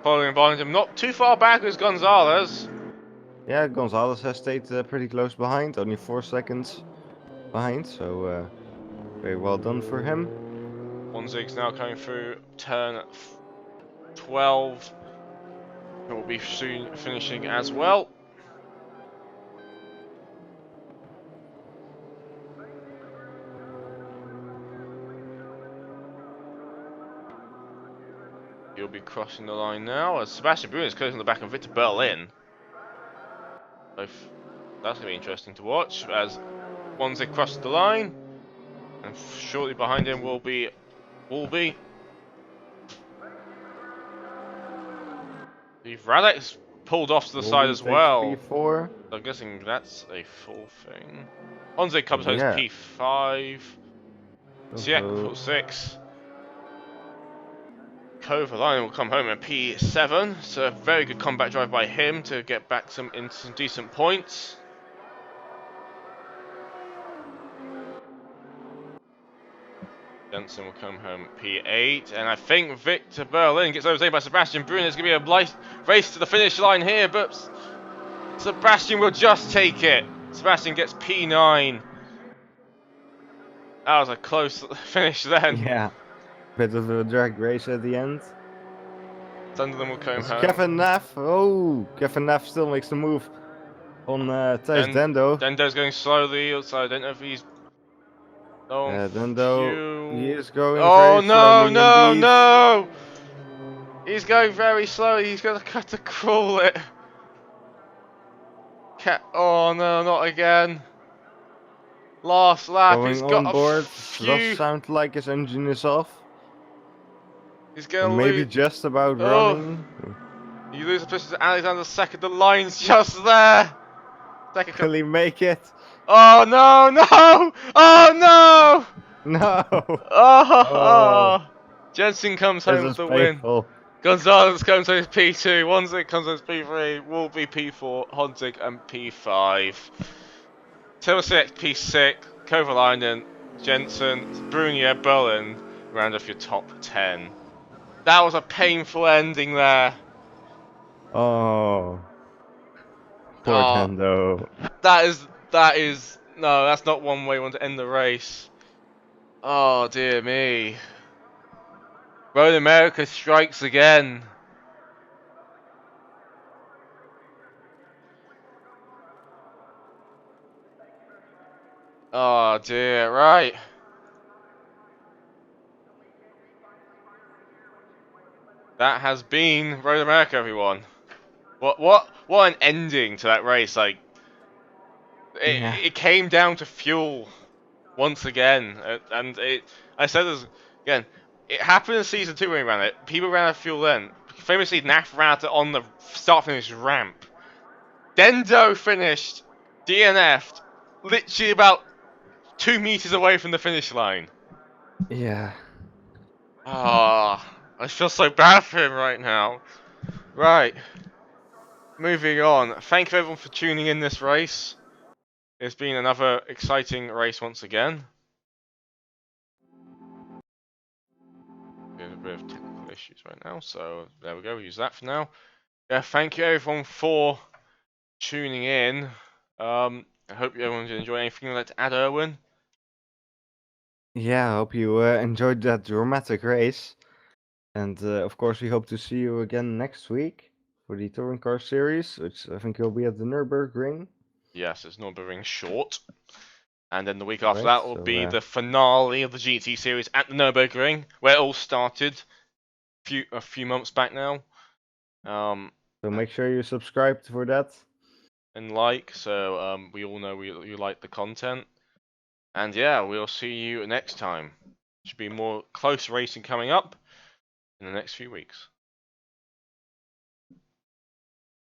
Following behind him, not too far back is Gonzalez. Yeah, Gonzalez has stayed pretty close behind, only 4 seconds behind, so very well done for him. Honzig's now coming through turn 12. It will be soon finishing as well. He'll be crossing the line now as Sebastian Brun is closing the back of Victor Berlin. Both, that's going to be interesting to watch as Honzig crosses the line, and shortly behind him will be Wolby. Radek's pulled off to the side as well. P4. I'm guessing that's a full thing. Honzig comes home as P5. Siek will 6. Kovalainen will come home at P7. So a very good comeback drive by him to get back some decent points. Jensen will come home at P8, and I think Victor Berlin gets overtaken by Sebastian Brun. It's going to be a race to the finish line here, but Sebastian will just take it. Sebastian gets P9. That was a close finish then. Yeah, bit of a drag race at the end. Sunderland will come home. Kevin Neff, Kevin Neff still makes the move on Thijs Dendo. Dendo's going slowly, so I don't know if he's... Dendo, he is going very slowly indeed. No! He's going very slowly, he's going to cut to crawl it. Oh no, not again. Last lap, Going he's got on board, a few... does sound like his engine is off. He's going to maybe just about running. You lose the position to Alexander second, the line's just there. Will he make it? Oh no, no! Oh no! No! Oh! Jensen comes home with the painful. win. Gonzalez comes home as P2, Honzig comes home as P3, Wolby P4, Honzig and P5. Tilsek P6, Kovalainen, Jensen, Brunier, Berlin round off your top 10. That was a painful ending there. Oh. Poor Dendo. That is no, that's not one way you want to end the race. Oh dear me. Road America strikes again. Oh dear, right. That has been Road America, everyone. What an ending to that race. Like it came down to fuel once again, and I said this again. It happened in season 2 when we ran it. People ran out of fuel then. Famously, NAF ran out on the start-finish ramp. Dendo finished DNF'd literally about 2 meters away from the finish line. Yeah. Ah, I feel so bad for him right now. Right. Moving on. Thank you everyone for tuning in this race. It's been another exciting race once again. There's a bit of technical issues right now, so there we go. We'll use that for now. Yeah, thank you everyone for tuning in. I hope everyone's enjoying anything you'd like to add, Erwin. Yeah, I hope you enjoyed that dramatic race. And of course, we hope to see you again next week for the touring car series, which I think will be at the Nürburgring. Yes, it's Nürburgring short. And then the week after Correct. that will So, be the finale of the GT series at the Nürburgring, where it all started a few months back now. so make sure you subscribe for that. And like, so we all know you like the content. And yeah, we'll see you next time. Should be more close racing coming up in the next few weeks.